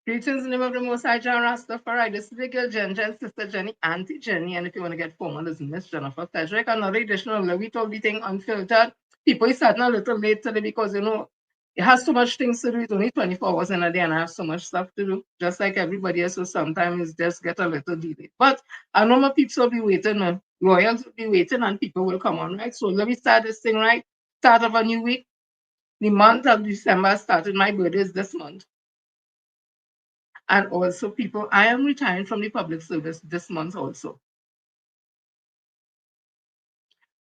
Greetings in the name of the Most High John Rastafari. This is the girl Jen, Sister Jenny, Auntie Jenny, and if you want to get formal, it's Miss Jennifer Frederick. Another edition of We Talk the Thing Unfiltered. People is starting a little late today because it has so much things to do. It's only 24 hours in a day, and I have so much stuff to do, just like everybody else. So sometimes it's just get a little delayed. But I know my people will be waiting, royals will be waiting, and people will come on, right? So let me start this thing right. Start of a new week. The month of December started. My birthday is this month. And also, people, I am retiring from the public service this month also.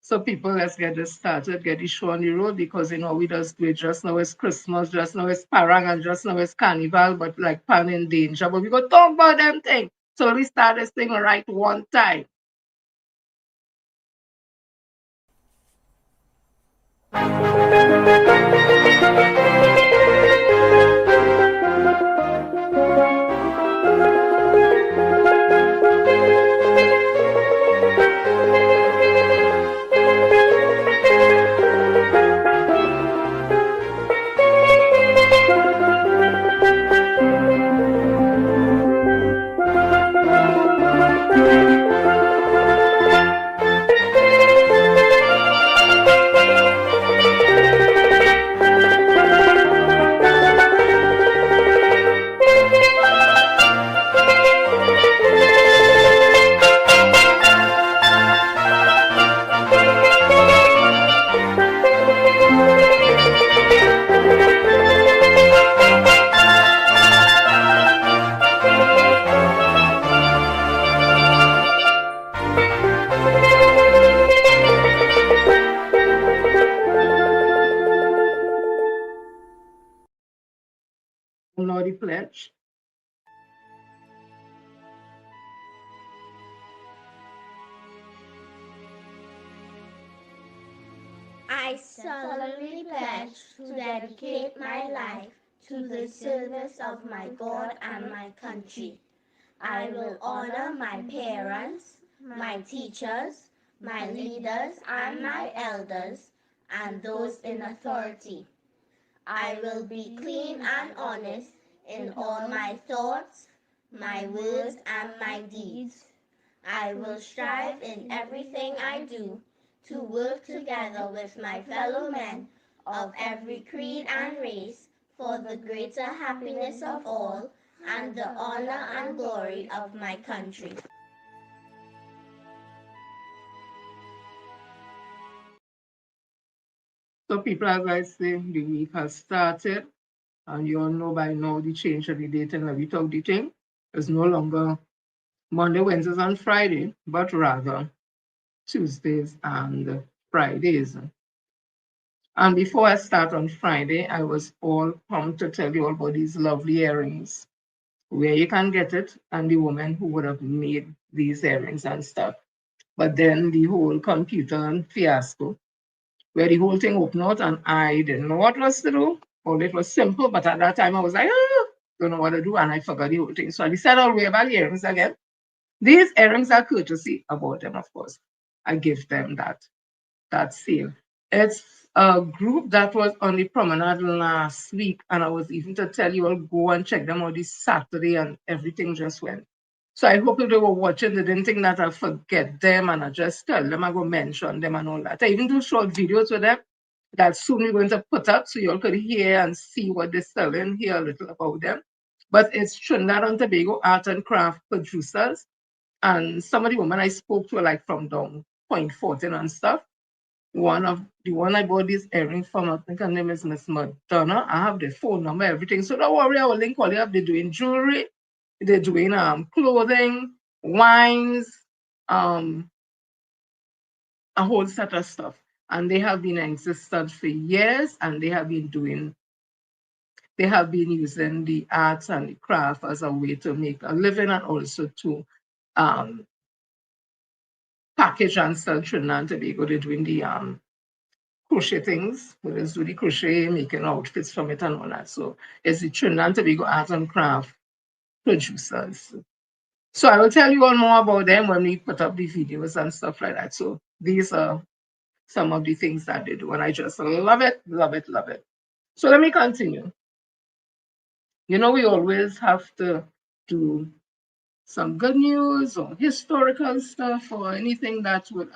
So, people, let's get this started, get the show on the road because we just do it. Just now it's Christmas, just now it's Parang, and just now it's Carnival, but like pan in danger. But we go talk about them thing. So, we start this thing right one time. Lordy Pledge. I solemnly pledge to dedicate my life to the service of my God and my country. I will honor my parents, my teachers, my leaders, and my elders, and those in authority. I will be clean and honest in all my thoughts, my words, and my deeds. I will strive in everything I do to work together with my fellow men of every creed and race for the greater happiness of all and the honor and glory of my country. So, people, as I say, the week has started, and you all know by now the change of the date and we talk the thing. It's no longer Monday, Wednesdays, and Friday, but rather Tuesdays and Fridays. And before I start on Friday, I was all pumped to tell you all about these lovely earrings, where you can get it, and the woman who would have made these earrings and stuff. But then the whole computer fiasco, where the whole thing opened out, and I didn't know what was to do. All it was simple, but at that time I was like, don't know what to do, and I forgot the whole thing. So I decided I'll wear my earrings again. These earrings are courtesy about them, of course. I give them that sale. It's a group that was on the promenade last week, and I was even to tell you all go and check them out this Saturday, and everything just went. So I hope if they were watching, they didn't think that I forget them, and I just tell them I go mention them and all that. I even do short videos with them that soon we're going to put up so you all could hear and see what they're selling, hear a little about them. But it's Trinidad and Tobago art and craft producers, and some of the women I spoke to are like from down Point 14 and stuff. One I bought this earring from, I think her name is Miss Madonna. I have the phone number, everything. So don't worry, I will link all you have. They're doing jewelry, they're doing clothing, wines, um, a whole set of stuff. And they have been in existence for years, and they have been using the arts and the craft as a way to make a living and also to um, package and sell Trinidad and Tobago. They're doing the crochet things. We just do the crochet, making outfits from it and all that. So it's the Trinidad and Tobago art and craft producers. So I will tell you all more about them when we put up the videos and stuff like that. So these are some of the things that they do, and I just love it, love it, love it. So let me continue. You know, we always have to do some good news or historical stuff or anything that would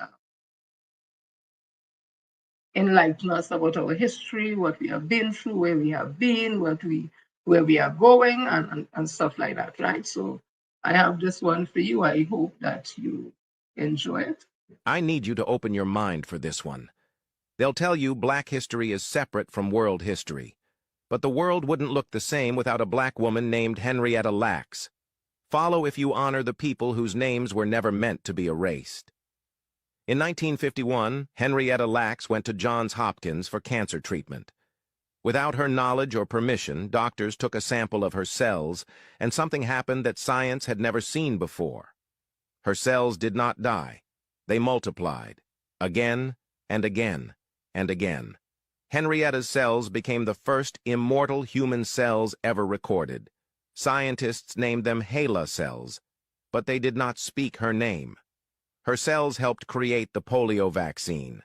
enlighten us about our history, what we have been through, where we have been, where we are going, and stuff like that, right? So I have this one for you. I hope that you enjoy it. I need you to open your mind for this one. They'll tell you Black history is separate from world history. But the world wouldn't look the same without a Black woman named Henrietta Lacks. Follow if you honor the people whose names were never meant to be erased. In 1951, Henrietta Lacks went to Johns Hopkins for cancer treatment. Without her knowledge or permission, doctors took a sample of her cells, and something happened that science had never seen before. Her cells did not die. They multiplied, again and again and again. Henrietta's cells became the first immortal human cells ever recorded. Scientists named them HeLa cells, but they did not speak her name. Her cells helped create the polio vaccine.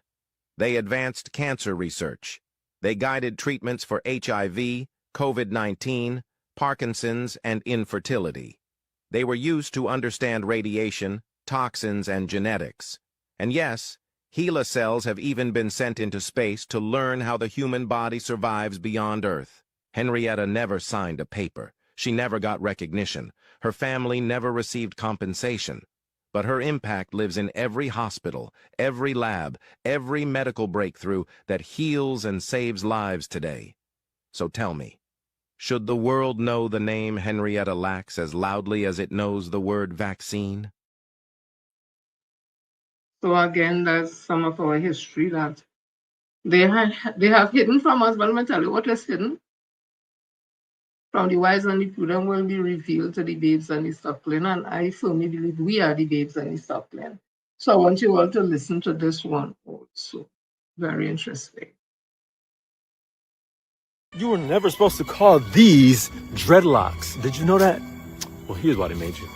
They advanced cancer research. They guided treatments for HIV, COVID-19, Parkinson's, and infertility. They were used to understand radiation, toxins, and genetics. And yes, HeLa cells have even been sent into space to learn how the human body survives beyond Earth. Henrietta never signed a paper. She never got recognition. Her family never received compensation. But her impact lives in every hospital, every lab, every medical breakthrough that heals and saves lives today. So tell me, should the world know the name Henrietta Lacks as loudly as it knows the word vaccine? So again, that's some of our history that they have hidden from us. But let me tell you what is hidden from the wise and the prudent will be revealed to the babes and the suckling, and I firmly believe we are the babes and the suckling. So I want you all to listen to this one also. Very interesting. You were never supposed to call these dreadlocks. Did you know that? Well, here's why they made you.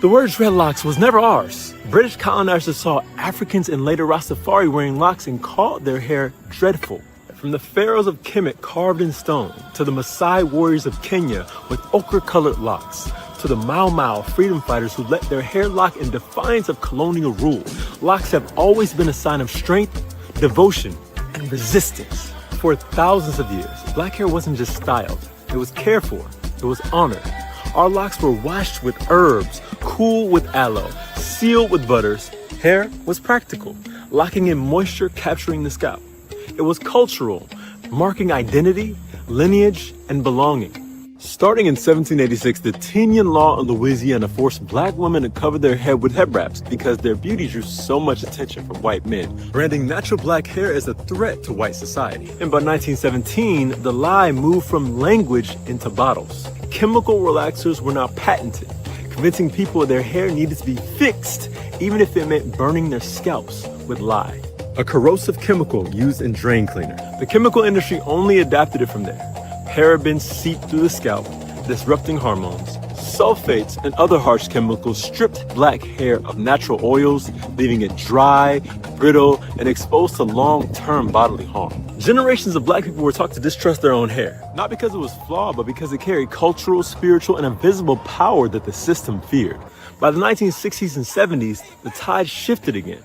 The word dreadlocks was never ours. British colonizers saw Africans and later Rastafari wearing locks and called their hair dreadful. From the pharaohs of Kemet carved in stone, to the Maasai warriors of Kenya with ochre-colored locks, to the Mau Mau freedom fighters who let their hair lock in defiance of colonial rule, locks have always been a sign of strength, devotion, and resistance. For thousands of years, black hair wasn't just styled, it was cared for, it was honored. Our locks were washed with herbs, cooled with aloe, sealed with butters. Hair was practical, locking in moisture, capturing the scalp. It was cultural, marking identity, lineage, and belonging. Starting in 1786, the Tinyan law in Louisiana forced black women to cover their head with head wraps because their beauty drew so much attention from white men, branding natural black hair as a threat to white society. And by 1917, the lie moved from language into bottles. Chemical relaxers were now patented, convincing people their hair needed to be fixed, even if it meant burning their scalps with lye, a corrosive chemical used in drain cleaner. The chemical industry only adapted it from there. Parabens seeped through the scalp, disrupting hormones. Sulfates and other harsh chemicals stripped black hair of natural oils, leaving it dry, brittle, and exposed to long-term bodily harm. Generations of black people were taught to distrust their own hair, not because it was flawed, but because it carried cultural, spiritual, and invisible power that the system feared. By the 1960s and 70s, the tide shifted again.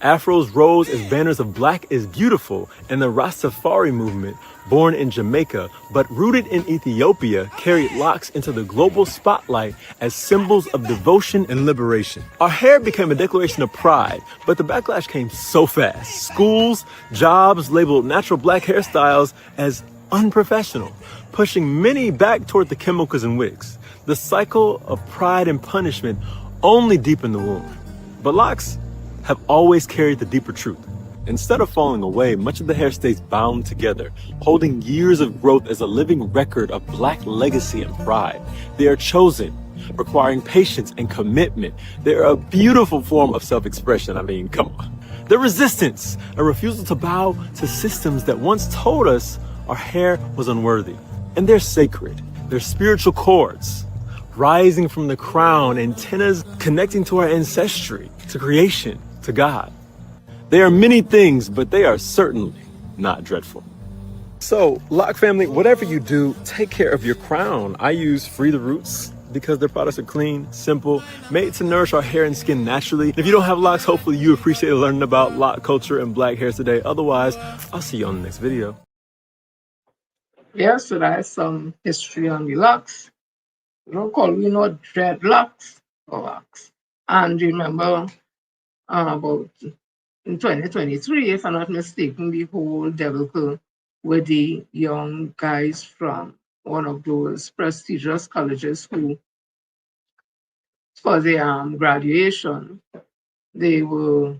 Afros rose as banners of Black is Beautiful, and the Rastafari movement, born in Jamaica but rooted in Ethiopia, carried locks into the global spotlight as symbols of devotion and liberation. Our hair became a declaration of pride, but the backlash came so fast. Schools, jobs labeled natural black hairstyles as unprofessional, pushing many back toward the chemicals and wigs. The cycle of pride and punishment only deepened the wound. But locks have always carried the deeper truth. Instead of falling away, much of the hair stays bound together, holding years of growth as a living record of black legacy and pride. They are chosen, requiring patience and commitment. They are a beautiful form of self-expression. I mean, come on. They're resistance, a refusal to bow to systems that once told us our hair was unworthy. And they're sacred. They're spiritual cords, rising from the crown, antennas connecting to our ancestry, to creation, to God. They are many things, but they are certainly not dreadful. So, Lock family, whatever you do, take care of your crown. I use Free the Roots because their products are clean, simple, made to nourish our hair and skin naturally. If you don't have locks, hopefully you appreciate learning about lock culture and black hairs today. Otherwise, I'll see you on the next video. Yes, so that's some history on the locks. We know dreadlocks or locks. And remember about in 2023, if I'm not mistaken, the whole debacle with the young guys from one of those prestigious colleges who, for their graduation, they were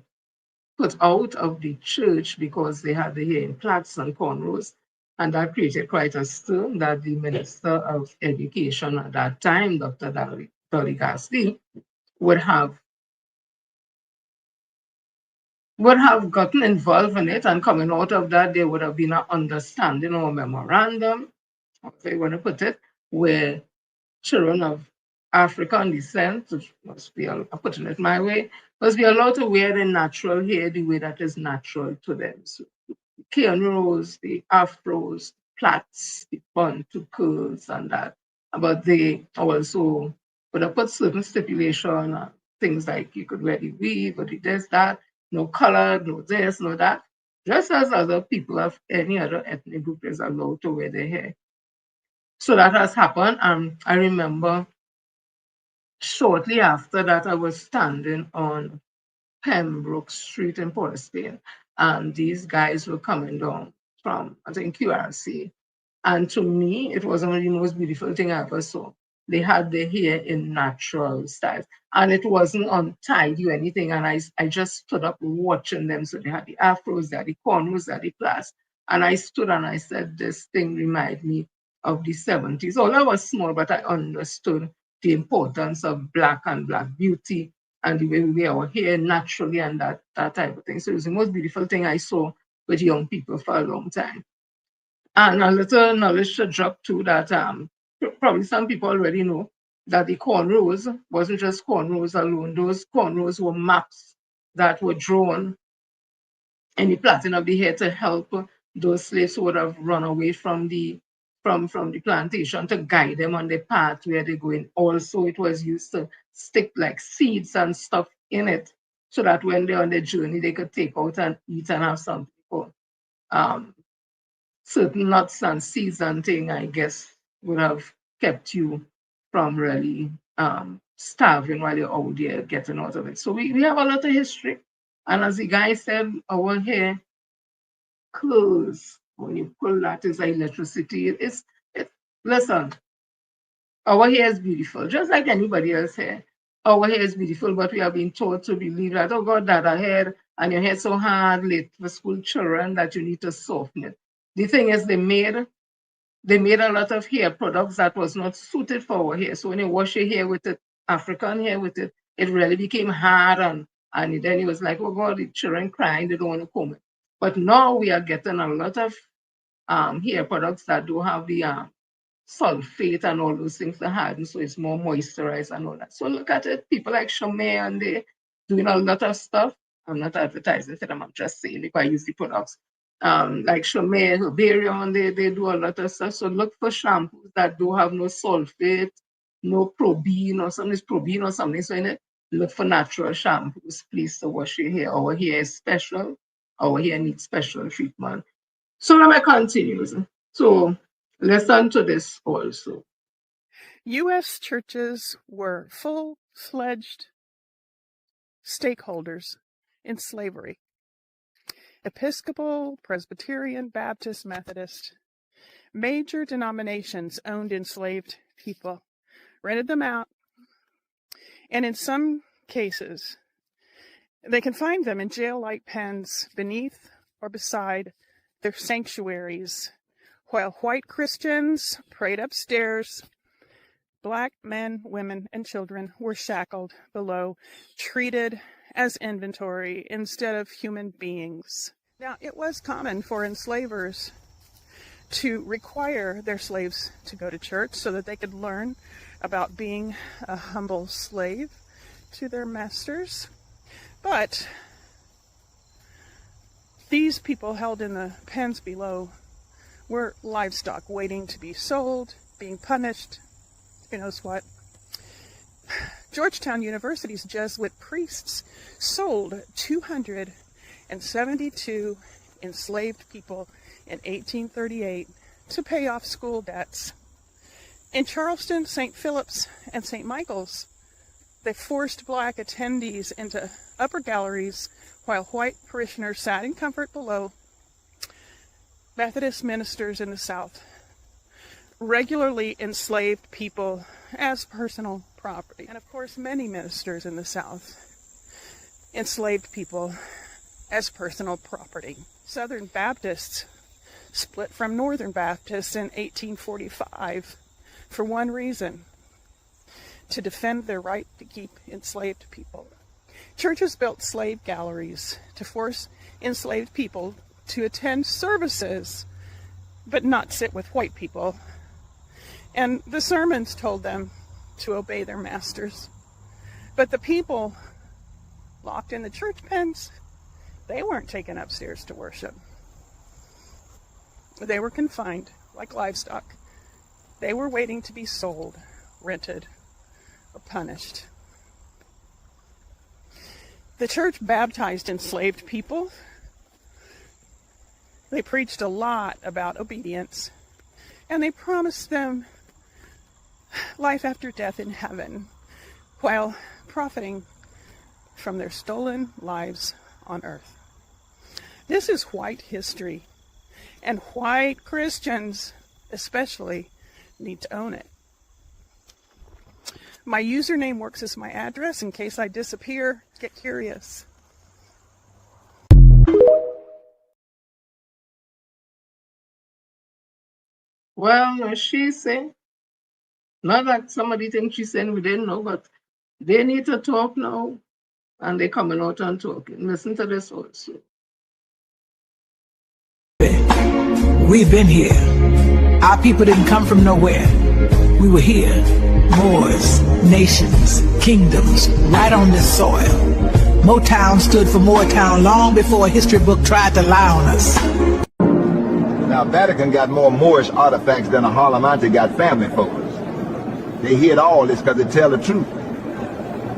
put out of the church because they had the hair in plaits and cornrows. And that created quite a stir that the Minister of Education at that time, Dr. Dolly Gasly, would have gotten involved in it, and coming out of that, there would have been an understanding or memorandum, however you want to put it, where children of African descent, which must be, I'm putting it my way, must be allowed to wear their natural hair the way that is natural to them. So the cornrows, the afros, plaits, the bun to curls and that. But they also would have put certain stipulation on things like you could wear the weave or the this, that, no color, no this, no that. Just as other people of any other ethnic group is allowed to wear their hair. So that has happened. And I remember shortly after that, I was standing on Pembroke Street in Port of Spain, and these guys were coming down from, I think, QRC. And to me, it was one of the most beautiful thing I ever saw. They had their hair in natural styles, and it wasn't untidy or anything. And I just stood up watching them. So they had the afros, they had the cornrows, they had the plaits. And I stood and I said, this thing reminded me of the 70s. Although I was small, but I understood the importance of black and black beauty and the way we wear our hair naturally and that type of thing. So it was the most beautiful thing I saw with young people for a long time. And a little knowledge to drop too that probably some people already know that the cornrows wasn't just cornrows alone. Those cornrows were maps that were drawn in the plaiting of the hair to help those slaves who would have run away from the plantation, to guide them on the path where they're going. Also, it was used to stick like seeds and stuff in it so that when they're on their journey, they could take out and eat and have something for certain nuts and seeds and thing, I guess, would have kept you from really starving while you're out there getting out of it. So we have a lot of history. And as the guy said, our hair curls. When you pull that, it's like electricity. Listen, our hair is beautiful, just like anybody else's hair. Our hair is beautiful, but we have been taught to believe that, oh God, that our hair and your hair so hard late for school children that you need to soften it. The thing is, they made a lot of hair products that was not suited for our hair. So when you wash your hair with it, African hair with it, it really became hard, and then it was like, oh God, the children crying, they don't want to comb it. But now we are getting a lot of hair products that do have the sulfate and all those things to harden, so it's more moisturized and all that. So look at it, people like Chomay and they doing a lot of stuff. I'm not advertising for them, I'm just saying if I use the products. Like Chomay, Herbarium, they do a lot of stuff. So look for shampoos that do have no sulfate, no probene or something, probene or something. So in it, look for natural shampoos, please, to wash your hair. Our hair is special. Our hair needs special treatment. So let me continue. So listen to this also. U.S. churches were full-fledged stakeholders in slavery. Episcopal, Presbyterian, Baptist, Methodist, major denominations owned enslaved people, rented them out, and in some cases, they confined them in jail-like pens beneath or beside their sanctuaries, while white Christians prayed upstairs. Black men, women, and children were shackled below, treated as inventory instead of human beings. Now, it was common for enslavers to require their slaves to go to church so that they could learn about being a humble slave to their masters. But these people held in the pens below were livestock waiting to be sold, being punished. Who knows what? Georgetown University's Jesuit priests sold 272 enslaved people in 1838 to pay off school debts. In Charleston, St. Philip's, and St. Michael's, they forced black attendees into upper galleries while white parishioners sat in comfort below. Methodist ministers in the South regularly enslaved people as personal property. And of course, many ministers in the South enslaved people as personal property. Southern Baptists split from Northern Baptists in 1845 for one reason: to defend their right to keep enslaved people. Churches built slave galleries to force enslaved people to attend services, but not sit with white people. And the sermons told them to obey their masters. But the people locked in the church pens, they weren't taken upstairs to worship. They were confined like livestock. They were waiting to be sold, rented, or punished. The church baptized enslaved people. They preached a lot about obedience, and they promised them life after death in heaven, while profiting from their stolen lives on earth. This is white history, and white Christians especially need to own it. My username works as my address in case I disappear. Get curious. Well, she said, not that somebody thinks she's saying we didn't know, but they need to talk now, and they're coming out and talking. Listen to this also. We've been here. Our people didn't come from nowhere. We were here. Moors, nations, kingdoms, right on this soil. Motown stood for Moortown long before a history book tried to lie on us. Now, Vatican got more Moorish artifacts than a Harlemante got family photos. They hid all this because they tell the truth.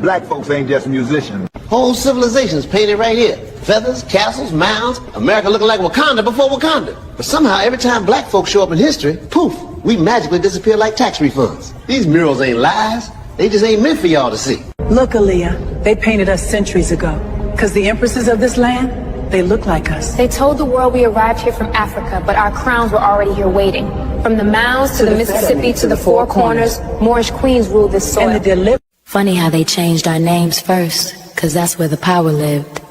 Black folks ain't just musicians. Whole civilizations painted right here. Feathers, castles, mounds, America looking like Wakanda before Wakanda. But somehow every time black folks show up in history, poof, we magically disappear like tax refunds. These murals ain't lies. They just ain't meant for y'all to see. Look, Aaliyah, they painted us centuries ago. Because the empresses of this land, they look like us. They told the world we arrived here from Africa, but our crowns were already here waiting. From the mounds to the Mississippi to the Four Corners, Moorish queens ruled this soil. And Funny how they changed our names first, because that's where the power lived.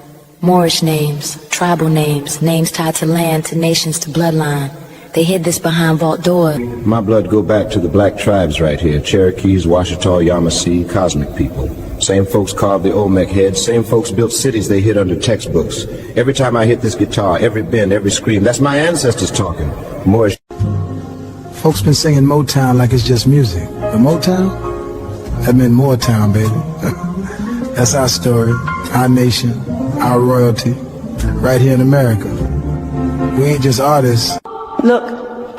Moorish names, tribal names, names tied to land, to nations, to bloodline. They hid this behind vault doors. My blood go back to the black tribes right here. Cherokees, Washita, Yamasee, cosmic people. Same folks carved the Olmec heads. Same folks built cities they hid under textbooks. Every time I hit this guitar, every bend, every scream, that's my ancestors talking. Moorish. Folks been singing Motown like it's just music. But Motown? That meant Moortown, baby. That's our story, our nation, our royalty, right here in America. We ain't just artists. Look,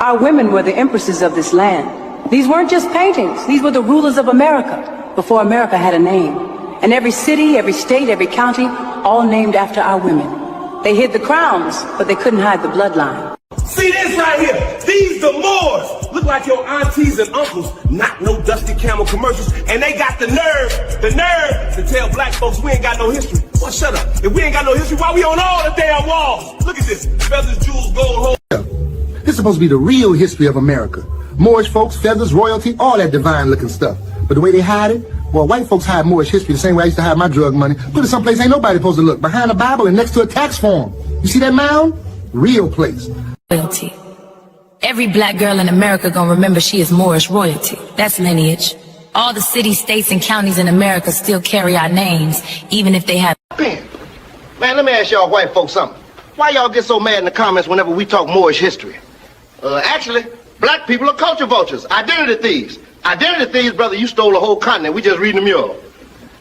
our women were the empresses of this land. These weren't just paintings. These were the rulers of America, before America had a name. And every city, every state, every county, all named after our women. They hid the crowns, but they couldn't hide the bloodline. See this right here? These the Moors. Look like your aunties and uncles. Not no Dusty Camel commercials. And they got the nerve to tell black folks we ain't got no history. Well, shut up. If we ain't got no history, why we on all the damn walls? Look at this. Feathers, jewels, gold, This is supposed to be the real history of America. Moorish folks, feathers, royalty, all that divine looking stuff. But the way they hide it, well, white folks hide Moorish history the same way I used to hide my drug money. Put it someplace ain't nobody supposed to look. Behind a Bible and next to a tax form. You see that mound? Real place. Royalty. Every black girl in America gonna remember she is Moorish royalty. That's lineage. All the cities, states, and counties in America still carry our names, even if they have... Man, let me ask y'all white folks something. Why y'all get so mad in the comments whenever we talk Moorish history? Actually, black people are culture vultures, identity thieves. Identity thieves, brother, you stole a whole continent. We just reading the mural.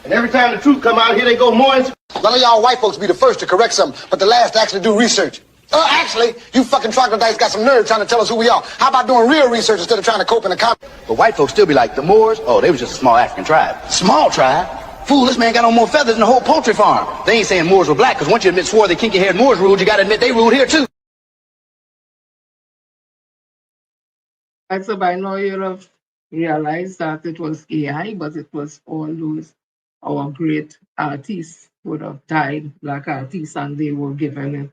And every time the truth come out, here they go Moors. None of y'all white folks be the first to correct something, but the last to actually do research. Actually, you fucking troglodytes got some nerve trying to tell us who we are. How about doing real research instead of trying to cope in a comic? But white folks still be like, the Moors, oh, they was just a small African tribe. Small tribe? Fool, this man got on more feathers than the whole poultry farm. They ain't saying Moors were black, because once you admit swarthy, kinky-haired Moors ruled, you gotta admit they ruled here, too. And so by now you'll have realized that it was AI, but it was all those our great artists would have died, black artists, and they were given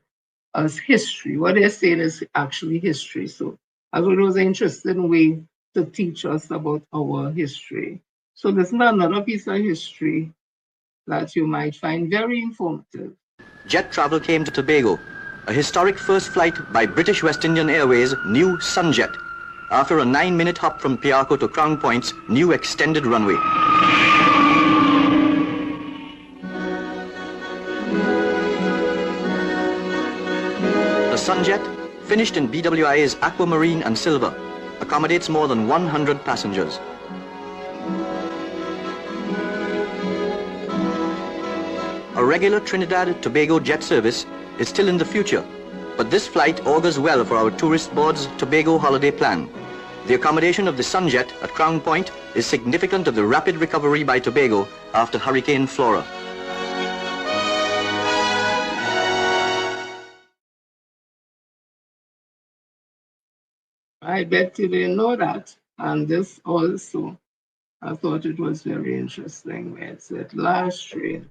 us history. What they're saying is actually history. So I thought it was an interesting way to teach us about our history. So this is another piece of history that you might find very informative. Jet travel came to Tobago. A historic first flight by British West Indian Airways' new Sunjet, after a 9-minute hop from Piarco to Crown Point's new extended runway. The Sunjet, finished in BWI's aquamarine and silver, accommodates more than 100 passengers. A regular Trinidad-Tobago jet service is still in the future, but this flight augurs well for our tourist board's Tobago holiday plan. The accommodation of the Sunjet at Crown Point is significant of the rapid recovery by Tobago after Hurricane Flora. I bet you didn't know that. And this also, I thought it was very interesting where it said last train.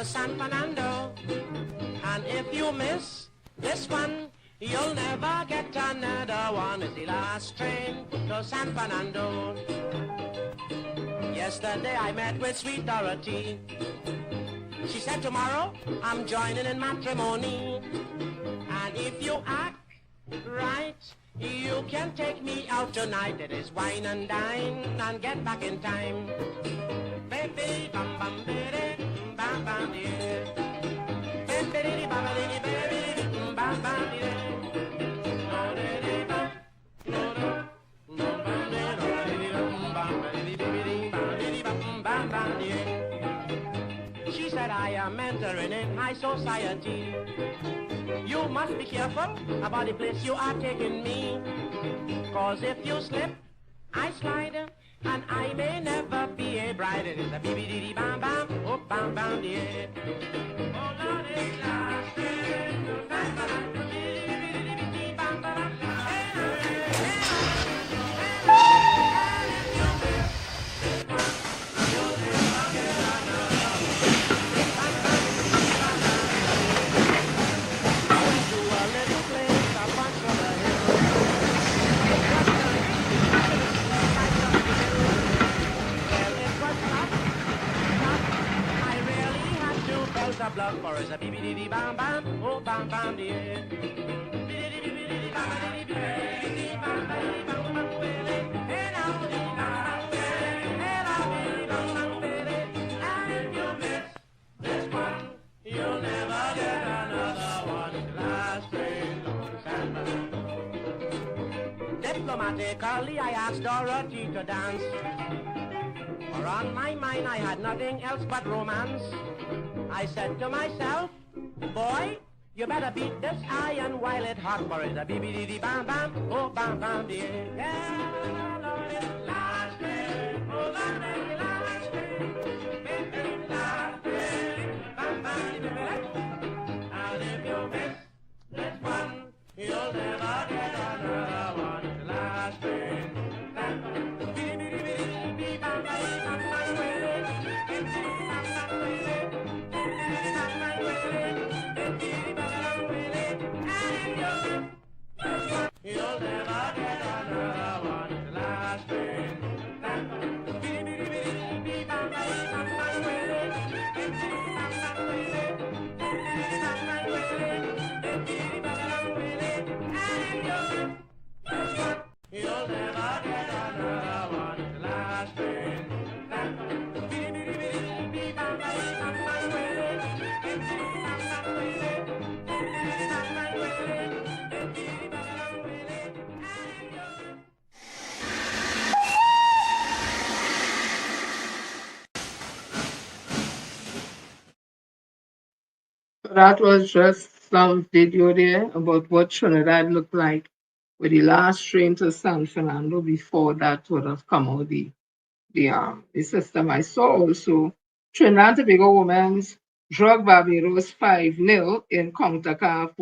San Fernando, and if you miss this one, you'll never get another one. It's the last train to San Fernando. Yesterday I met with sweet Dorothy. She said tomorrow I'm joining in matrimony, and if you act right, you can take me out tonight. It is wine and dine and get back in time. Baby, bum bum baby. She said, I am entering in high society. You must be careful about the place you are taking me, 'cause if you slip, I slide, and I may never be a bride. It is a bee bam bam, oh bam bam yeah. Oh Lord, it's last train to San Fernando. Bam bam. The blood for us a bee bam bam, oh bam bam dear. You'll never get another one. Last train to San Fernando. Diplomatically, I asked Dorothy to dance, for on my mind I had nothing else but romance. I said to myself, boy, you better beat this iron while it's hot, for it's a bee bam bam, oh bam bam dear. Yeah, Lord, it's last train, oh bam bam, last train, baby, last train, bam bam, and if you miss this one, you'll never get another one. It's the last train, bam bam, bam bam, bam you'll never get another one. It's the last train. that was just some video there about what Trinidad looked like with the last train to San Fernando before that would have come out the system. I saw also Trinidad and Tobago women's drug Barbados 5-0 in CONCACAF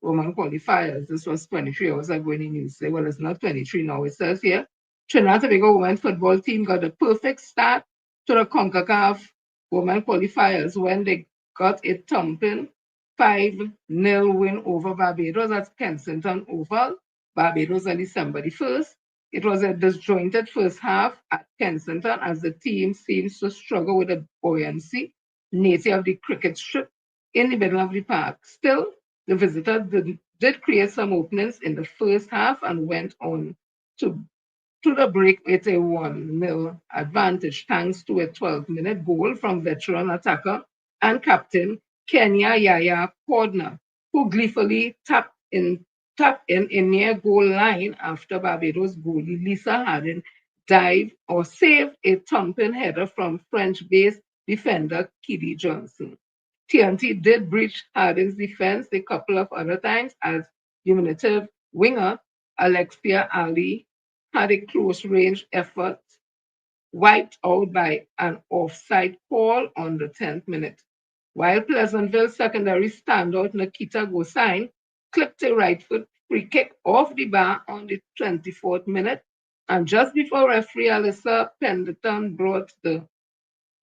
women qualifiers. This was 23 hours ago in the news. Well, it's not 23 now. It says here Trinidad and Tobago women football team got a perfect start to the CONCACAF women qualifiers when they got a thumping 5-0 win over Barbados at Kensington Oval. Barbados on December the 1st. It was a disjointed first half at Kensington as the team seems to struggle with the buoyancy nature of the cricket strip in the middle of the park. Still, the visitors did create some openings in the first half and went on to the break with a 1-0 advantage thanks to a 12-minute goal from veteran attacker and captain Kenya Yaya Cordner, who gleefully tapped in near goal line after Barbados goalie Lisa Hardin dived or saved a thumping header from French-based defender Kiddy Johnson. TNT did breach Hardin's defense a couple of other times as diminutive winger Alexia Ali had a close-range effort wiped out by an offside call on the 10th minute. While Pleasantville secondary standout Nikita Gosain clipped a right foot free kick off the bar on the 24th minute, and just before referee Alyssa Pendleton brought the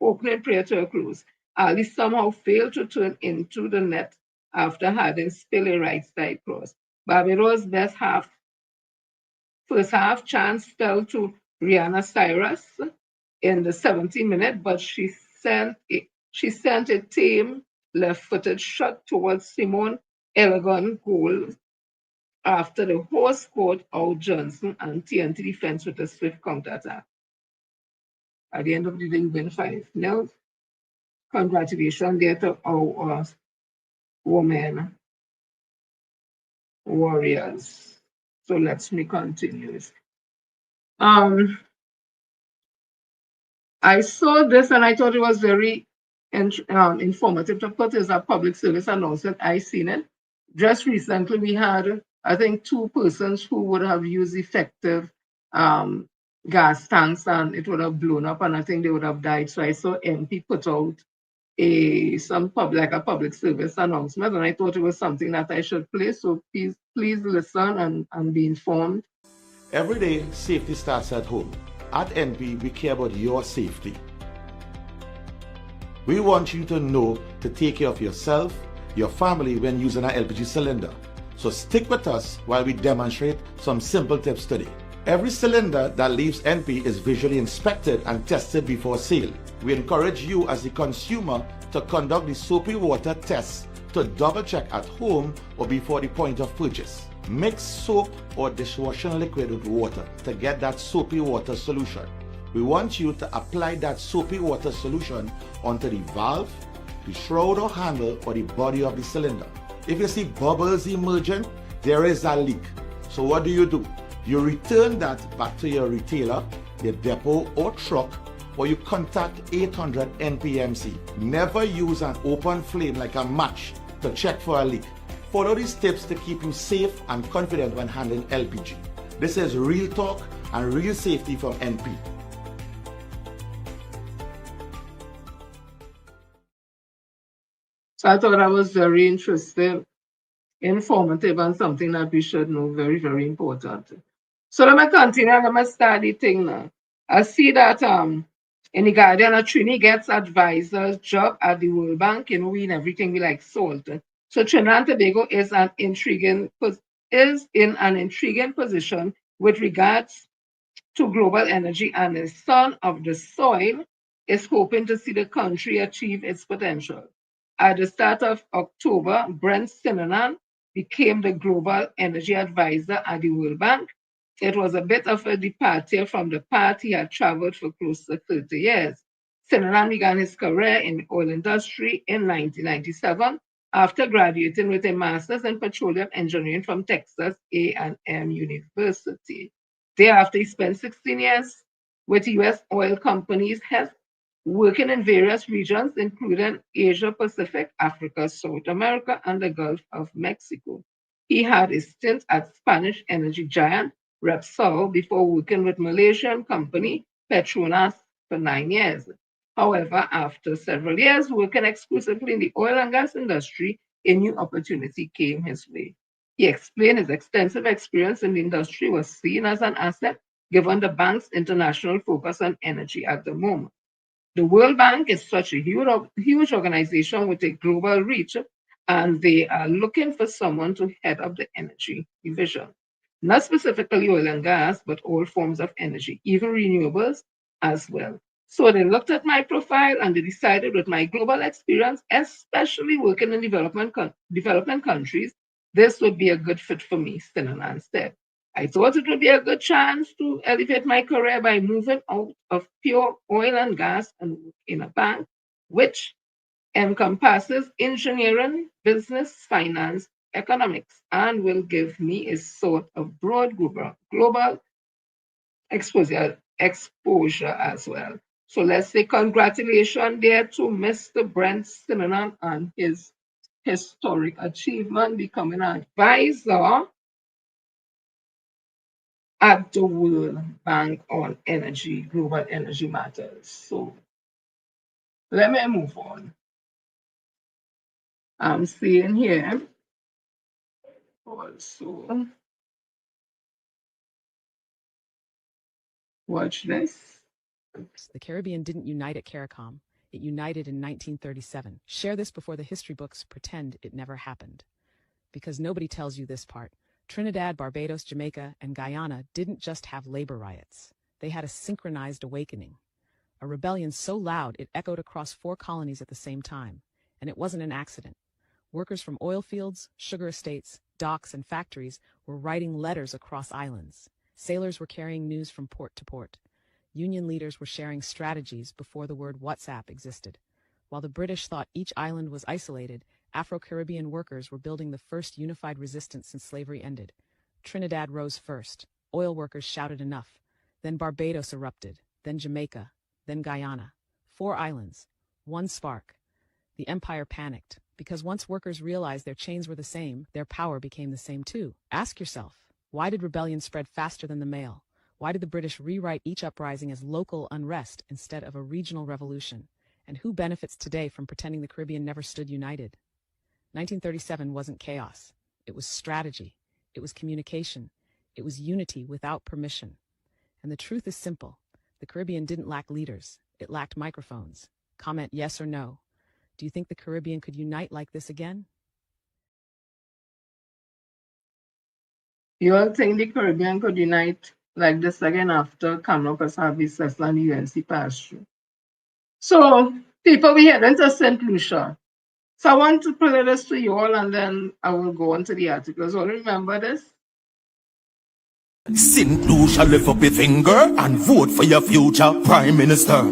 opening prayer to a close, Ali somehow failed to turn into the net after having spilled a right side cross. Barbados' first half chance fell to Rihanna Cyrus in the 70th minute, but she sent a tame left-footed shot towards Simone Elegon goal after the host scored out Johnson and TNT defense with a swift counterattack. At the end of the day, we win 5-0. Congratulations there to our women warriors. So let me continue. I saw this and I thought it was very informative to put as a public service announcement. I seen it. Just recently, we had, I think, 2 persons who would have used effective gas tanks and it would have blown up and I think they would have died. So I saw MP put out a public service announcement and I thought it was something that I should play. So please listen and be informed. Every day, safety starts at home. At NP, we care about your safety. We want you to know to take care of yourself, your family when using an LPG cylinder. So stick with us while we demonstrate some simple tips today. Every cylinder that leaves NP is visually inspected and tested before sale. We encourage you as the consumer to conduct the soapy water test to double check at home or before the point of purchase. Mix soap or dishwashing liquid with water to get that soapy water solution. We want you to apply that soapy water solution onto the valve, the shroud or handle, or the body of the cylinder. If you see bubbles emerging, there is a leak. So what do? You return that back to your retailer, your depot or truck, or you contact 800 NPMC. Never use an open flame like a match to check for a leak. Follow these tips to keep you safe and confident when handling LPG. This is real talk and real safety from NP. So I thought that was very interesting, informative, and something that we should know, very, very important. So let me continue and let me start the thing now. I see that in the Guardian, Trini gets advisor's job at the World Bank. You know, we in everything we like salt. So Trinidad and Tobago is in an intriguing position with regards to global energy, and the son of the soil is hoping to see the country achieve its potential. At the start of October, Brent Sinanan became the global energy advisor at the World Bank. It was a bit of a departure from the path he had traveled for close to 30 years. Sinanan began his career in the oil industry in 1997 after graduating with a master's in petroleum engineering from Texas A&M University. Thereafter, he spent 16 years with U.S. oil companies working in various regions, including Asia Pacific, Africa, South America, and the Gulf of Mexico. He had a stint at Spanish energy giant Repsol before working with Malaysian company Petronas for 9 years. However, after several years working exclusively in the oil and gas industry, a new opportunity came his way. He explained his extensive experience in the industry was seen as an asset given the bank's international focus on energy at the moment. The World Bank is such a huge organization with a global reach, and they are looking for someone to head up the energy division. Not specifically oil and gas, but all forms of energy, even renewables as well. So they looked at my profile and they decided with my global experience, especially working in developing countries, this would be a good fit for me, Synan said. I thought it would be a good chance to elevate my career by moving out of pure oil and gas and work in a bank, which encompasses engineering, business, finance, economics, and will give me a sort of broad global exposure as well. So let's say congratulations there to Mr. Brent Simonon on his historic achievement, becoming an advisor at the World Bank on energy, global energy matters. So let me move on. I'm seeing here also, watch this. The Caribbean didn't unite at CARICOM. It united in 1937. Share this before the history books pretend it never happened. Because nobody tells you this part. Trinidad, Barbados, Jamaica, and Guyana didn't just have labor riots. They had a synchronized awakening. A rebellion so loud it echoed across 4 colonies at the same time. And it wasn't an accident. Workers from oil fields, sugar estates, docks, and factories were writing letters across islands. Sailors were carrying news from port to port. Union leaders were sharing strategies before the word WhatsApp existed. While the British thought each island was isolated, Afro-Caribbean workers were building the first unified resistance since slavery ended. Trinidad rose first. Oil workers shouted enough. Then Barbados erupted. Then Jamaica. Then Guyana. 4 islands. 1 spark. The empire panicked, because once workers realized their chains were the same, their power became the same too. Ask yourself, why did rebellion spread faster than the mail? Why did the British rewrite each uprising as local unrest instead of a regional revolution? And who benefits today from pretending the Caribbean never stood united? 1937 wasn't chaos. It was strategy. It was communication. It was unity without permission. And the truth is simple. The Caribbean didn't lack leaders. It lacked microphones. Comment yes or no. Do you think the Caribbean could unite like this again? You all think the Caribbean could unite like this again after Canopus Harvest and the UNC passed through? So, people, we head into St. Lucia. So I want to play this to you all and then I will go on to the articles. All remember this? St. Lucia, lift up your finger and vote for your future Prime Minister.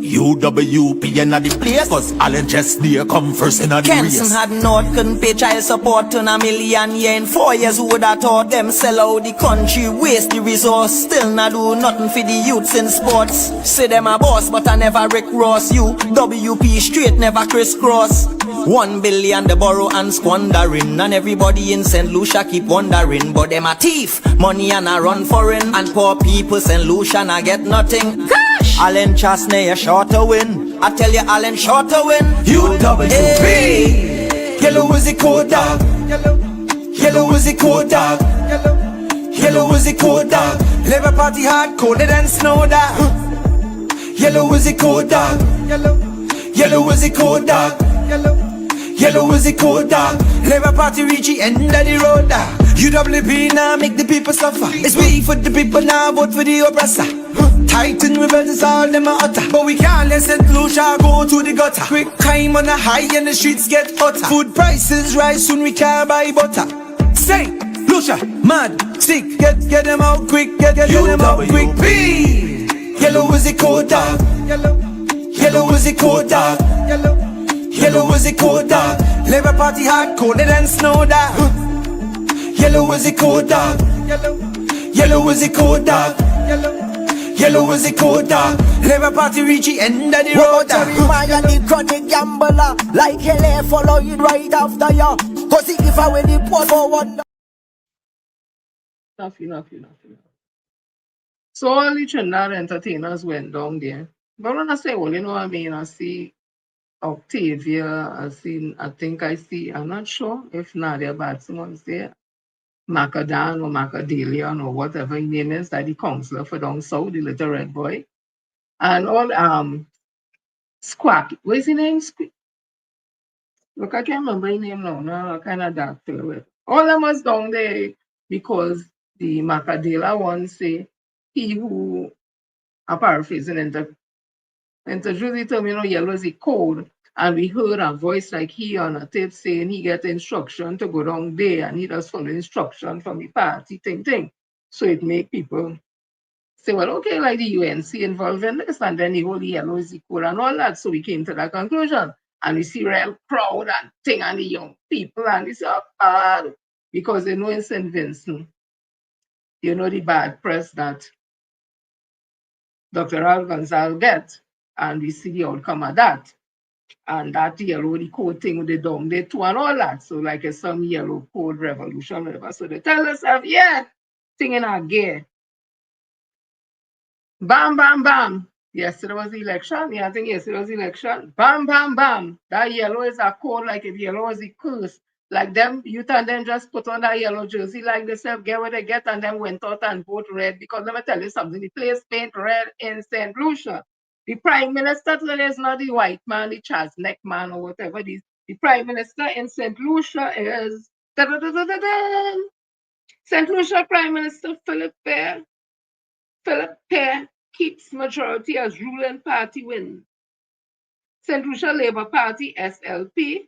UWP in the place, cause Allen just there come first in the Kenson race. had not couldn't pay child support to $1 million in 4 years. Who would have thought them sell out the country, waste the resource, still not do nothing for the youths in sports. Say them a boss, but I never Rick Ross. UWP straight, never crisscross. 1 billion they borrow and squandering, and everybody in St. Lucia keep wondering. But them a thief, money and a run foreign, and poor people St. Lucia na get nothing. Gosh! Allen Chasney a short to win. I tell you Allen short to win. UWP. Hey. Yellow is the code dog. Yellow is the code dog. Yellow is the code dog. Labour Party hard coded and snow dog. Yellow is the code dog. Yellow is the code dog. Yellow is the code dog. Labour Party reach the end of the road dog. UWP now make the people suffer. It's we for the people now, vote for the oppressor. Titan rebels all them a utter, but we can't let St. Lucia go to the gutter. Quick crime on the high and the streets get hotter. Food prices rise soon, we can't buy butter. St. Lucia, mad, sick, get them out quick, get them out quick. B. Yellow is the code dog. Yellow is the code dog. Yellow is the code dog. Labour Party hard coded and snow dog. Yellow is the code dog. Yellow is the code dog. Yellow is the quota. Labour Party reach the end of the road. Remind the chronic gambler, like LA follow you right after ya. Cause if I win the poor for one. Enough. So all the Trinidad entertainers went down there. But when I say, well, you know what I mean, I see Octavia, I see, I'm not sure if Nadia Batsman's there, Macadam or Macadelian or whatever his name is, that the counselor for down south, the little red boy. And all Squack, what's his name? Look, I can't remember his name now. No, kind of dark silhouette. All of them was down there because the Macadela one say he who, I'm paraphrasing, interviewed the term, yellow is the code. And we heard a voice like he on a tape saying he get instruction to go down there and he does follow instruction from the party, thing. So it make people say, well, okay, like the UNC involved in this, and then the whole yellow is the code and all that. So we came to that conclusion. And we see real crowd and thing and the young people, and we say, oh, God, because they know in St. Vincent, the bad press that Dr. Al Gonzalez get, and we see the outcome of that. And that yellow, the code thing with the down there too, and all that. So, like some yellow code revolution, whatever. So they tell us, yeah, thing in our gear. Bam, bam, bam. Yesterday was the election. Yeah, I think yesterday was the election. Bam, bam, bam. That yellow is a code, like if yellow was the curse. Like them, youth and them just put on that yellow jersey like themselves, get what they get, and then went out and vote red. Because let me tell you something, the place paint red in St. Lucia. The Prime Minister today is not the white man, the Charles Neck man, or whatever it is. The Prime Minister in St. Lucia is St. Lucia Prime Minister Philip Pear. Philip Pear keeps majority as ruling party wins. St. Lucia Labour Party, SLP,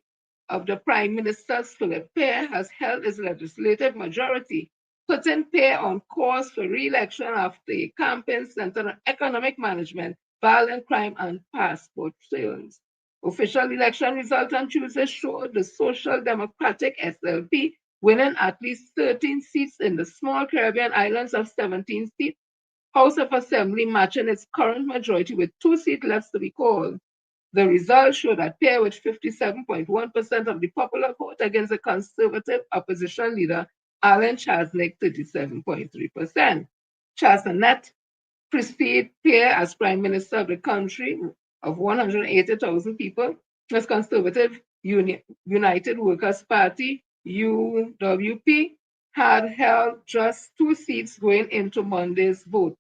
of the Prime Minister's Philip Pear has held its legislative majority, putting Pear on course for re-election after a campaign centered on economic management, violent crime, and passport sales. Official election results on Tuesday showed the Social Democratic SLP winning at least 13 seats in the small Caribbean islands of 17 seats, House of Assembly matching its current majority with 2 seats left to be called. The results show that Pear, with 57.1% of the popular vote against the Conservative opposition leader, Alan Chasnick, 37.3%. Chasnet preceded Pear as Prime Minister of the country of 180,000 people. As Conservative United Workers' Party, UWP, had held just 2 seats going into Monday's vote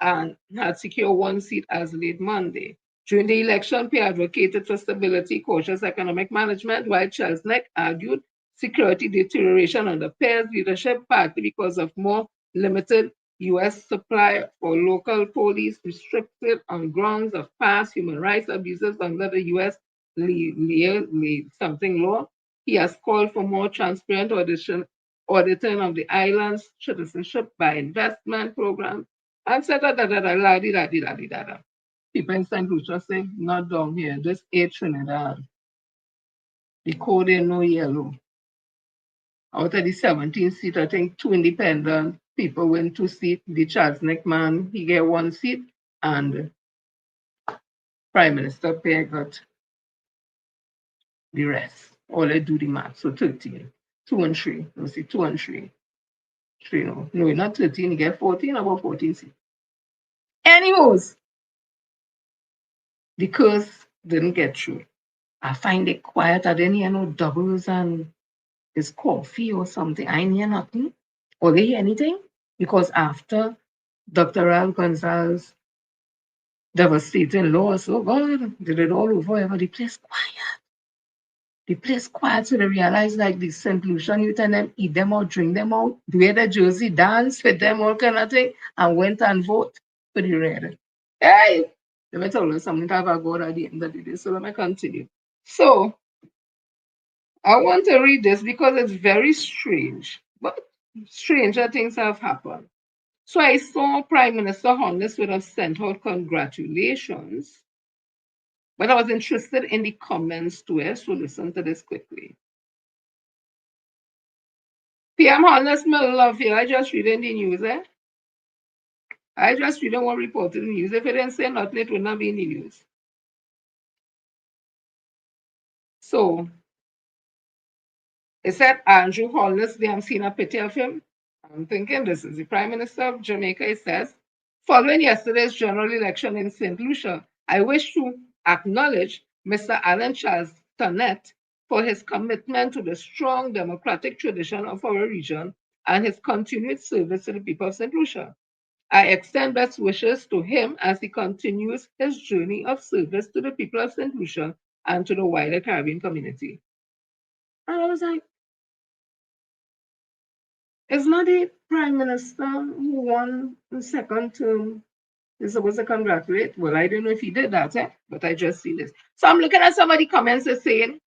and had secured 1 seat as late Monday. During the election, Pear advocated for stability, cautious economic management, while Chesneck argued security deterioration under Pear's leadership, partly because of more limited U.S. supply for local police, restricted on grounds of past human rights abuses under the U.S. something law. He has called for more transparent auditing of the island's citizenship by investment programs, and said da. People in St. Lucia say, not down here, just 8 Trinidad. The code ain't no yellow. Out of the 17 seats, I think 2 independent people win 2 seats. The Charles Neck man, he get 1 seat, and Prime Minister Pear got the rest. All they do the math, so 13. 2 and 3. Let's see, 2 and 3. 3, no, not 13, he get 14, about 14 seats. Anyways, the curse didn't get through. I find it quiet. I didn't hear no doubles and it's coffee or something. I didn't hear nothing. Or they hear anything? Because after Dr. Al Gonzalez devastating loss, oh God, did it all over ever. The place quiet. The place quiet, so they realize like the St. Lucian youth and them eat them out, drink them out, wear the jersey, dance with them, all kind of thing, and went and vote for the red. Hey! Let me tell you something to have a God at the end of the day. So let me continue. So I want to read this because it's very strange, but stranger things have happened. So I saw Prime Minister Hondas would have sent out congratulations, but I was interested in the comments to it, so listen to this quickly. PM Hondas, my love you, I just read in the news, I just really want to report in the news. If it didn't say nothing, it would not be in the news. So it said Andrew Holness, they have seen a picture of him. I'm thinking this is the Prime Minister of Jamaica. It says, following yesterday's general election in St. Lucia, I wish to acknowledge Mr. Alan Charles Turnett for his commitment to the strong democratic tradition of our region and his continued service to the people of St. Lucia. I extend best wishes to him as he continues his journey of service to the people of St. Lucia and to the wider Caribbean community. And I was like, it's not the Prime Minister who won the second term. He's supposed to congratulate. Well, I don't know if he did that, but I just see this. So I'm looking at some of the comments that's saying,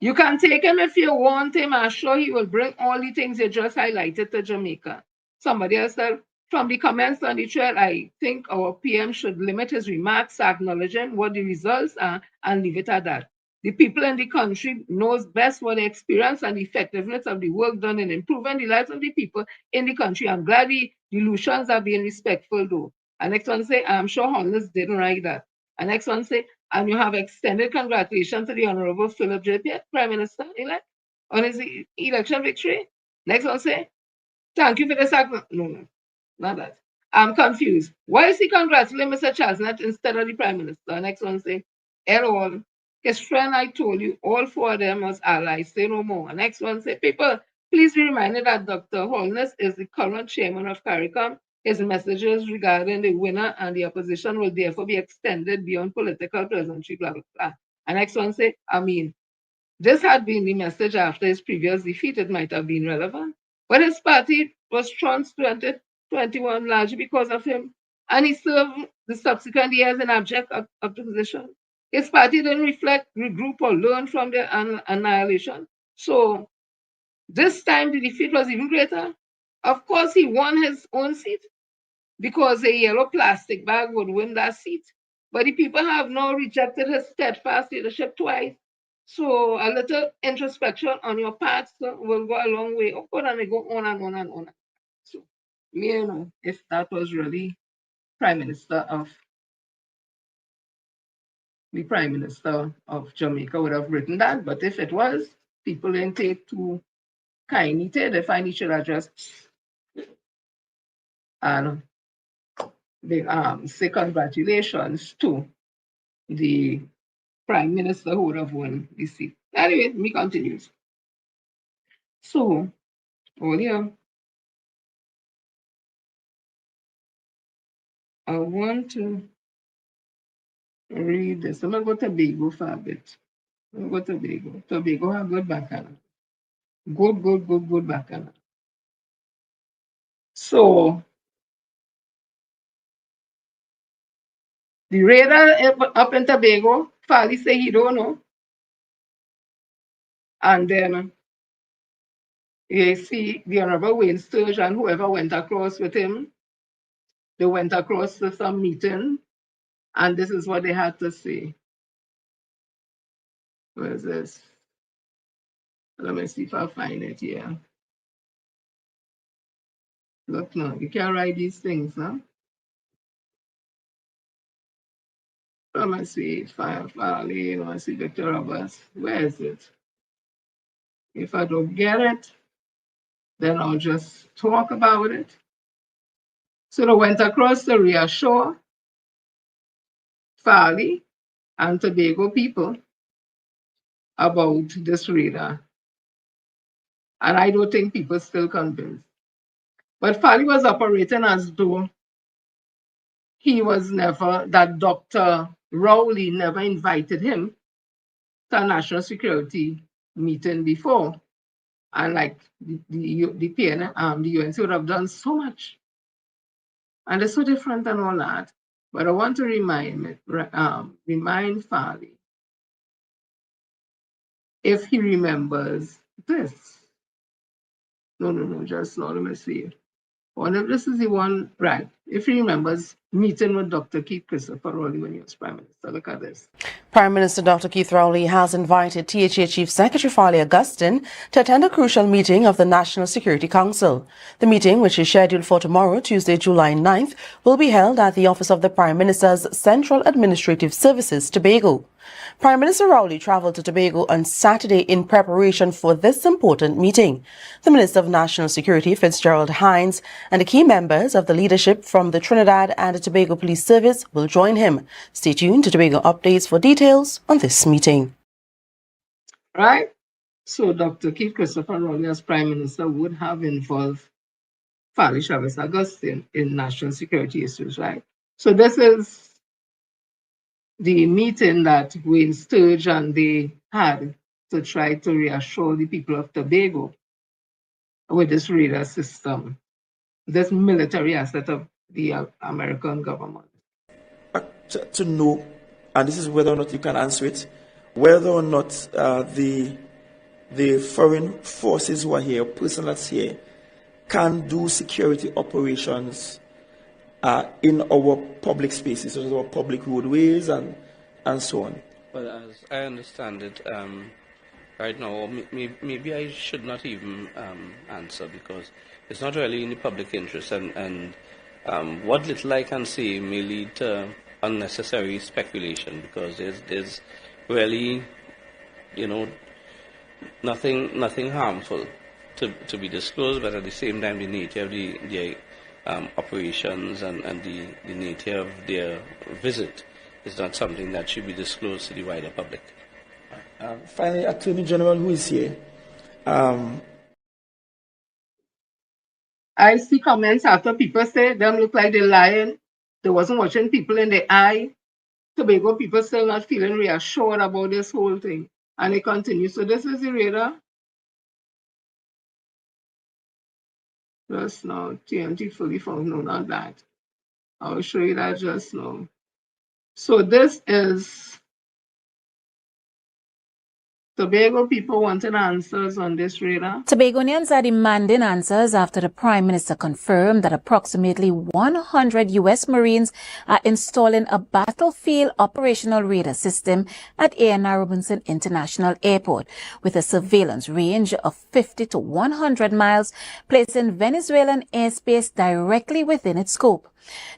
you can take him if you want him. I'm sure he will bring all the things you just highlighted to Jamaica. Somebody else said, from the comments on the thread, I think our PM should limit his remarks, acknowledging what the results are, and leave it at that. The people in the country knows best what the experience and the effectiveness of the work done in improving the lives of the people in the country. I'm glad the delusions are being respectful, though. And next one say, I'm sure Holness didn't write that. And next one say, and you have extended congratulations to the Honorable Philip J. Prime Minister elect on his election victory. Next one say, thank you for the sacrifice. No, not that. I'm confused. Why is he congratulating Mr. Chasnett instead of the Prime Minister? Next one say, at all. His friend, I told you, all four of them was allies. Say no more. Next one say, people, please be reminded that Dr. Holness is the current chairman of CARICOM. His messages regarding the winner and the opposition will therefore be extended beyond political pleasantry, blah, blah, blah. And next one say, I mean, this had been the message after his previous defeat. It might have been relevant. But his party was trounced 2021 largely because of him. And he served the subsequent years in abject opposition. His party didn't reflect, regroup, or learn from their annihilation. So this time the defeat was even greater. Of course, he won his own seat because a yellow plastic bag would win that seat. But the people have now rejected his steadfast leadership twice. So a little introspection on your part will go a long way. Of course, and they go on and on and on. So, you know, if that was really Prime Minister of the Prime Minister of Jamaica would have written that. But if it was, people didn't take too kindly to it. They find each other just and they say congratulations to the Prime Minister who would have won the seat. Anyway, me continues. So, here, I want to read this. I'm going to go to Tobago for a bit. I'm going to go to Tobago. Tobago have good bacana. Good bacana. So, the raider up in Tobago, Fali say he don't know. And then you see the Honorable Wayne Sturge and whoever went across with him, they went across to some meeting, and this is what they had to say. Where is this? Let me see if I find it here. Look now, you can't write these things, huh? Let me see, Farley, let me see Victor Roberts. Where is it? If I don't get it, then I'll just talk about it. So they went across to reassure Farley and Tobago people about this radar. And I don't think people still convinced. But Farley was operating as though he was never, that Dr. Rowley never invited him to a national security meeting before. And like the PN, the UNC would have done so much. And it's so different and all that. But I want to remind Farley, if he remembers this. No, just now, let me see. wonder if this is the one, right? If he remembers meeting with Dr. Keith Christopher Rowley when he was Prime Minister. Look at this. Prime Minister Dr. Keith Rowley has invited THA Chief Secretary Farley Augustine to attend a crucial meeting of the National Security Council. The meeting, which is scheduled for tomorrow, Tuesday, July 9th, will be held at the office of the Prime Minister's Central Administrative Services, Tobago. Prime Minister Rowley travelled to Tobago on Saturday in preparation for this important meeting. The Minister of National Security, Fitzgerald Hines, and the key members of the leadership from the Trinidad and Tobago Police Service will join him. Stay tuned to Tobago Updates for details on this meeting. Right? So Dr. Keith Christopher Rowley as Prime Minister would have involved Farley Travis Augustine in national security issues, right? So this is the meeting that Wayne Sturge and they had to try to reassure the people of Tobago with this radar system, this military asset of the American government. To know, and this is whether or not you can answer it, whether or not the foreign forces who are here, person that's here, can do security operations in our public spaces, such as our public roadways and so on. Well, as I understand it, right now, maybe I should not even answer because it's not really in the public interest, and what little I can say may lead to unnecessary speculation because there's really, nothing harmful to be disclosed, but at the same time, the nature of the operations and the nature of their visit is not something that should be disclosed to the wider public. Finally, Attorney General, who is here. I see comments after people say them look like they're lying. They wasn't watching people in the eye. Tobago people still not feeling reassured about this whole thing. And they continue. So this is the radar. Just now, TNT fully found. No, not that. I'll show you that just now. So this is Tobago people wanting answers on this radar. Tobagonians are demanding answers after the Prime Minister confirmed that approximately 100 U.S. Marines are installing a battlefield operational radar system at A.N.R. Robinson International Airport with a surveillance range of 50 to 100 miles, placing Venezuelan airspace directly within its scope.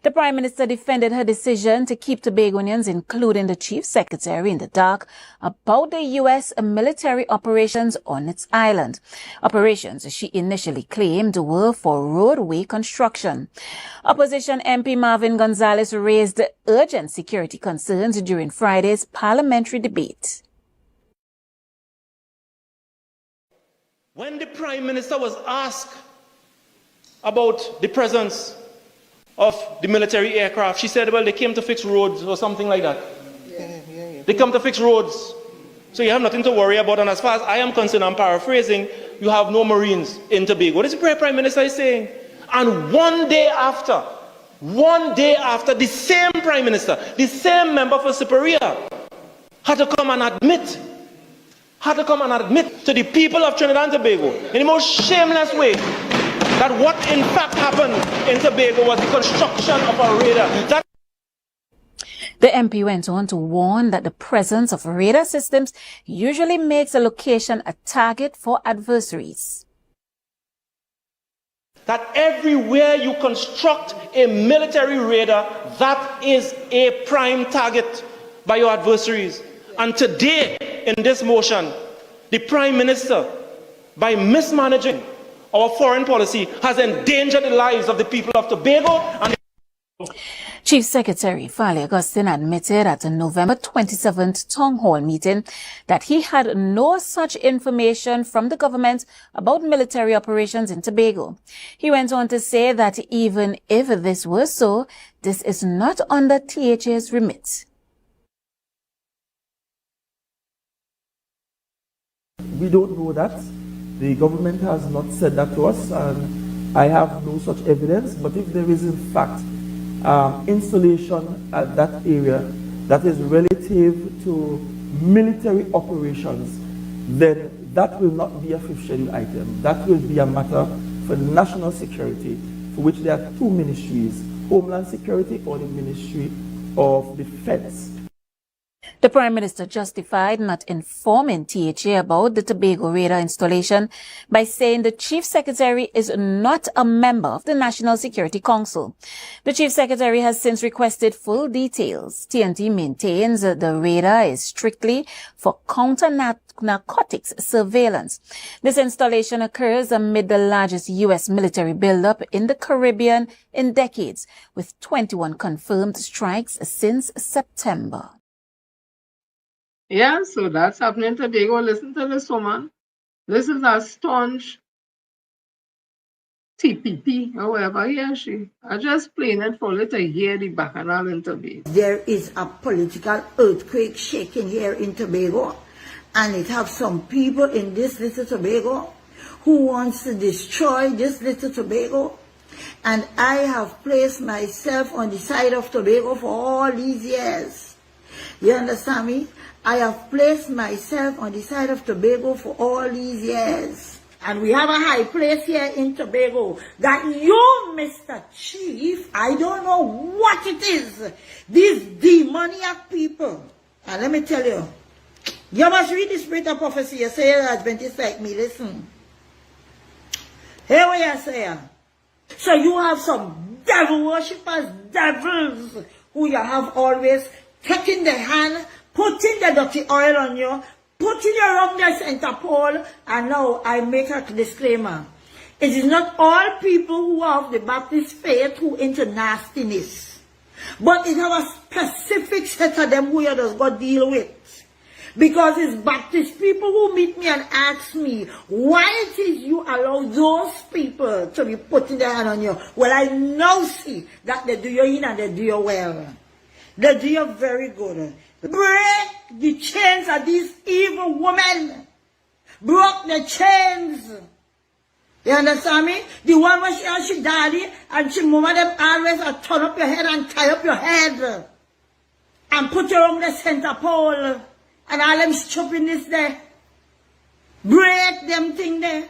The Prime Minister defended her decision to keep Tobagonians, including the Chief Secretary, in the dark about the U.S. military operations on its island. Operations she initially claimed were for roadway construction. Opposition MP Marvin Gonzalez raised urgent security concerns during Friday's parliamentary debate. When the Prime Minister was asked about the presence of the military aircraft, she said, well, they came to fix roads or something like that. They come to fix roads. So you have nothing to worry about. And as far as I am concerned, I'm paraphrasing, you have no Marines in Tobago. This is what the Prime Minister is saying. And one day after, the same Prime Minister, the same member for Superior, had to come and admit to the people of Trinidad and Tobago in the most shameless way that what in fact happened in Tobago was the construction of a radar. The MP went on to warn that the presence of radar systems usually makes a location a target for adversaries. That everywhere you construct a military radar, that is a prime target by your adversaries. And today, in this motion, the Prime Minister, by mismanaging our foreign policy, has endangered the lives of the people of Tobago. And Chief Secretary Farley Augustine admitted at a November 27th town hall meeting that he had no such information from the government about military operations in Tobago. He went on to say that even if this were so, this is not under THA's remit. We don't know that. The government has not said that to us, and I have no such evidence. But if there is in fact installation at that area that is relative to military operations, then that will not be a fifth schedule item. That will be a matter for national security for which there are two ministries, Homeland Security or the Ministry of Defense. The Prime Minister justified not informing THA about the Tobago radar installation by saying the Chief Secretary is not a member of the National Security Council. The Chief Secretary has since requested full details. TNT maintains that the radar is strictly for counter-narcotics surveillance. This installation occurs amid the largest U.S. military buildup in the Caribbean in decades, with 21 confirmed strikes since September. Yeah, so that's happening in Tobago. Listen to this woman. This is a staunch TPP or whatever he or she. I just playing it for you to hear the bacchanal in Tobago. There is a political earthquake shaking here in Tobago, and it have some people in this little Tobago who wants to destroy this little Tobago. And I have placed myself on the side of Tobago for all these years. You understand me? I have placed myself on the side of Tobago for all these years. And we have a high place here in Tobago that you, Mr. Chief, I don't know what it is. These demoniac people. And let me tell you, you must read the spirit of prophecy. You say Adventist like me, listen. Here we are saying. So you have some devil worshippers, devils, who you have always taken the hand, putting the dirty oil on you, putting you around the center pole, and now I make a disclaimer. It is not all people who have the Baptist faith who into nastiness. But it have a specific set of them who you just got to deal with. Because it's Baptist people who meet me and ask me, why it is you allow those people to be putting their hand on you? Well, I now see that they do you in and they do you well. They do you very good. Break the chains of these evil women. Broke the chains. You understand me? The one where she and she daddy and she mama them always turn up your head and tie up your head. And put you on the center pole. And all them stupidness there. Break them thing there.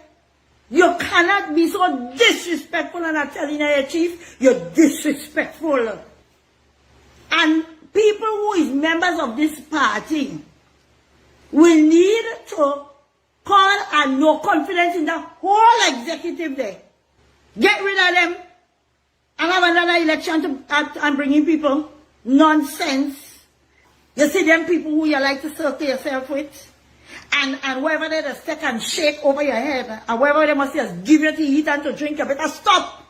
You cannot be so disrespectful, and I'm telling you, Chief, you're disrespectful. And people who is members of this party will need to call and no confidence in the whole executive there. Get rid of them and have another election and bringing people. Nonsense. You see them people who you like to circle yourself with, and wherever they just take and shake over your head, and wherever they must just give you to eat and to drink, you better stop.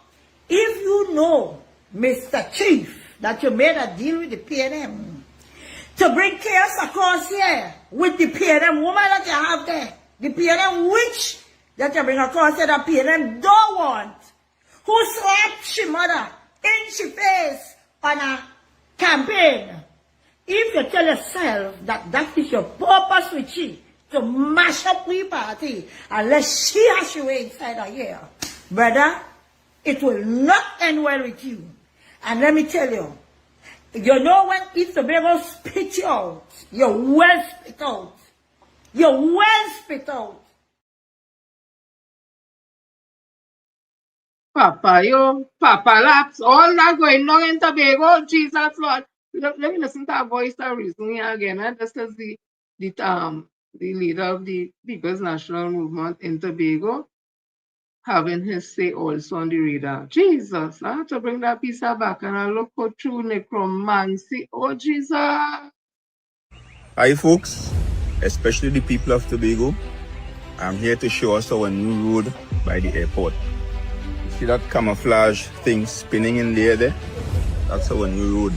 If you know, Mr. Chief, that you made a deal with the PNM to bring chaos across here with the PNM woman that you have there, the PNM witch that you bring across here, that PNM don't want, who slapped she mother in she face on a campaign. If you tell yourself that that is your purpose with she, to mash up we party, unless she has you inside of here, brother, it will not end well with you. And let me tell you, you know when it's the devil spit you out, you're well spit out. You're well spit out. Papa laps, all that going on in Tobago, Jesus Lord. Let me listen to a voice of reason here again. This is the leader of the People's National Movement in Tobago, having his say also on the radar. Jesus, I have to bring that piece of back and I look for true necromancy. Oh, Jesus. Hi, folks, especially the people of Tobago. I'm here to show us our new road by the airport. You see that camouflage thing spinning in the air there? That's our new road.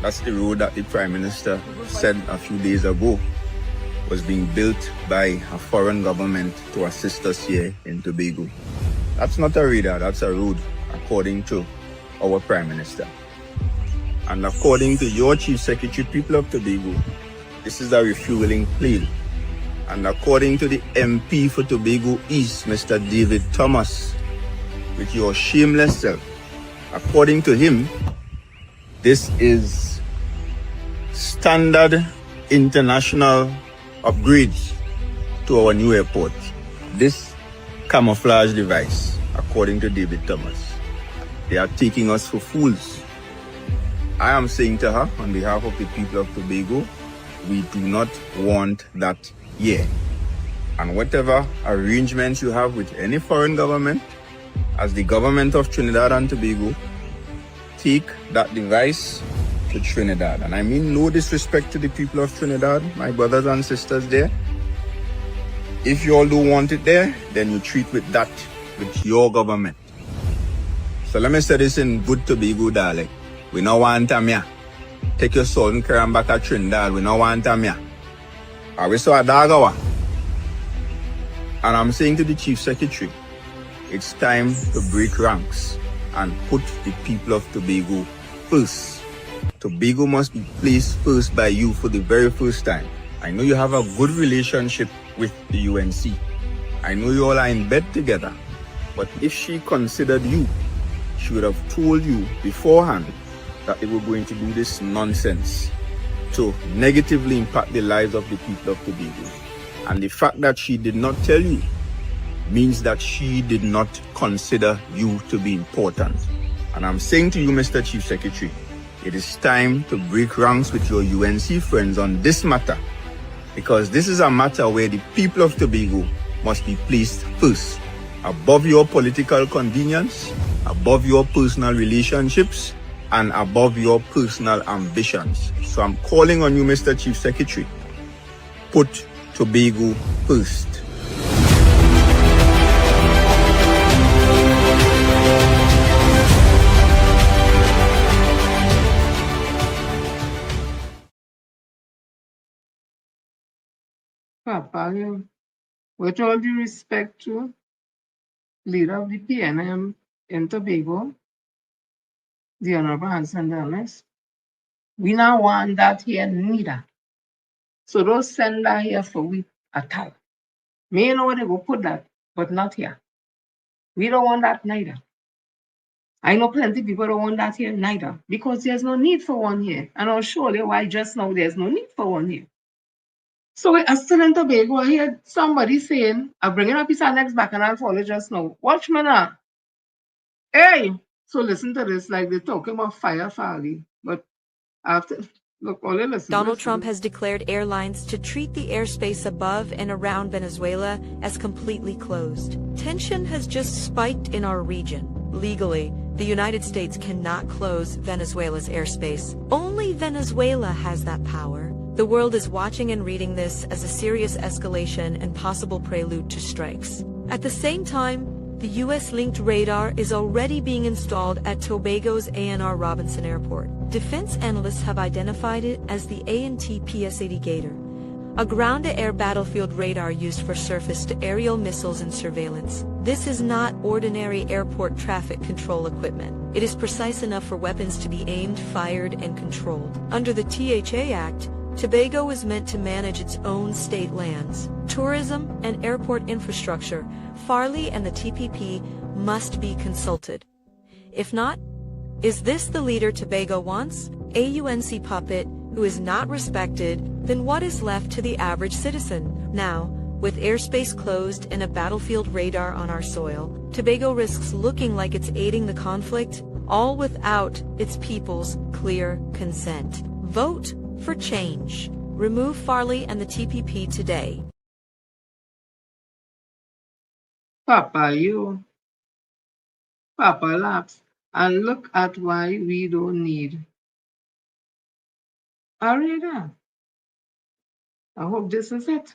That's the road that the Prime Minister said a few days ago was being built by a foreign government to assist us here in Tobago. That's not a radar, that's a road, according to our Prime Minister. And according to your Chief Secretary, people of Tobago, this is a refueling plane. And according to the MP for Tobago East, Mr. David Thomas, with your shameless self, according to him, this is standard international upgrades to our new airport. This camouflage device, according to David Thomas. They are taking us for fools. I am saying to her, on behalf of the people of Tobago, we do not want that here. And whatever arrangements you have with any foreign government, as the government of Trinidad and Tobago, take that device to Trinidad. And I mean no disrespect to the people of Trinidad, my brothers and sisters there. If you all don't want it there, then you treat with that, with your government. So let me say this in good Tobago dialect. We no want them here. Take your soul and carry them back to Trinidad. We no want them here. Are we so a dagawa? And I'm saying to the Chief Secretary, it's time to break ranks and put the people of Tobago first. Tobago must be placed first by you for the very first time. I know you have a good relationship with the UNC. I know you all are in bed together. But if she considered you, she would have told you beforehand that they were going to do this nonsense to negatively impact the lives of the people of Tobago. And the fact that she did not tell you means that she did not consider you to be important. And I'm saying to you, Mr. Chief Secretary, it is time to break ranks with your UNC friends on this matter, because this is a matter where the people of Tobago must be placed first, above your political convenience, above your personal relationships, and above your personal ambitions. So I'm calling on you, Mr. Chief Secretary, put Tobago first. Papa, with all due respect to leader of the PNM in Tobago, the Honorable Hanson Dellness, we now want that here neither. So don't send that here for we at all. May know where they go put that, but not here. We don't want that neither. I know plenty of people don't want that here neither, because there's no need for one here. And I'll show you why just now there's no need for one here. So we are still in Tobago. I hear somebody saying, I'm bringing up his next back and I'll follow just now. Watch me now. Hey! So listen to this, like they're talking about fire folly. But after, look, all you listen. Donald Trump has declared airlines to treat the airspace above and around Venezuela as completely closed. Tension has just spiked in our region. Legally, the United States cannot close Venezuela's airspace. Only Venezuela has that power. The world is watching and reading this as a serious escalation and possible prelude to strikes. At the same time, the U.S.-linked radar is already being installed at Tobago's A&R Robinson Airport. Defense analysts have identified it as the A&T PS-80 Gator, a ground-to-air battlefield radar used for surface-to-aerial missiles and surveillance. This is not ordinary airport traffic control equipment. It is precise enough for weapons to be aimed, fired, and controlled. Under the THA Act, Tobago is meant to manage its own state lands, tourism, and airport infrastructure. Farley and the TPP must be consulted. If not, is this the leader Tobago wants? A UNC puppet who is not respected, then what is left to the average citizen? Now, with airspace closed and a battlefield radar on our soil, Tobago risks looking like it's aiding the conflict, all without its people's clear consent. Vote for change. Remove Farley and the TPP today. Papa, Papa laughs. And look at why we don't need a radar. I hope this is it.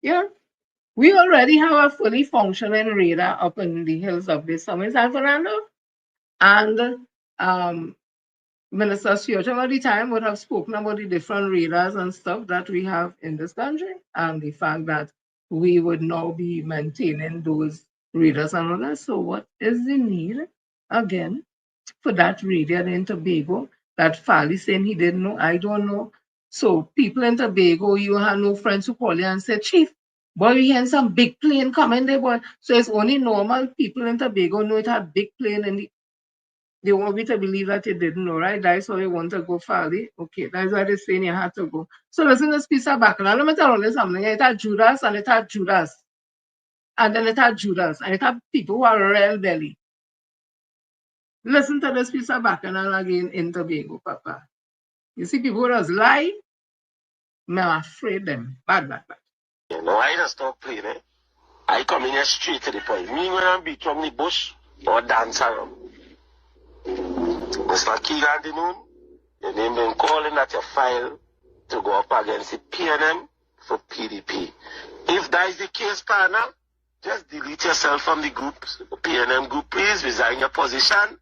Yeah, we already have a fully functioning radar up in the hills of the Summit, San Fernando. And Minister Stewart at the time would have spoken about the different radars and stuff that we have in this country, and the fact that we would now be maintaining those radars and all that. So what is the need, again, put that radio in Tobago that Fally saying he didn't know. I don't know. So people in Tobago, you have no friends who call you and say, Chief, boy, we hear some big plane coming there, boy. So it's only normal people in Tobago know it had big plane and they want me to believe that you didn't know, right? That's why you want to go Fally. Okay, that's why they're saying you had to go. So listen to this piece of background. Let me tell you something. It had Judas and it had Judas. And then it had Judas. And it had people who are real belly. Listen to this piece of background again in Tobago, Papa. You see people who just lie, I'm afraid them. Bad. You know, I just stop playing, eh? I come in here straight to the point. Me when I beat from the bush or dance around. Mr. Keegan the Noon, your name been calling that your file to go up against the PNM for PDP. If that is the case, partner, just delete yourself from the group. PNM group, please resign your position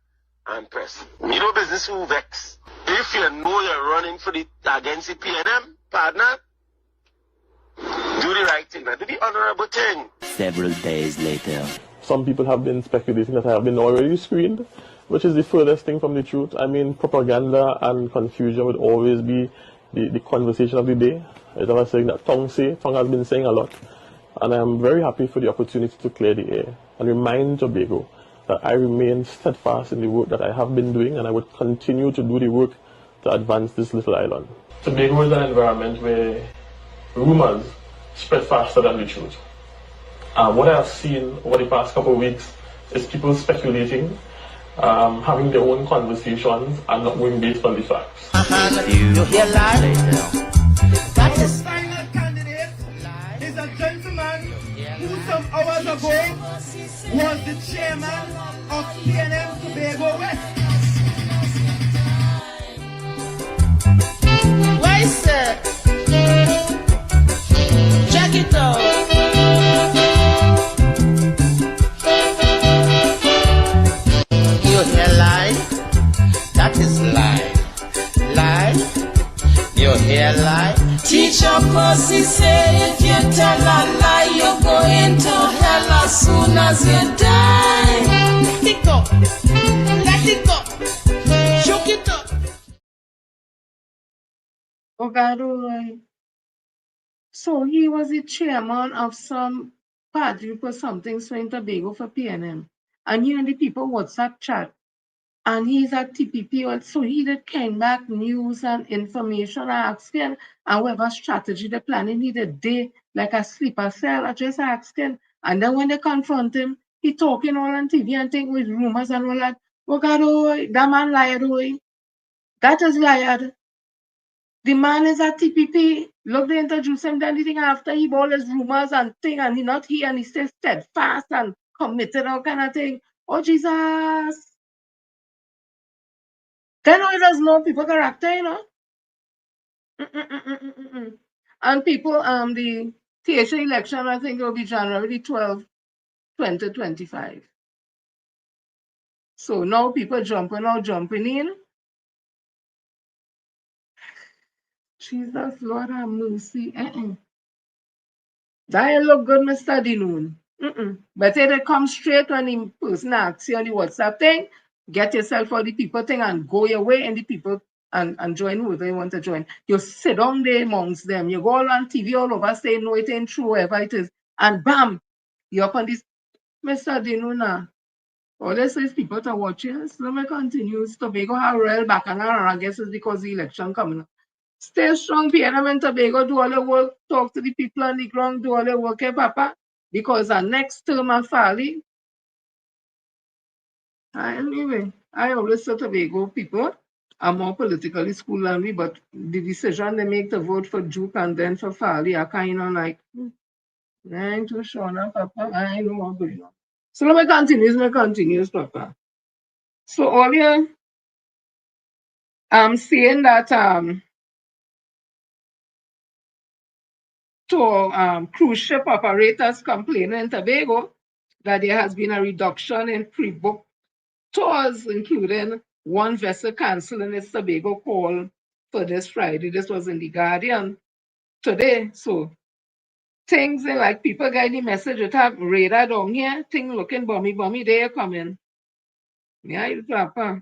and press. Me no business who vex. If you know you're running for the against the PNM, partner, do the right thing. Now, do the honorable thing. Several days later. Some people have been speculating that I have been already screened, which is the furthest thing from the truth. I mean, propaganda and confusion would always be the conversation of the day. As I was saying that Tong has been saying a lot. And I am very happy for the opportunity to clear the air and remind Tobago that I remain steadfast in the work that I have been doing, and I would continue to do the work to advance this little island. Tobago is an environment where rumors spread faster than the truth. What I have seen over the past couple of weeks is people speculating, having their own conversations, and not going based on the facts. You hear lie? That is final candidate is a gentleman who some hours ago was the chairman of PNM Tobago West. Why, sir? Check it out. You hear lie? That is lie. Lie? You hear lie? Teacher Percy say if you tell a lie, you're going to hell as soon as you die. Let it go. Let it go. Shook it up. Oh God, oh, so he was the chairman of some party group or something, so in Tobago for PNM. And you and the people WhatsApp chat. And he's at TPP, so he did came back news and information. I asked him, and whatever strategy they're planning, he did day like a sleeper cell. I just asked him. And then when they confront him, he talking all on TV and thing with rumors and all that. Oh God, oh, that man lied, oh. That is lied. The man is at TPP. Look, they introduce him, then the thing after he all his rumors and thing, and he not here, and he stays steadfast and committed, all kind of thing. Oh, Jesus. Then all does know people character, you know. And people, the THA election, I think it will be January 12, 2025. So now people jumping in. Jesus, Lord have mercy. That look good, Mr. Dinoon. But if they come straight when the person asks you on the WhatsApp thing, get yourself all the people thing and go your way and the people and join whoever you want to join. You sit down there amongst them. You go all on TV all over saying no, it ain't true, whatever it is. And bam, you're up on this Mr. Dinoon. All this is people to watch you. So let me continue. Tobago have real back and I guess it's because the election coming up. Stay strong, PNM and Tobago, do all the work, talk to the people on the ground, do all the work, Papa? Because our next term of Fally, anyway, I always say Tobago people are more politically schooled than me, but the decision they make to vote for Duke and then for Fally are kind of like, I ain't too sure now, Papa, I know what's going on. So let me continue, Papa. So earlier, I'm saying that to cruise ship operators complaining in Tobago that there has been a reduction in pre-booked tours, including one vessel canceling its Tobago call for this Friday. This was in The Guardian today. So things like people get the message, it have radar down here, thing looking bummy, they are coming. Yeah, Papa.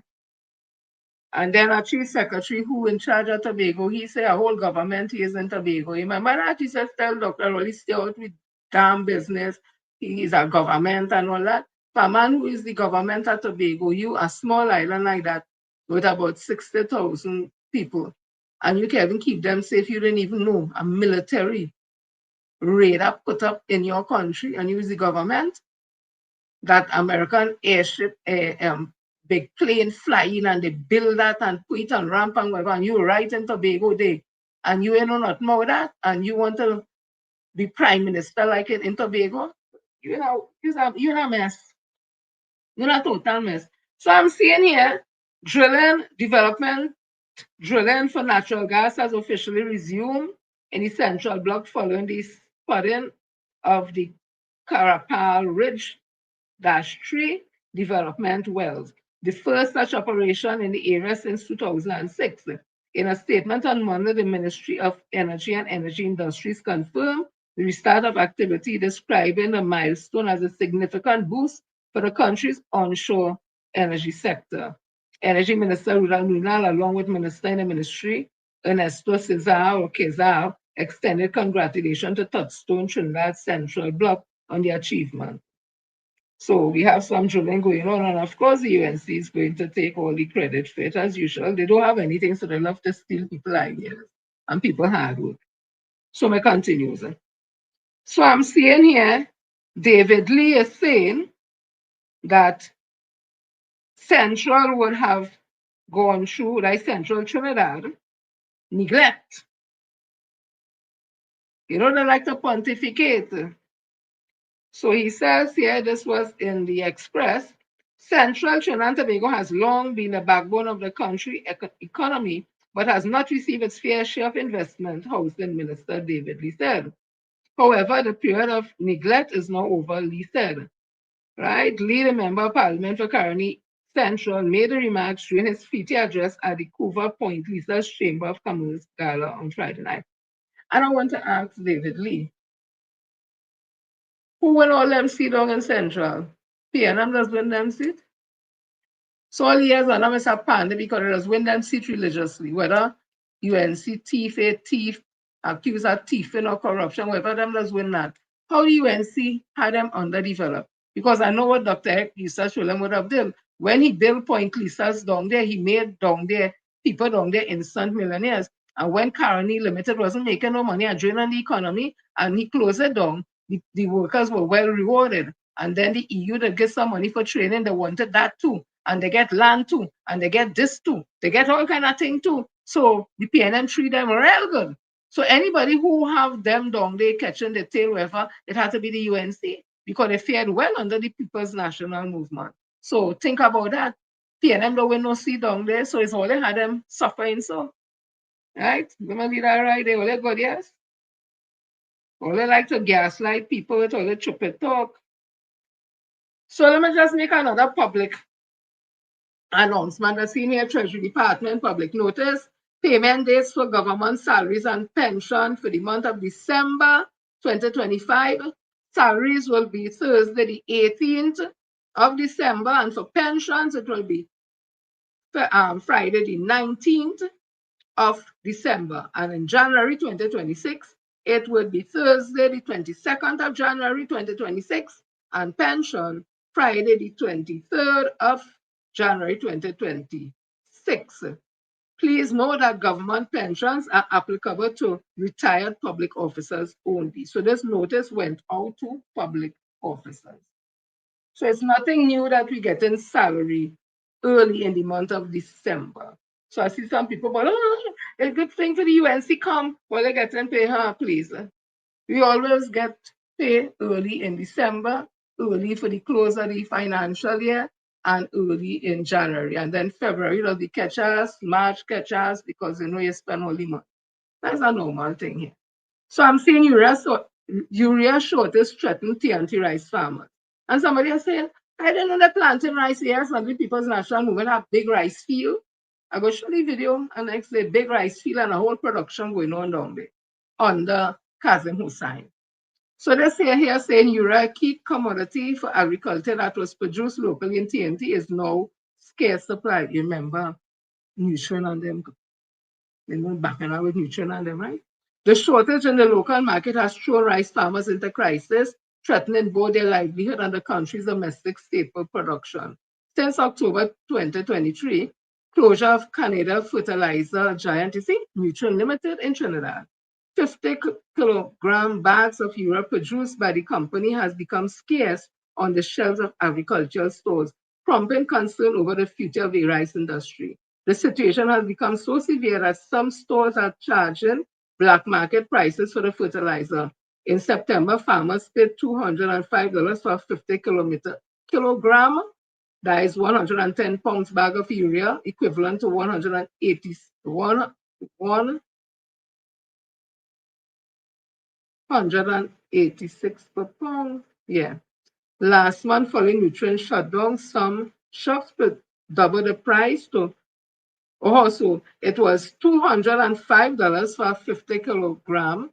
And then our chief secretary, who in charge of Tobago, he said a whole government is in Tobago. Remember that? He said, tell Dr. Rolly, stay out with damn business. He is a government and all that. For a man who is the government of Tobago, you a small island like that with about 60,000 people, and you can even keep them safe. You don't even know a military radar put up in your country, and you is the government. That American airship, big plane flying, and they build that and put it on ramp and whatever, and you right in Tobago there, and you ain't know nothing about that, and you want to be prime minister like in Tobago, you know, you're a mess. You're a total mess. So I'm seeing here, drilling for natural gas has officially resumed in the central block following the spudding of the Carapal Ridge -3 development wells, the first such operation in the area since 2006. In a statement on Monday, the Ministry of Energy and Energy Industries confirmed the restart of activity, describing the milestone as a significant boost for the country's onshore energy sector. Energy Minister Rudal Nunal, along with Minister in the Ministry, Ernesto Cesar, extended congratulations to Touchstone Trinidad Central Block on the achievement. So we have some drilling going on, and of course the UNC is going to take all the credit for it as usual. They don't have anything, so they love to steal people ideas and people hard work. So I continue. So I'm seeing here, David Lee is saying that Central would have gone through, like Central Trinidad, neglect. You know, they like to pontificate. So he says here, this was in the Express, Central Trinidad and Tobago has long been the backbone of the country economy, but has not received its fair share of investment, Housing Minister David Lee said. However, the period of neglect is now over, Lee said. Right? Lee, the Member of Parliament for Caroni Central, made the remarks during his featy address at the Coover Point Lisa's Chamber of Commerce Gala on Friday night. And I want to ask David Lee, who will all them see down in Central? PNM does win them seat. So all years on them is a panda because it does win them seat religiously, whether UNC thief, accused of thieving or corruption, whether them does win that. How the UNC had them underdeveloped? Because I know what Dr. Eric Lisa Shulam would have done. When he built Point Lisa's down there, he made down there people down there instant millionaires. And when Caroni Limited wasn't making no money and draining the economy, and he closed it down, the workers were well rewarded. And then the EU that get some money for training, they wanted that too. And they get land too. And they get this too. They get all kind of thing too. So the PNM treat them real good. So anybody who have them down there catching the tail, wherever, it had to be the UNC because they fared well under the People's National Movement. So think about that. PNM don't win no seat down there, so it's all they had them suffering so. Right? Remember that right? They only good, yes? All they like to gaslight people with all the stupid talk. So let me just make another public announcement. The Senior Treasury Department public notice. Payment dates for government salaries and pension for the month of December 2025. Salaries will be Thursday the 18th of December, and for pensions it will be Friday the 19th of December. And in January 2026, it will be Thursday the 22nd of January 2026, and pension Friday the 23rd of January 2026. Please know that government pensions are applicable to retired public officers only. So this notice went out to public officers. So it's nothing new that we get in salary early in the month of December. So I see some people, but it's a good thing for the UNC come. Well, they get and pay her, please. We always get paid early in December, early for the close of the financial year, and early in January. And then February, it'll be catch us, March catch us, because you know you spend all the money. That's a normal thing here. So I'm saying urea shortage threatened TNT rice farmers. And somebody is saying, I didn't know they're planting rice here. Suddenly People's National Movement have big rice field. I go show the video and next day big rice field and a whole production going on down there under Kazim Hussain. So they say here saying urea, key commodity for agriculture that was produced locally in TNT, is now scarce supply. Remember, nutrient on them. They went back and out with nutrient on them, right? The shortage in the local market has thrown rice farmers into crisis, threatening both their livelihood and the country's domestic staple production. Since October 2023, closure of Canada fertilizer giant, Nutrient Limited in Trinidad. 50 kilogram bags of urea produced by the company has become scarce on the shelves of agricultural stores, prompting concern over the future of the rice industry. The situation has become so severe that some stores are charging black market prices for the fertilizer. In September, farmers paid $205 for a 50 kilogram, that is 110 pounds bag of urea, equivalent to 186 per pound. Yeah. Last month, following nutrient shutdown, some shops put double the price to also, it was $205 for a 50 kilogram,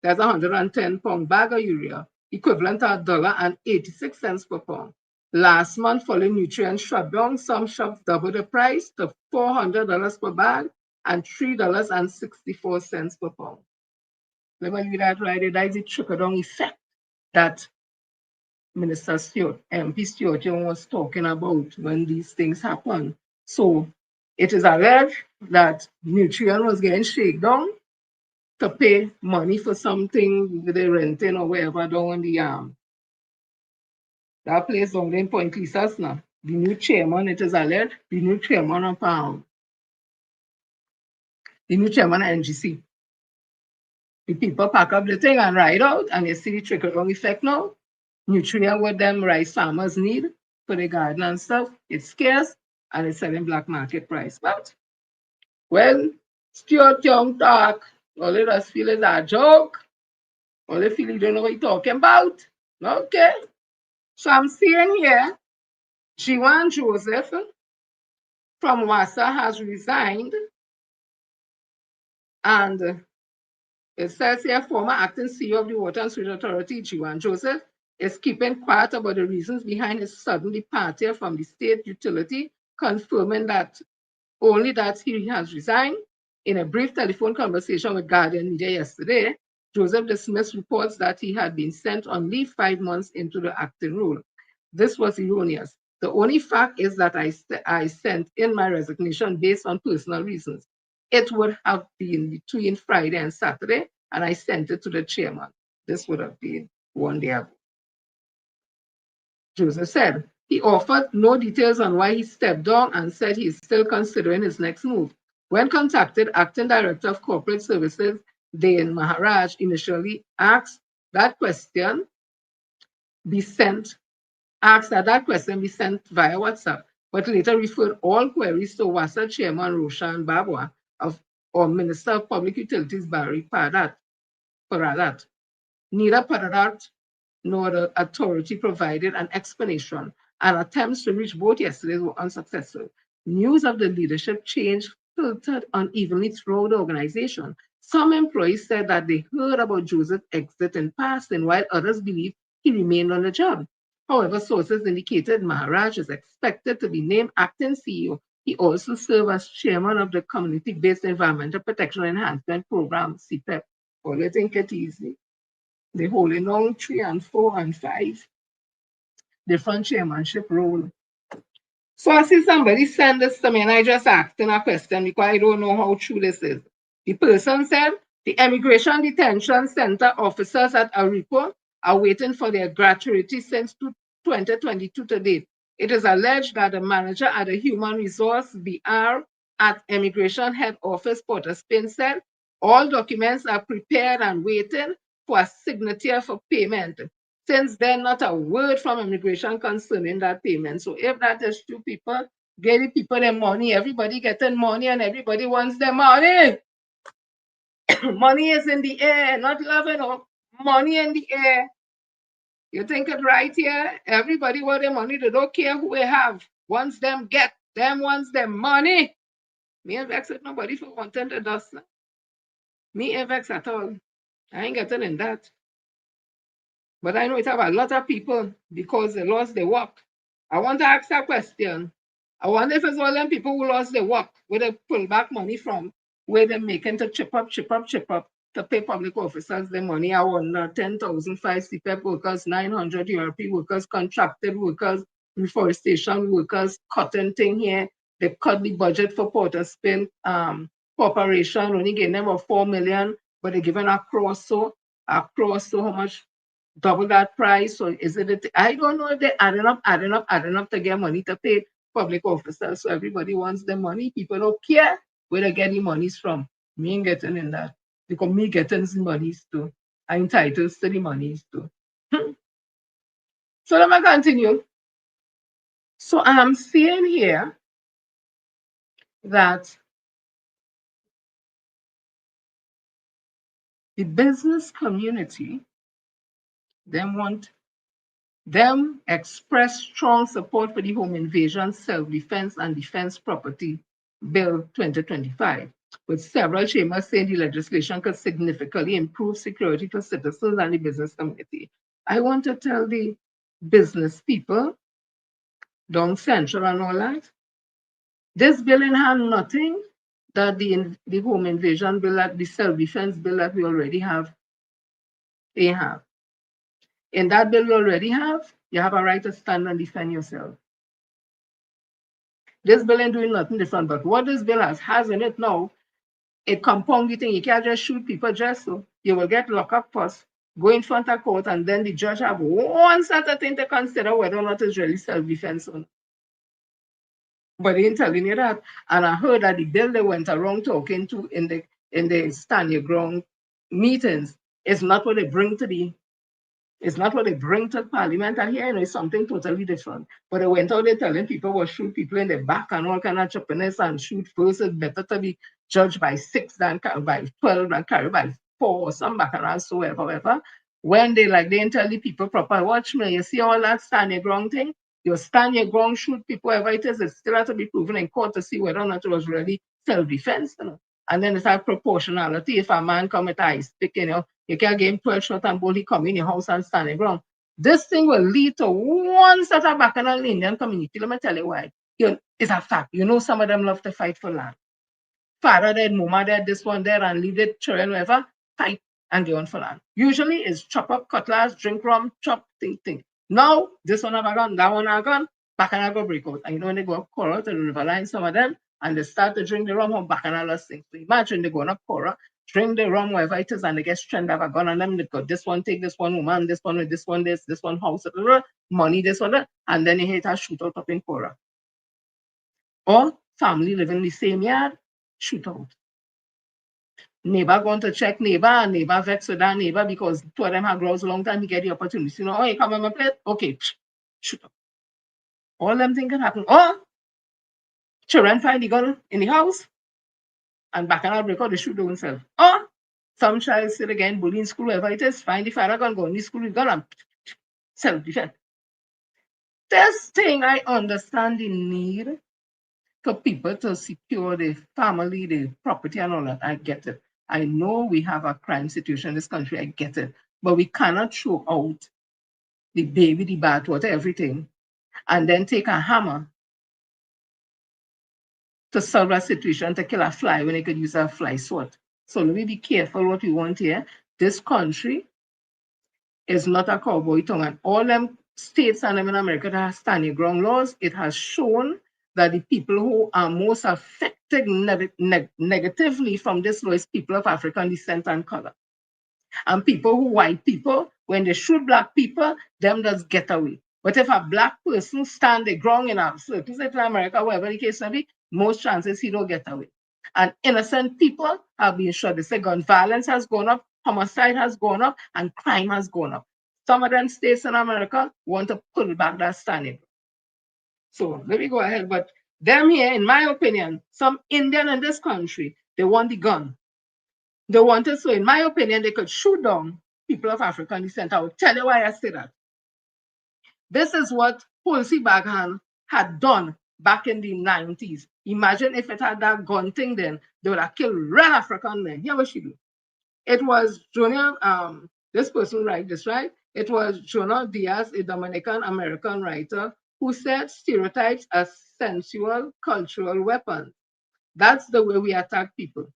that's 110 pound bag of urea, equivalent to $1.86 per pound. Last month, following nutrient shutdown, some shops doubled the price to $400 per bag and $3.64 per pound. Let me read that right there. That is the trickle-down effect that Minister Stewart, MP Stewart was talking about when these things happen. So it is alleged that Nutrient was getting shaken down to pay money for something they're renting or wherever down in that place down there in Point Lisas now. The new chairman, it is alleged, the new chairman of NGC. The people pack up the thing and ride out, and you see the trickle-down effect now. Nutrient what them rice farmers need for the garden and stuff, it's scarce and it's selling black market price. But when Stuart Young talk, all of us feel is a joke. All they feel you don't know what you're talking about. Okay. So I'm seeing here, Jiwan Joseph from WASA has resigned, and it says here, former acting CEO of the Water and Sewage Authority, Jiwan Joseph, is keeping quiet about the reasons behind his sudden departure from the state utility, confirming that only that he has resigned. In a brief telephone conversation with Guardian Media yesterday, Joseph dismissed reports that he had been sent on leave 5 months into the acting role. This was erroneous. The only fact is that I sent in my resignation based on personal reasons. It would have been between Friday and Saturday, and I sent it to the chairman. This would have been one day ago. Joseph said he offered no details on why he stepped down and said he is still considering his next move. When contacted, Acting Director of Corporate Services, Dain Maharaj, initially asked that question be sent via WhatsApp, but later referred all queries to WASA Chairman Roshan Babwa or Minister of Public Utilities Barry Paradat. Neither Paradat nor the authority provided an explanation, and attempts to reach both yesterday were unsuccessful. News of the leadership change filtered unevenly through the organization. Some employees said that they heard about Joseph's exit in passing, while others believe he remained on the job. However, sources indicated Maharaj is expected to be named acting CEO. He also served as chairman of the Community-Based Environmental Protection Enhancement Program, CPEP. Well, I think it easy. They're holding on 3 and 4 and 5 different chairmanship role. So I see somebody send this to me and I just asked him a question because I don't know how true this is. The person said the Immigration Detention Center officers at Aripo are waiting for their gratuity since 2022 to date. It is alleged that the manager at the Human Resource BR at Immigration Head Office, Port of Spain, said all documents are prepared and waiting for a signature for payment. Since then, not a word from immigration concerning that payment. So if that is true, people, get the people their money, everybody getting money and everybody wants their money. Money is in the air, not love and all. Money in the air. You think it right here? Everybody want their money. They don't care who they have. Once them get, them wants their money. Me ain't vex with nobody for wanting to dust. Me ain't vex at all. I ain't getting in that. But I know it have a lot of people because they lost their work. I want to ask a question. I wonder if it's all them people who lost their work, where they pull back money from, where they're making to chip up to pay public officers their money. I wonder 10,000 5 CPEP workers, 900 URP workers, contracted workers, reforestation workers, cotton thing here. They cut the budget for Port of Spain Corporation, only gave them about 4 million, but they're giving across so how much double that price. So is it? I don't know if they're adding up to get money to pay public officers. So everybody wants the money. People don't care where they get the monies from. Me ain't getting in that. Because me getting the monies too. I'm entitled to the monies too. So let me continue. So I'm seeing here that the business community, them express strong support for the Home Invasion, Self-Defense and Defense Property Bill 2025, with several chambers saying the legislation could significantly improve security for citizens and the business community. I want to tell the business people down central and all that, this bill in hand nothing that the Home Invasion bill, that the Self-Defense bill that we already have, they have. In that bill we already have, you have a right to stand and defend yourself. This bill ain't doing nothing different, but what this bill has in it now, it compounds the thing. You can't just shoot people just so. You will get locked up first, go in front of court, and then the judge have one set of thing to consider whether or not it's really self-defense or not. But they ain't telling you that. And I heard that the bill they went around talking to in the stand your ground meetings is not what they bring to the It's not what they bring to Parliament, and here it's something totally different. But they went out there telling people will shoot people in the back and all kind of choppiness and shoot first. It's better to be judged by 6 than by 12 and carried by 4 or some back and so whatever. When they didn't tell the people proper, watch me, you see all that stand your ground thing? You stand your ground, shoot people, whatever it is, it still has to be proven in court to see whether or not it was really self-defense. And then it's like proportionality. If a man come with ice pick, you can't give him 12 shots and boldly come in your house and stand your ground. This thing will lead to one set of bacchanal in the Indian community. Let me tell you why. It's a fact. Some of them love to fight for land. Father dead, mama dead, this one there, and leave the children, whatever, fight and go on for land. Usually it's chop up cutlass, drink rum, chop, think. Now, this one have a gun, that one have a gun, bacchanal go break out. And when they go up Cora to the riverline, some of them, and they start to drink the rum, how bacchanal sing. So imagine they go up Cora, drink the rum, whatever it is, and they get stranded, have a gun on them. They got this one take this one woman, this one with this one this one house, money, this one that, and then they hit a shootout up in Cora. Or family living in the same yard, shootout. Neighbor going to check neighbor, and neighbor vex with that neighbor because two of them have grows a long time, he get the opportunity. Oh, you come on my plate? Okay, shootout. All them things can happen. Or children find the gun in the house, and bacchanal break out, they shoot themselves. Or some child sit again, bullying school, wherever it is, find the father gun, go in the school with gun, and self-defense. This thing, I understand the need for people to secure their family, their property, and all that. I get it. I know we have a crime situation in this country. I get it. But we cannot throw out the baby, the bathwater, everything, and then take a hammer to solve a situation, to kill a fly when they could use a fly swat. So let me be careful what we want here. This country is not a cowboy town, and all them states and them in America that have standing ground laws, it has shown that the people who are most affected negatively from this law is people of African descent and color. And white people, when they shoot black people, them does get away. But if a black person stand the ground in a certain state in America, wherever the case may be, most chances he don't get away. And innocent people have been shot. They say gun violence has gone up, homicide has gone up, and crime has gone up. Some of them states in America want to pull back that standing. So let me go ahead. But them here, in my opinion, some Indian in this country, they want the gun. They want it, so in my opinion, they could shoot down people of African descent. I will tell you why I say that. This is what Tulsi Bagan had done back in the 90s. Imagine if it had that gun thing then, they would have killed real African men. Here what she do. It was Junior, this person write this, right? It was Jonah Diaz, a Dominican American writer who said stereotypes are sensual cultural weapons. That's the way we attack people.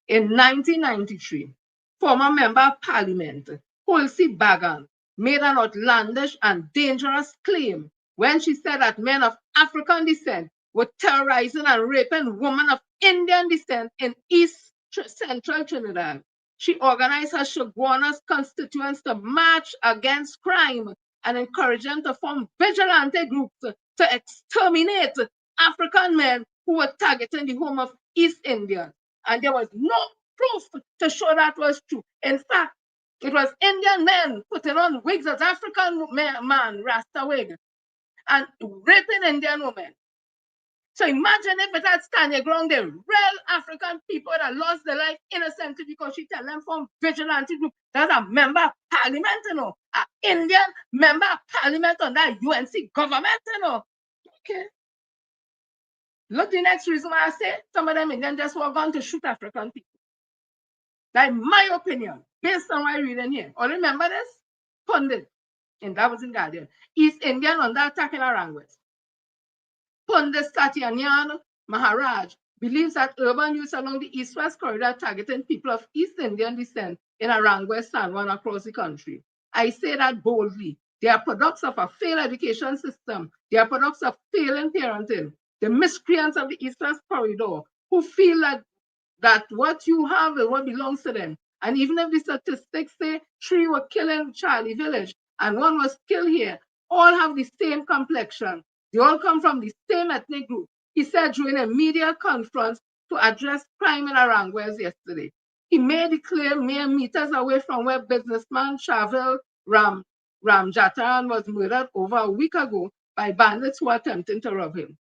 In 1993, former Member of Parliament, Tulsi Bagan, made an outlandish and dangerous claim when she said that men of African descent were terrorizing and raping women of Indian descent in Central Trinidad. She organized her Shoguana's constituents to march against crime and encouraged them to form vigilante groups to exterminate African men who were targeting the home of East Indians. And there was no proof to show that was true. In fact, it was Indian men putting on wigs as African man, Rasta wig, and raping Indian women. So imagine if it had stand your ground, the real African people that lost their life innocently because she tell them from vigilante group. That's a member of parliament, you know, an Indian member of parliament on that UNC government, you know. Okay. Look, the next reason why I say some of them Indians just were going to shoot African people. That's my opinion, based on what I read in here. Or remember this? Pundit, and that was in Guardian. East Indian under attack in Aranguez. Pundit Satyanyan Maharaj believes that urban youths along the east-west corridor targeting people of East Indian descent in Aranguez, San Juan, across the country. I say that boldly. They are products of a failed education system. They are products of failing parenting. The miscreants of the east-west corridor who feel that what you have is what belongs to them. And even if the statistics say 3 were killed in Charlie Village and 1 was killed here, all have the same complexion. They all come from the same ethnic group. He said during a media conference to address crime in Aranguez yesterday. He made the claim mere meters away from where businessman Shavel Ramjataran was murdered over a week ago by bandits who were attempting to rob him.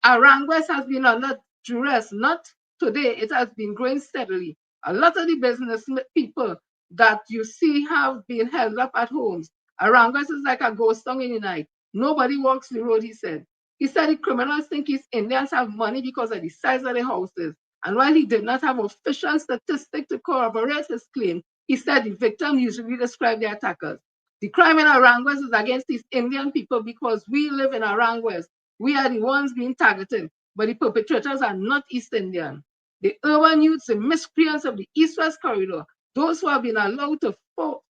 Aranguez has been under duress, not today, it has been growing steadily. A lot of the business people that you see have been held up at homes. Aranguez is like a ghost town in the night. Nobody walks the road, he said. He said the criminals think East Indians have money because of the size of the houses. And while he did not have official statistics to corroborate his claim, he said the victim usually described the attackers. The crime in Aranguez is against East Indian people because we live in Aranguez. We are the ones being targeted, but the perpetrators are not East Indian. The urban youths, the miscreants of the East-West corridor, those who have been allowed to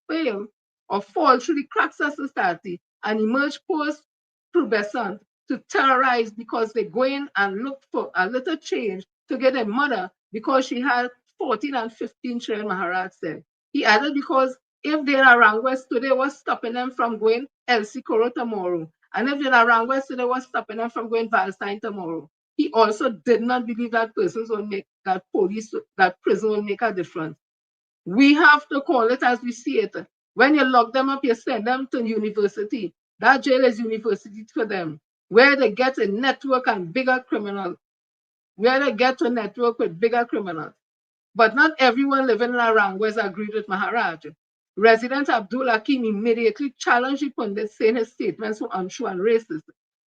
fail or fall through the cracks of society and emerge post-pubescent to terrorize because they go in and look for a little change to get a mother because she had 14 and 15 children, Maharaj said. He added because if they're around West today, what's stopping them from going El Socorro tomorrow? And if they're around West today, what's stopping them from going Valentine tomorrow? He also did not believe that persons will make that prison will make a difference. We have to call it as we see it. When you lock them up, you send them to university. That jail is university for them, where they get a network and bigger criminals, where they get to network with bigger criminals. But not everyone living in Aranguez agreed with Maharaj. Resident Abdul Hakim immediately challenged the pundit, saying his statements were untrue and racist.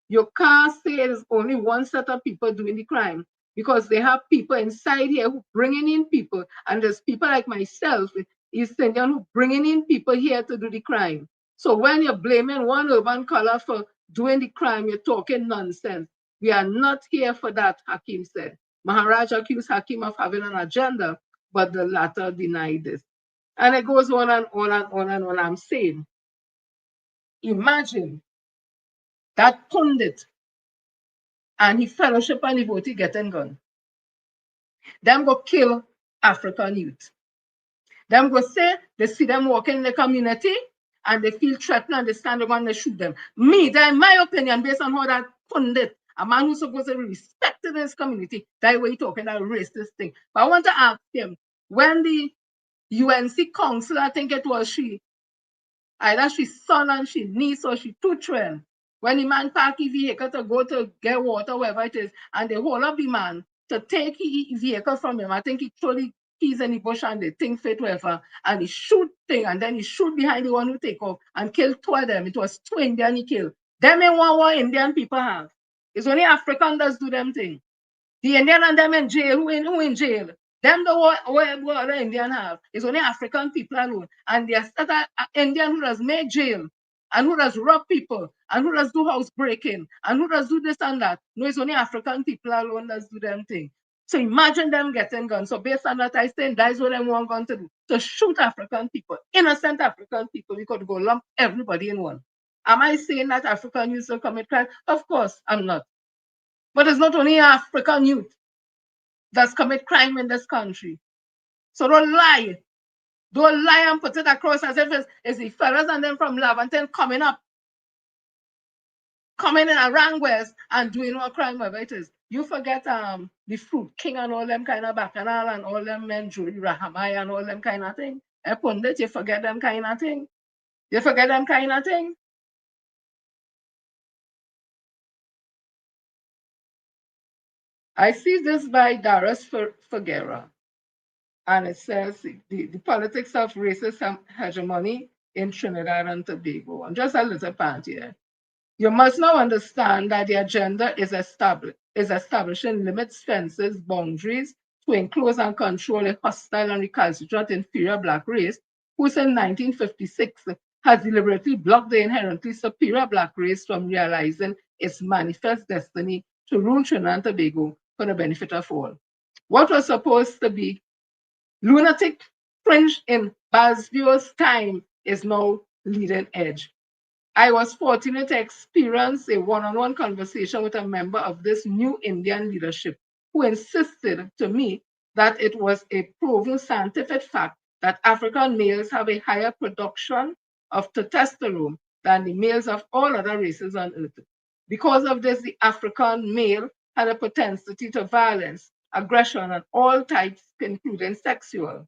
You can't say it is only one set of people doing the crime because they have people inside here who bringing in people, and there's people like myself, East Indian, who bringing in people here to do the crime. So when you're blaming one urban color for doing the crime, you're talking nonsense. We are not here for that, Hakim said. Maharaj accused Hakim of having an agenda, but the latter denied this. And it goes on and on and on and on. I'm saying, imagine that pundit and he fellowship and he vote, he getting gun. Them go kill African youth. Them go say, they see them walking in the community and they feel threatened and they stand up and they shoot them. Me, that in my opinion, based on how that pundit, a man who's supposed to be respected in his community, that way he talking that racist thing. But I want to ask him, when the UNC council, I think it was either she son and she niece or she two children, when the man park his vehicle to go to get water, wherever it is, and they hold up the man to take his vehicle from him. I think he throw the keys in the bush and the thing fit wherever, and he shoot thing, and then he shoot behind the one who take off and kill 2 of them. It was 2 Indian he killed. Them ain't what Indian people have. It's only African that do them thing. The Indian and them in jail, who in jail? Them the what the Indian have. It's only African people alone. And there's that Indian who does make jail and who does rob people and who does do house breaking, and who does do this and that. No, it's only African people alone that do them thing. So imagine them getting guns. So based on that, I think that's what they want gun to do, to shoot African people, innocent African people. We could go lump everybody in one. Am I saying that African youth will commit crime? Of course, I'm not. But it's not only African youth that's commit crime in this country. So don't lie. Don't lie and put it across as if it's the fellas and them from Lavanton coming in around West and doing what crime whatever it is. You forget the Fruit King and all them kind of bacchanal and all them men, Julie Rahamai and all them kind of thing. Pundit, you forget them kind of thing. You forget them kind of thing. I see this by Darius Figuera, and it says the politics of racist hegemony in Trinidad and Tobago. And just a little part here. You must now understand that the agenda is establishing limits, fences, boundaries to enclose and control a hostile and recalcitrant inferior black race who since 1956 has deliberately blocked the inherently superior black race from realizing its manifest destiny to rule Trinidad and Tobago for the benefit of all. What was supposed to be lunatic fringe in Basbio's time is now leading edge. I was fortunate to experience a one-on-one conversation with a member of this new Indian leadership who insisted to me that it was a proven scientific fact that African males have a higher production of testosterone than the males of all other races on earth. Because of this, the African male had a propensity to violence, aggression, and all types, including sexual.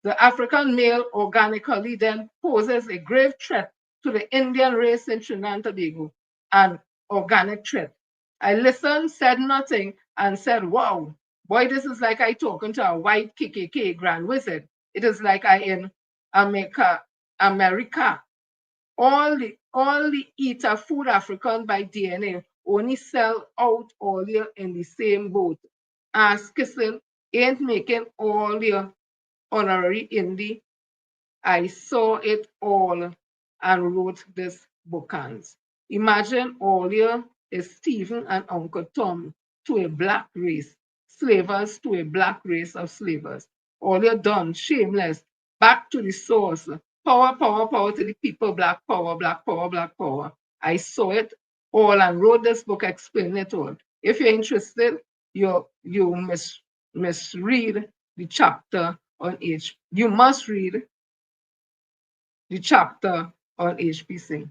The African male organically then poses a grave threat to the Indian race in Trinidad and Tobago, an organic threat. I listened, said nothing, and said, wow, boy, this is like I talking to a white KKK grand wizard. It is like I in America. All the eater food African by DNA only sell out all year in the same boat. Ass kissing ain't making all your honorary indie. I saw it all and wrote this bookends. Imagine Olia is Stephen and Uncle Tom to a black race, slavers to a black race of slavers. Olia done, shameless, back to the source. Power, power, power to the people, black power, black power, black power. I saw it all and wrote this book explaining it all. If you're interested, you misread the chapter on H. You must read the chapter on HPC.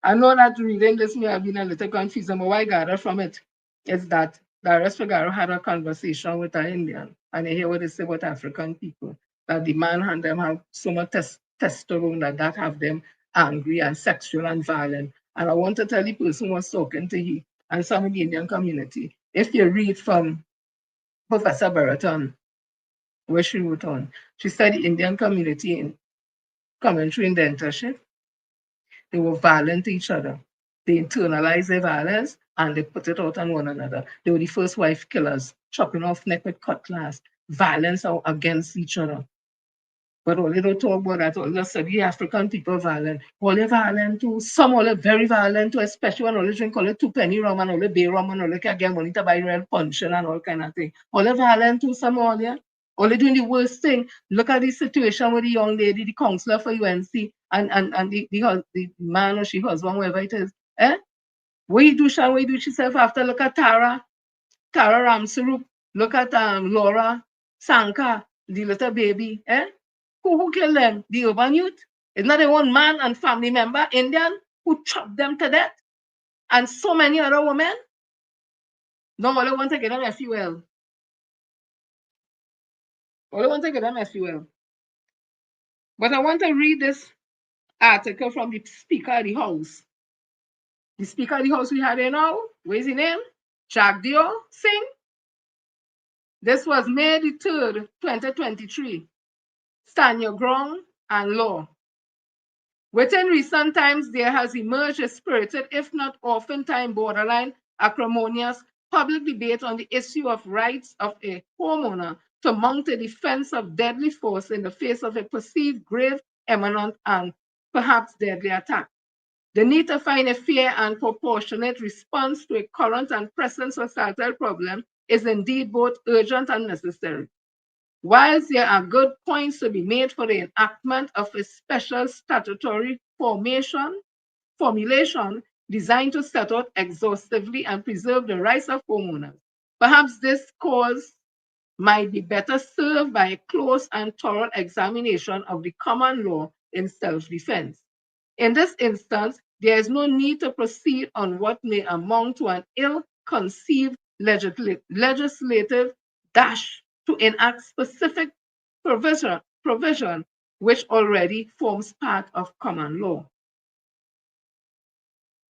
I know that reading this may have been a little confusing, but what I gather from it is that Darius Figueroa had a conversation with an Indian, and I hear what they say about African people, that the man and them have so much testosterone that have them angry and sexual and violent. And I want to tell the person who was talking to you and some of the Indian community, if you read from Professor Baraton, where she wrote on, she said the Indian community in commentary in dentistry, they were violent to each other. They internalized their violence and they put it out on one another. They were the first wife killers, chopping off neck with cutlass, violence against each other. But all they don't talk about that, all they said the African people violent. All they violent too, some all they very violent too, especially when all they drink all the 2 penny rum and all the bay rum and all they can get money to buy real puncheon and all kind of thing. All they violent too, some all they. All they doing the worst thing. Look at the situation with the young lady, the counselor for UNC, and the man or she husband, whoever it is. What you do, Sean? What you do to yourself after? Look at Tara Ramsarup. Look at Laura Sanka, the little baby. Who killed them? The urban youth. It's not a one man and family member, Indian, who chopped them to death. And so many other women. No, all I want to get them FUL. All I want to get them FUL. But I want to read this article from the Speaker of the House. The Speaker of the House we had here now, where's his name? Jagdeo Singh. This was May the 3rd, 2023. Stand your ground and law. Within recent times, there has emerged a spirited, if not oftentimes borderline acrimonious, public debate on the issue of rights of a homeowner to mount a defense of deadly force in the face of a perceived grave, imminent, and perhaps deadly attack. The need to find a fair and proportionate response to a current and present societal problem is indeed both urgent and necessary. Whilst there are good points to be made for the enactment of a special statutory formulation designed to set out exhaustively and preserve the rights of homeowners, perhaps this cause might be better served by a close and thorough examination of the common law in self-defense. In this instance, there is no need to proceed on what may amount to an ill-conceived legislative dash to enact specific provision which already forms part of common law.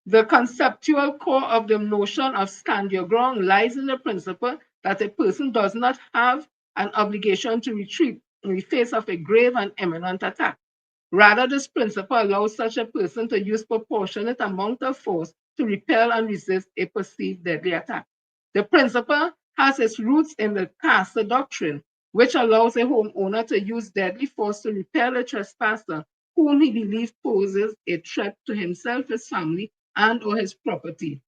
The conceptual core of the notion of stand your ground lies in the principle that a person does not have an obligation to retreat in the face of a grave and imminent attack. Rather, this principle allows such a person to use proportionate amount of force to repel and resist a perceived deadly attack. The principle has its roots in the Castle Doctrine, which allows a homeowner to use deadly force to repel a trespasser whom he believes poses a threat to himself, his family, and or his property.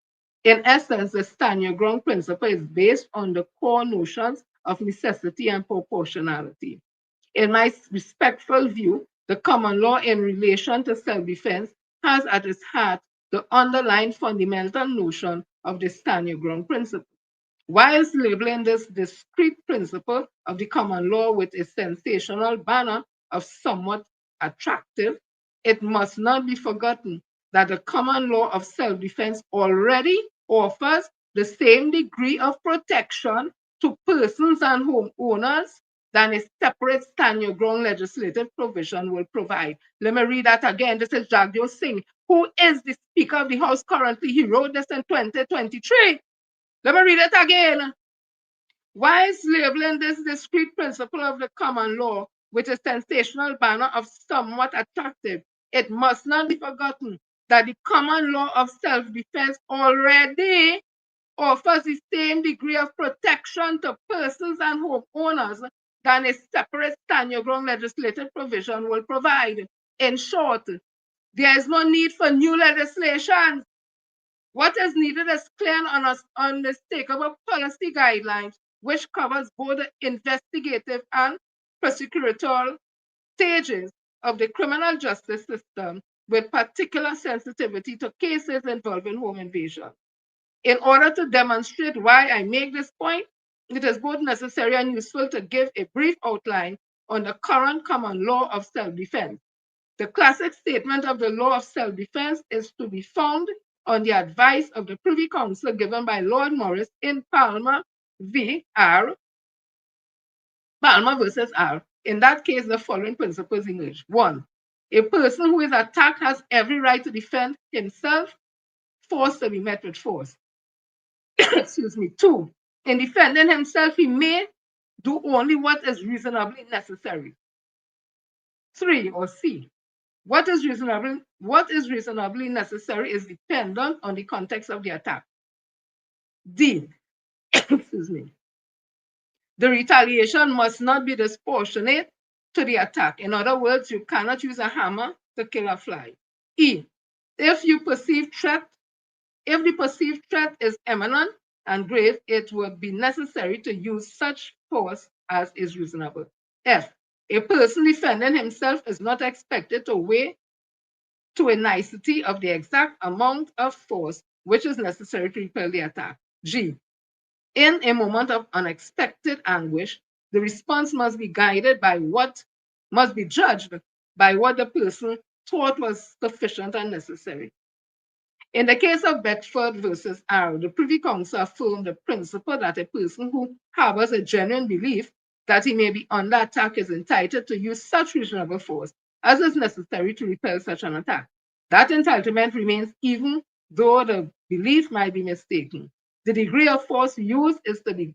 In essence, the stand your ground principle is based on the core notions of necessity and proportionality. In my respectful view, the common law in relation to self-defense has at its heart the underlying fundamental notion of the stand your ground principle. Whilst labeling this discrete principle of the common law with a sensational banner of somewhat attractive, it must not be forgotten that the common law of self-defense already offers the same degree of protection to persons and homeowners than a separate stand your ground legislative provision will provide. Let me read that again. This is Jagdeep Singh, who is the Speaker of the House currently. He wrote this in 2023. Let me read it again. Whilst labeling this discrete principle of the common law with a sensational banner of somewhat attractive, it must not be forgotten that the common law of self-defense already offers the same degree of protection to persons and homeowners than a separate stand your ground legislative provision will provide. In short, there is no need for new legislation. What is needed is clear and unmistakable policy guidelines which covers both the investigative and prosecutorial stages of the criminal justice system with particular sensitivity to cases involving home invasion. In order to demonstrate why I make this point, it is both necessary and useful to give a brief outline on the current common law of self-defense. The classic statement of the law of self-defense is to be found on the advice of the Privy Council given by Lord Morris in Palmer v. R. Palmer versus R. In that case, the following principles emerge. 1. A person who is attacked has every right to defend himself, force to be met with force. Excuse me. 2. In defending himself, he may do only what is reasonably necessary. 3, or C. What is reasonably necessary is dependent on the context of the attack. D. Excuse me. The retaliation must not be disproportionate to the attack. In other words, you cannot use a hammer to kill a fly. E. If the perceived threat is imminent and grave, it would be necessary to use such force as is reasonable. F. A person defending himself is not expected to weigh to a nicety of the exact amount of force which is necessary to repel the attack. G. In a moment of unexpected anguish, the response must be judged by what the person thought was sufficient and necessary. In the case of Bedford versus R, the Privy Council affirmed the principle that a person who harbors a genuine belief that he may be under attack is entitled to use such reasonable force as is necessary to repel such an attack. That entitlement remains even though the belief might be mistaken. The degree of force used is to be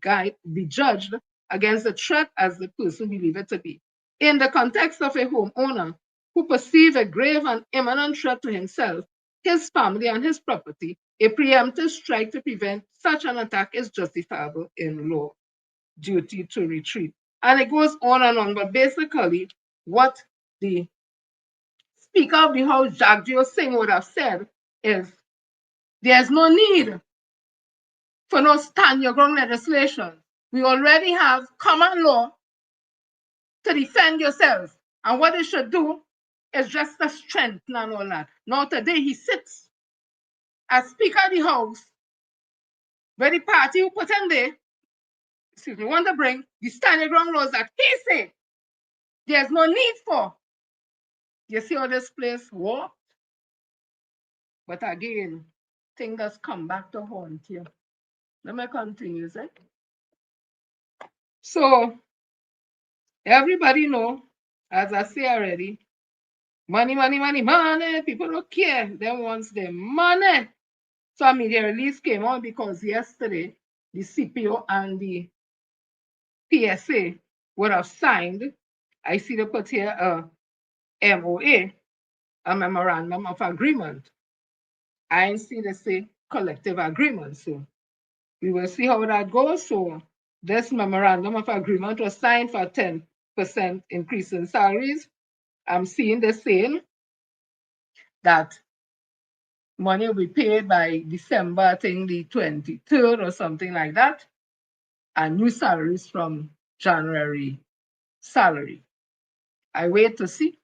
judged against the threat as the person believes it to be. In the context of a homeowner who perceives a grave and imminent threat to himself, his family, and his property, a preemptive strike to prevent such an attack is justifiable in law. Duty to retreat. And it goes on and on, but basically what the Speaker of the House, Jagjit Singh, would have said is there's no need for no stand your ground legislation. We already have common law to defend yourself. And what they should do is just to strengthen and all that. Now today he sits as Speaker of the House, where the party who put him there, want to bring the stand your ground laws that he said there's no need for. You see how this place works? But again, things just come back to haunt you. Let me continue, eh? So, everybody know, as I say already, money, money, money, money. People don't care. They want their money. So, a media release came out because yesterday, the CPO and the PSA would have signed, I see they put here a MOA, a Memorandum of Agreement. I see they say collective agreement. So, we will see how that goes. So, this Memorandum of Agreement was signed for 10% increase in salaries. I'm seeing the saying that money will be paid by December, I think the 23rd or something like that, and new salaries from January salary. I wait to see.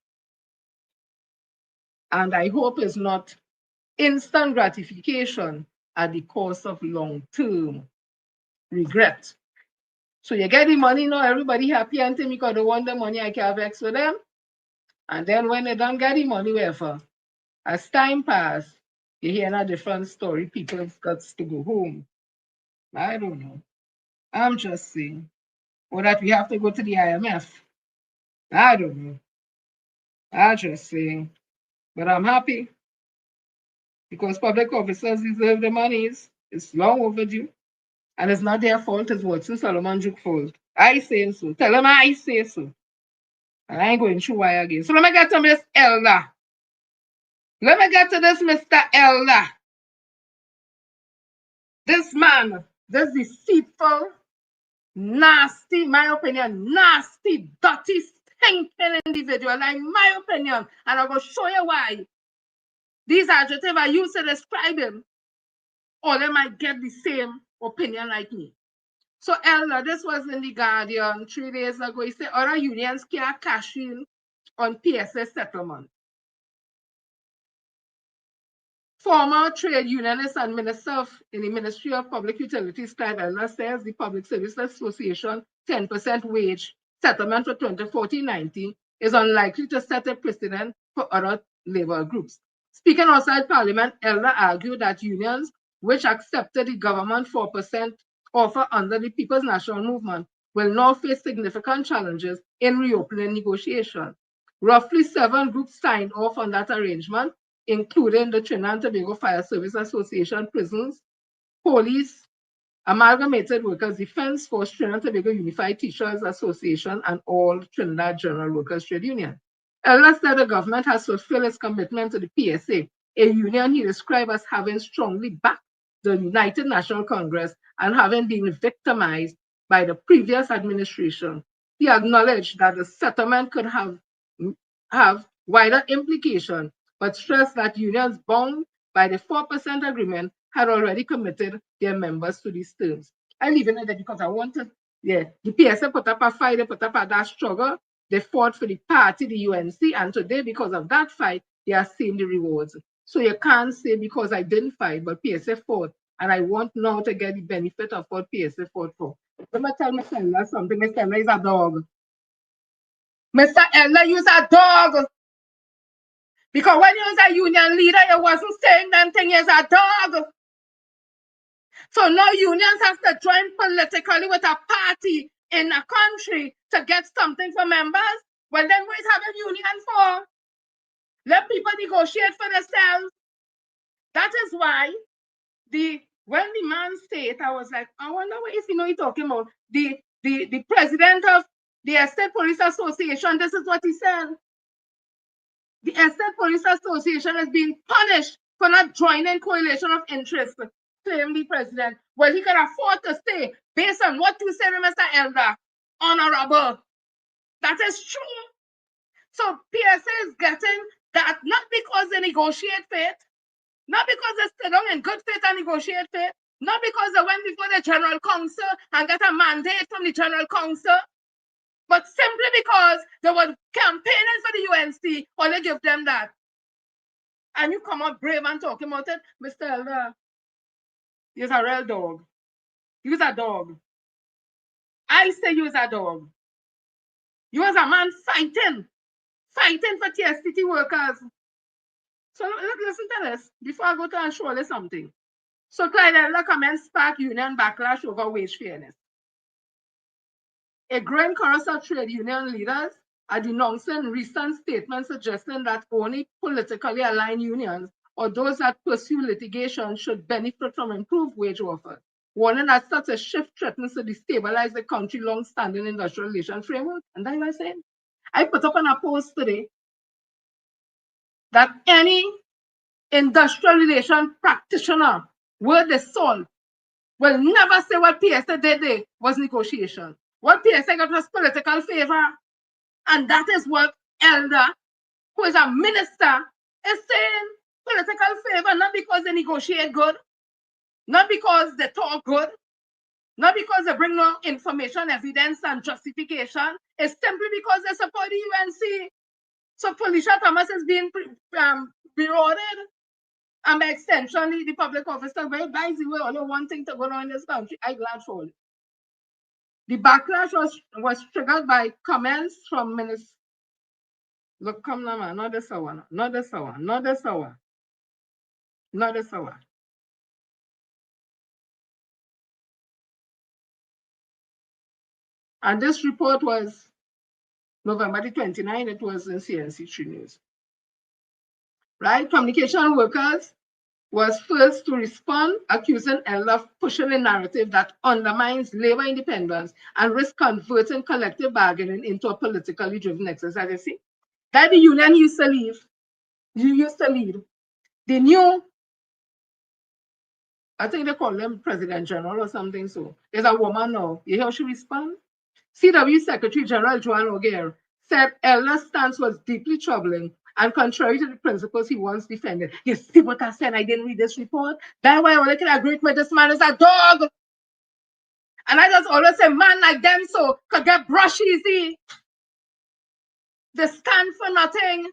And I hope it's not instant gratification at the cost of long-term regret. So you get the money now, everybody happy until me because they want the money, I can vex with them. And then when they don't get the money, wherever, as time passes, you hear a different story. People got to go home. I don't know. I'm just saying. Or that we have to go to the IMF. I don't know. I'm just saying. But I'm happy because public officers deserve the monies. It's long overdue. And it's not their fault, it's Watson Solomon Juke's fault. I say so. Tell them I say so. And I ain't going through why again. So let me get to Miss Elder. Let me get to this Mr. Elder. This man, this deceitful, nasty, my opinion, nasty, dirty, stinking individual, in my opinion, and I'm going to show you why. These adjectives I use to describe him, or they might get the same opinion like me. So, Elder, this was in the Guardian 3 days ago. He said other unions can't cash in on PSA settlement. Former trade unionist and minister in the Ministry of Public Utilities, Clive Elder, says the Public Service Association 10% wage settlement for 2014-19 is unlikely to set a precedent for other labor groups. Speaking outside Parliament, Elder argued that unions which accepted the government 4% offer under the People's National Movement will now face significant challenges in reopening negotiations. Roughly 7 groups signed off on that arrangement, including the Trinidad and Tobago Fire Service Association, prisons, police, Amalgamated Workers Defense Force, Trinidad and Tobago Unified Teachers Association, and all Trinidad General Workers Trade Union. Elder said the government has fulfilled its commitment to the PSA, a union he described as having strongly backed the United National Congress and having been victimized by the previous administration. He acknowledged that the settlement could have wider implications, but stressed that unions bound by the 4% agreement had already committed their members to these terms. I leave it at that because I wanted, the PSA put up a fight, they put up a that struggle, they fought for the party, the UNC, and today, because of that fight, they are seeing the rewards. So you can't say because I didn't fight, but PSA fought, and I want now to get the benefit of what PSA fought for. Let me tell Mr. Elder something. Mr. Elder is a dog. Mr. Elder, you're a dog. Because when you was a union leader, you wasn't saying them things as a dog. So now unions have to join politically with a party in a country to get something for members. Well, then what is having union for? Let people negotiate for themselves. That is why when the man said, I was like, I wonder what is he's talking about. The president of the Estate Police Association, this is what he said. The Estate Police Association has been punished for not joining coalition of interest, claimed the president. Well, he can afford to say, based on what you said, Mr. Elder, honorable. That is true. So PSA is getting That not because they negotiate faith, not because they sit down in good faith and negotiate faith, not because they went before the General Council and got a mandate from the General Council, but simply because they were campaigning for the UNC, or they give them that. And you come out brave and talking about it, Mr. Elder. You're a real dog. You're a dog. I say you're a dog. You as a man fighting for TSTT workers. So listen to this before I go to and show you something. So Clyde Elder comments spark union backlash over wage fairness. A growing chorus of trade union leaders are denouncing recent statements suggesting that only politically aligned unions or those that pursue litigation should benefit from improved wage offers, warning that such a shift threatens to destabilize the country's long-standing industrial relations framework. And that's what I'm saying. I put up on a post today that any industrial relation practitioner worth the salt will never say what PSA did there was negotiation. What PSA got was political favor. And that is what Elder, who is a minister, is saying. Political favor, not because they negotiate good, not because they talk good, not because they bring no information, evidence, and justification. It's simply because they support the UNC. So Felicia Thomas is being rewarded. And by extension, the public officer, well, by the way, only one thing to go on in this country. I'm glad for it. The backlash was triggered by comments from Minister. Look, come now, man. Not this one. Not this one. Not this one. Not this one. And this report was November the 29th. It was in CNC3 News. Right? Communication workers was first to respond, accusing Elder of pushing a narrative that undermines labor independence and risks converting collective bargaining into a politically driven exercise. You see, that the union used to lead. The new, I think they call them President General or something so. There's a woman now. You hear how she respond? CW Secretary General Joan O'Gare said Elder's stance was deeply troubling and contrary to the principles he once defended. You see what I said? I didn't read this report. That's why I want to agree with this man is a dog. And I just always say, man like them so could get brush easy. They stand for nothing.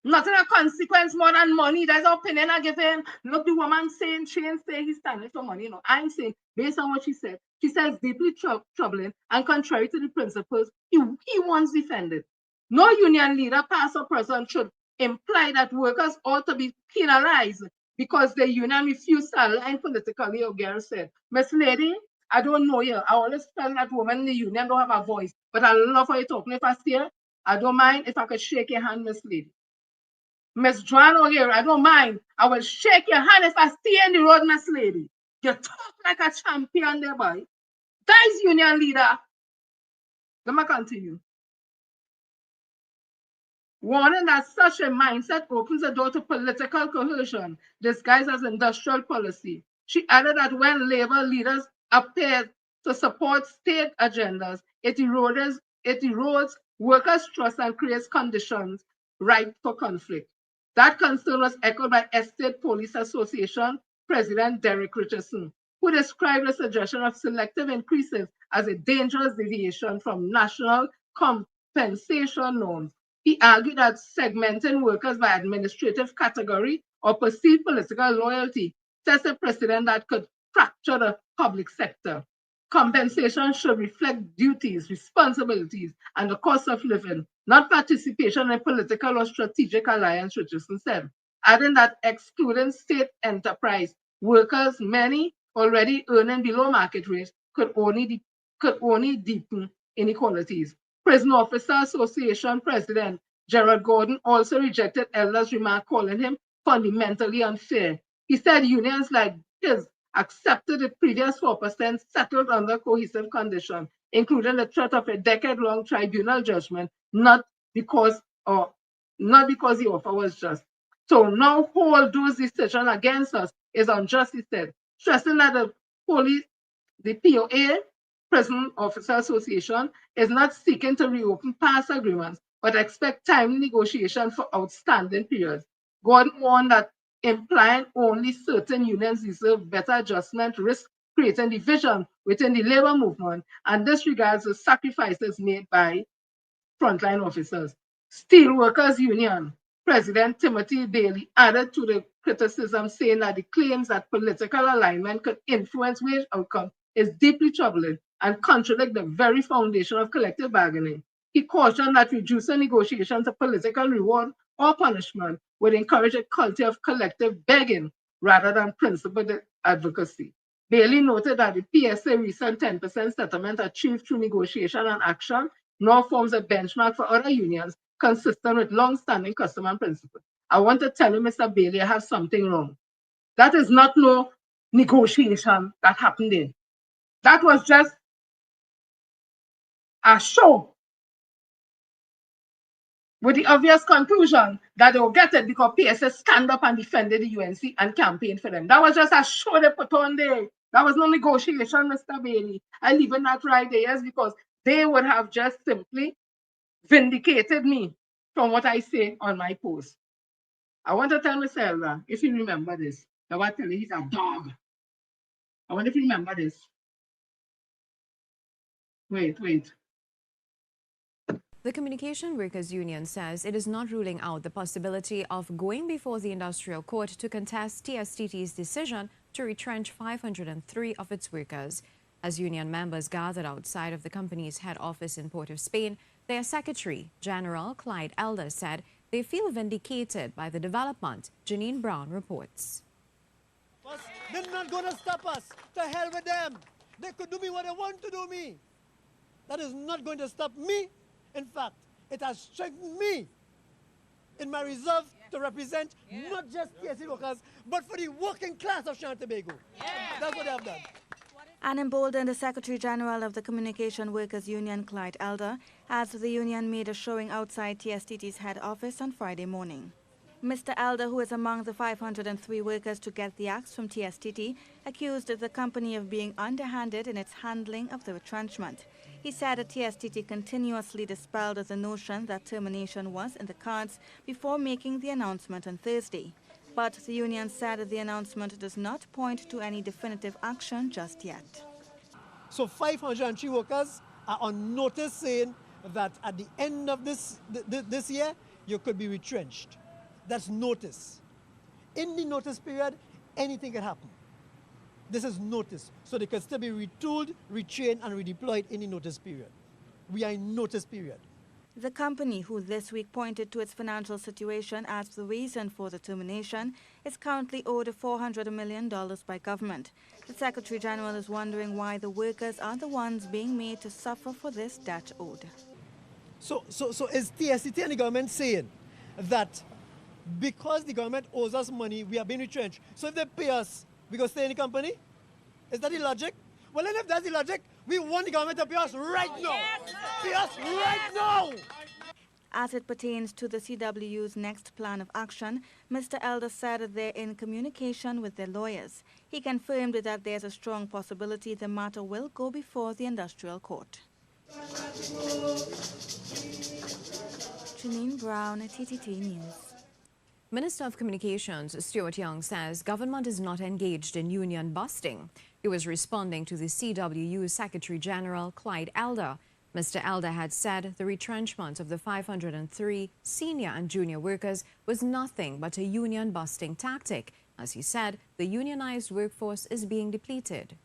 Nothing a consequence more than money. That's the opinion I give him. Look, the woman saying, she ain't saying he's standing for money. You know, I'm saying, based on what she said, she says deeply troubling and contrary to the principles he once defended. No union leader, past or present, should imply that workers ought to be penalized because the union refused to align politically, O'Gare said. Miss Lady, I don't know you. I always tell that woman in the union don't have a voice, but I love how you talking. If I see her, I don't mind if I could shake your hand, Miss Lady. Miss Joan O'Gare, I don't mind. I will shake your hand if I see you in the road, Miss Lady. You talk like a champion there, boy. That is union leader. Let me continue. Warning that such a mindset opens the door to political coercion disguised as industrial policy. She added that when labor leaders appear to support state agendas, it erodes workers' trust and creates conditions ripe for conflict. That concern was echoed by Estate Police Association President Derek Richardson, who described the suggestion of selective increases as a dangerous deviation from national compensation norms. He argued that segmenting workers by administrative category or perceived political loyalty sets a precedent that could fracture the public sector. Compensation should reflect duties, responsibilities, and the cost of living, not participation in political or strategic alliance, Richardson said, adding that excluding state enterprise workers, many already earning below market rates, could only deepen inequalities. Prison Officer Association President Gerald Gordon also rejected Elder's remark, calling him fundamentally unfair. He said unions like his accepted the previous 4% settled under cohesive conditions, including the threat of a decade-long tribunal judgment, not because the offer was just. So now hold those decisions against us is unjust, he said, stressing that the POA, Prison Officer Association, is not seeking to reopen past agreements, but expect timely negotiation for outstanding periods. Going on that implying only certain unions deserve better adjustment, risk creating division within the labor movement, and disregards the sacrifices made by frontline officers. Steelworkers Union President Timothy Daly added to the criticism, saying that the claims that political alignment could influence wage outcome is deeply troubling and contradict the very foundation of collective bargaining. He cautioned that reducing negotiations to political reward or punishment would encourage a culture of collective begging rather than principled advocacy. Bailey noted that the PSA recent 10% settlement achieved through negotiation and action now forms a benchmark for other unions consistent with long-standing custom and principle. I want to tell you, Mr. Bailey, I have something wrong. That is not no negotiation that happened in. That was just a show with the obvious conclusion that they will get it because PSA stand up and defended the UNC and campaigned for them. That was just a show they put on there. That was no negotiation, Mr. Bailey. I leave it that right there, yes, because they would have just simply vindicated me from what I say on my post. I want to tell Mr. Elder, if you remember this, I want to tell you he's a dog. I wonder if you remember this. Wait. The Communication Workers Union says it is not ruling out the possibility of going before the Industrial Court to contest TSTT's decision to retrench 503 of its workers. As union members gathered outside of the company's head office in Port of Spain, their Secretary General Clyde Elder said they feel vindicated by the development. Janine Brown reports. They're not going to stop us. To hell with them. They could do me what they want to do me. That is not going to stop me. In fact, it has strengthened me in my resolve to represent not just TSC workers, but for the working class of Trinidad and Tobago. That's what they have done. And emboldened, the Secretary General of the Communication Workers Union, Clyde Elder, as the union made a showing outside TSTT's head office on Friday morning. Mr. Elder, who is among the 503 workers to get the axe from TSTT, accused the company of being underhanded in its handling of the retrenchment. He said that TSTT continuously dispelled the notion that termination was in the cards before making the announcement on Thursday. But the union said that the announcement does not point to any definitive action just yet. So 503 workers are on notice saying that at the end of this year, you could be retrenched. That's notice. In the notice period, anything can happen. This is notice. So they can still be retooled, retrained, and redeployed in the notice period. We are in notice period. The company, who this week pointed to its financial situation as the reason for the termination, is currently owed $400 million by government. The Secretary General is wondering why the workers are the ones being made to suffer for this debt owed. So is TSCT and the government saying that because the government owes us money, we are being retrenched? So if they pay us, we go stay in the company? Is that the logic? Well, then if that's the logic, we want the government to pay us right now. Pay us right now. As it pertains to the CWU's next plan of action, Mr. Elder said that they're in communication with their lawyers. He confirmed that there's a strong possibility the matter will go before the Industrial Court. Janine Brown, TTT News. Minister of Communications Stuart Young says government is not engaged in union busting. He was responding to the CWU Secretary General Clyde Elder. Mr. Elder had said the retrenchment of the 503 senior and junior workers was nothing but a union busting tactic. As he said, the unionized workforce is being depleted.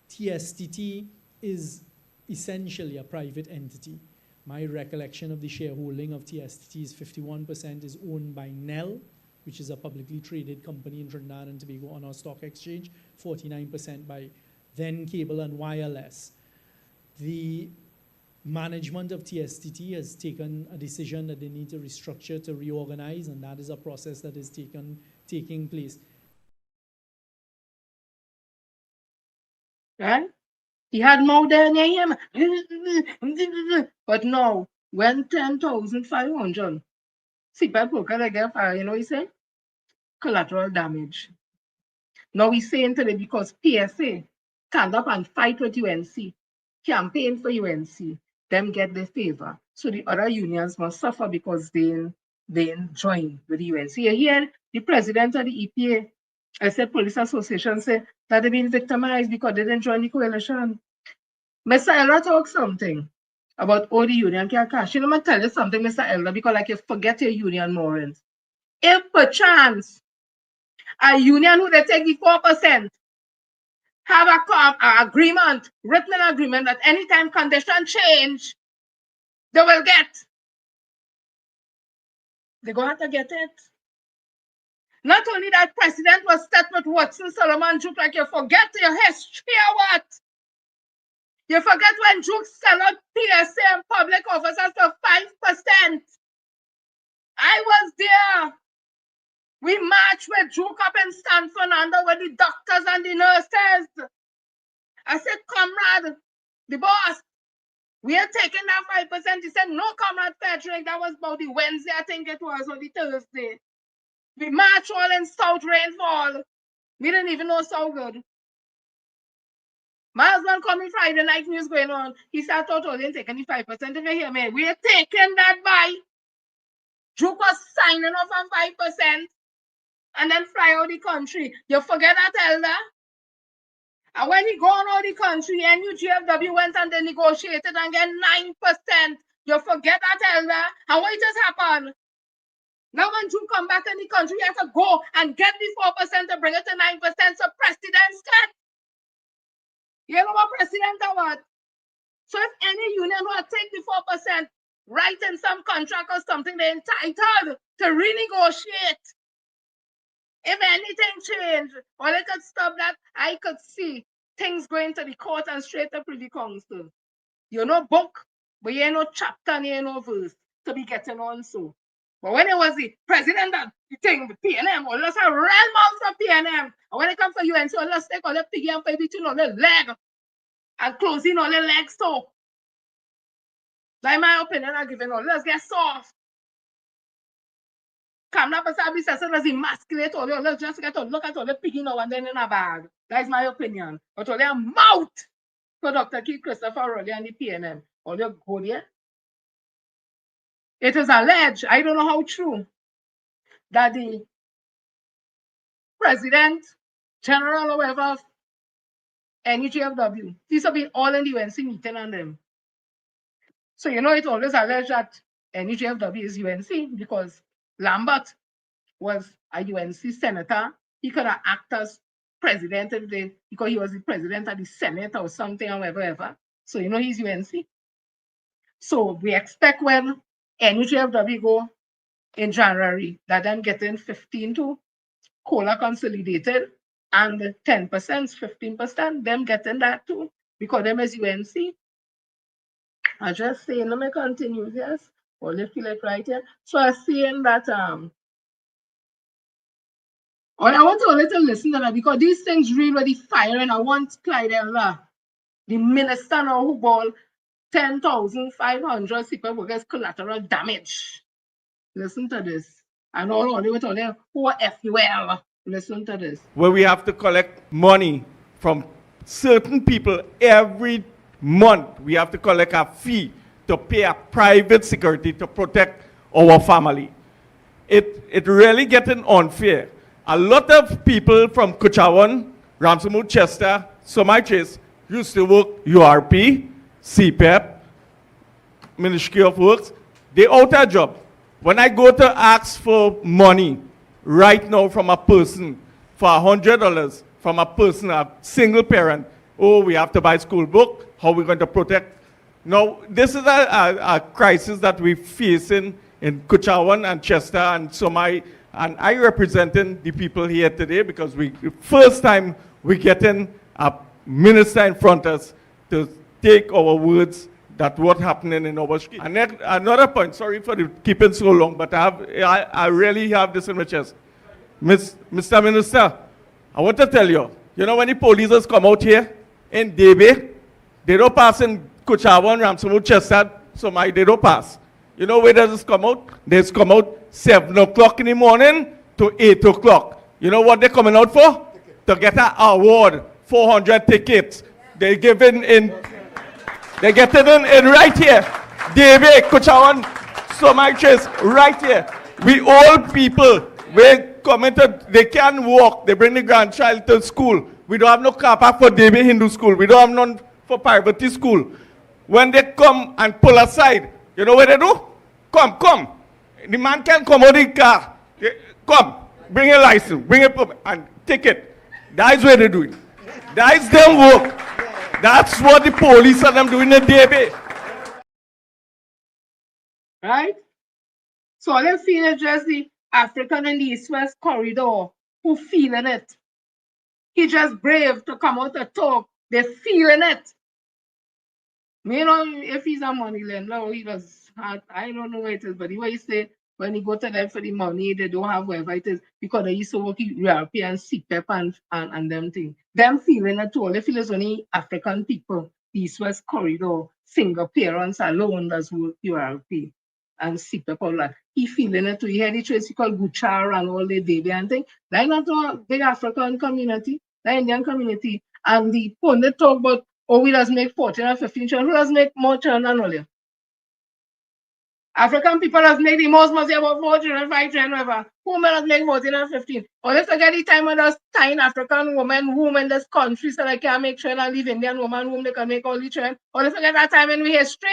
TSTT is essentially a private entity. My recollection of the shareholding of TSTT is 51% is owned by NEL, which is a publicly traded company in Trinidad and Tobago on our stock exchange, 49% by then Cable and Wireless. The management of TSTT has taken a decision that they need to restructure, to reorganize, and that is a process that is taking place. Right? He had more than him. But now, when 10,500 CPAP workers again fire, you know what he said? Collateral damage. Now he's saying today because PSA stand up and fight with UNC, campaign for UNC, them get their favor. So the other unions must suffer because they join with the UNC. Here, the president of the EPA, I said Police Association, say that they've been victimized because they didn't join the coalition. Mr. Elder talk something about all the union can cash. You know, I tell you something, Mr. Elder, because like you forget your union morals. If perchance a union who they take the 4% have a agreement, written agreement that anytime condition change, they will get. They're going to have to get it. Not only that, President was set with Watson Solomon Juke, like you forget your history or what? You forget when Juke sell out PSA and public officers for 5%. I was there. We marched with Juke up in San Fernando with the doctors and the nurses. I said, comrade, the boss, we are taking that 5%. He said, no, comrade Frederick. That was about the Wednesday, I think it was, or the Thursday. We marched all in South Rainfall. We didn't even know so good. My husband called me Friday night news going on. He said, I thought I didn't take any 5%. If you hear me, we are taking that by. Juke was signing off on 5% and then fly out the country. You forget that, Elder? And when he gone out the country, NUGFW went and they negotiated and get 9%. You forget that, Elder? And what just happened? Now when Juke come back in the country, you have to go and get the 4% to bring it to 9%. So President's cut. You know what President or what? So if any union will take the 4%, write in some contract or something, they're entitled to renegotiate. If anything changed, or they could stop that, I could see things going to the court and straight to Privy Council. You know book, but you ain't no chapter and you ain't no verse to be getting on so. But when it was the president that the thing with PNM, or let's have real mouth from PNM. And when it comes for UNC, so let's take all the piggy and pay between all the leg and closing all the legs so. That's my opinion, I'm giving all. Let's get soft. Come now, but I says let's emasculate all the, let's just get to look at all the piggy now and then in a bag. That's my opinion. But all their mouth for Dr. Keith Christopher Rowley and the PNM. All the go there. It is alleged, I don't know how true, that the president, general, or whatever, of NUGFW, these have been all in the UNC meeting on them. So, you know, it's always alleged that NUGFW is UNC because Lambert was a UNC senator. He could have acted as president if they, because he was the president of the Senate or something or whatever. So, you know, he's UNC. So, we expect when NUGFW go in January, that then getting 15 to COLA consolidated and 10%, 15%, them getting that too, because them is UNC. I just saying, let me continue, yes, or they feel it right here. So I'm saying that, I want to let them listen to that because these things really fire, and I want Clyde Elder, the minister now who bought 10,500 super workers collateral damage. Listen to this. And all with all them who FUL. Listen to this. Where we have to collect money from certain people every month. We have to collect a fee to pay a private security to protect our family. It really getting unfair. A lot of people from Kuchawan, Ramsamud, Chester, Somaichis used to work URP, CPEP, Ministry of Works. They out of job. When I go to ask for money right now from a person for $100 from a person, a single parent, oh, we have to buy school book, how are we going to protect? Now, this is a crisis that we're facing in Kuchawan and Chester and Somai, and I representing the people here today because first time we're getting a minister in front of us to take our words that what's happening in our street. And then another point, sorry for keeping so long, but I really have this in my chest. Mr. Minister, I want to tell you, you know when the police come out here in Debe, they don't pass in Kuchawan, Ramsamud, Chester, Somai, they don't pass. You know where does this come out? This come out 7 o'clock in the morning to 8 o'clock. You know what they're coming out for? To get an award, 400 tickets. They're giving in They get it in right here. David, Kuchawan, so much is right here. We old people, we commented, they can't walk. They bring the grandchild to school. We don't have no car park for David Hindu school. We don't have none for Parvati school. When they come and pull aside, you know what they do? Come. The man can come out of the car. Come, bring a license, bring a permit, and take it. That's what they're doing. That's them work. That's what the police and them doing in the day. Right? So all they feel is just the African and the East-West corridor who feeling it. He just brave to come out and talk. They're feeling it. You know, if he's a money lender, he does. I don't know what it is, but the way he say when he go to them for the money, they don't have whatever it is because they used to work in European CPEP and them things. Them feeling it all. They feel it's only African people, East-West corridor, single parents alone that's work URP and CPEP all that. He feeling it too. He had the trace he called Guchar and all the Davy and thing. They're not a big African community, the Indian community. And the pundit talk about, oh, we does make 14 or 15 children. Who does make more children than all you? African people have made the most money about 4 children, 5 children, whatever. Who does make 14 or 15? Or let's forget the time when there's 10 African women whom in this country so they can't make children and leave Indian women whom they can make all the children. Or let's forget that time in we history.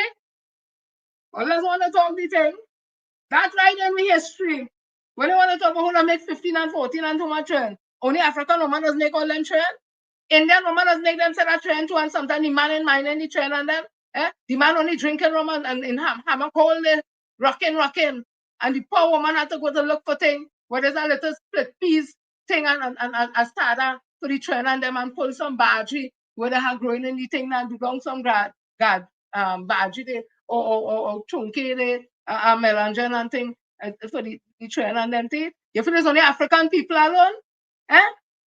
Or let's want to talk the thing. That's right in we history. When they want to talk about who does make 15 and 14 and too much children. Only African women does make all them children. Indian woman does make them say that trend too, and sometimes the man in mind and the trend on them. The man only drinking rum and in hammock hole there, rocking. And the poor woman had to go to look for thing, where there's a little split piece thing and a starter for the trend and them and pull some badgie where they have growing in the thing and do down some badgie there or chunky there, melange and thing for the trend and them thing. You feel it's only African people alone?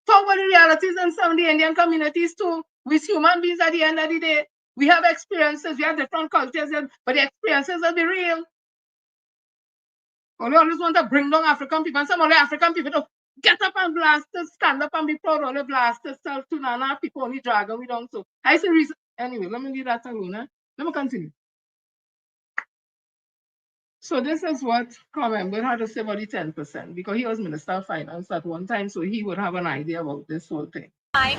Talk about the realities in some of the Indian communities too. We're human beings at the end of the day. We have experiences, we have different cultures, but the experiences are the real. Only always want to bring down African people, and some of the African people to get up and blast us, stand up and be proud of the blast themselves to Nana people only drag we down. So I say reason. Anyway, let me leave that alone. Let me continue. So this is what Commonwealth had to say about the 10%, because he was Minister of Finance at one time, so he would have an idea about this whole thing. Hi.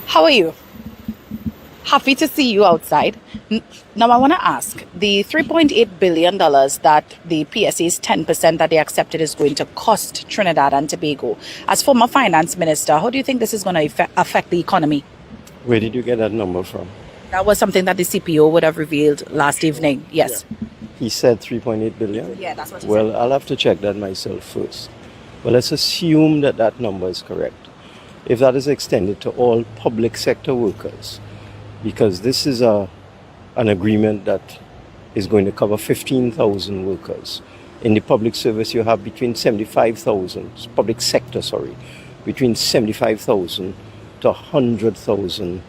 How are you? Happy to see you outside. Now I want to ask, the $3.8 billion that the PSA's 10% that they accepted is going to cost Trinidad and Tobago. As former finance minister, how do you think this is going to affect the economy? Where did you get that number from? That was something that the CPO would have revealed last evening. Yes. Yeah. He said 3.8 billion? Yeah, that's what he said. said. I'll have to check that myself first. But let's assume that that number is correct. If that is extended to all public sector workers, because this is an agreement that is going to cover 15,000 workers. In the public service, you have between 75,000, public sector, between 75,000 to 100,000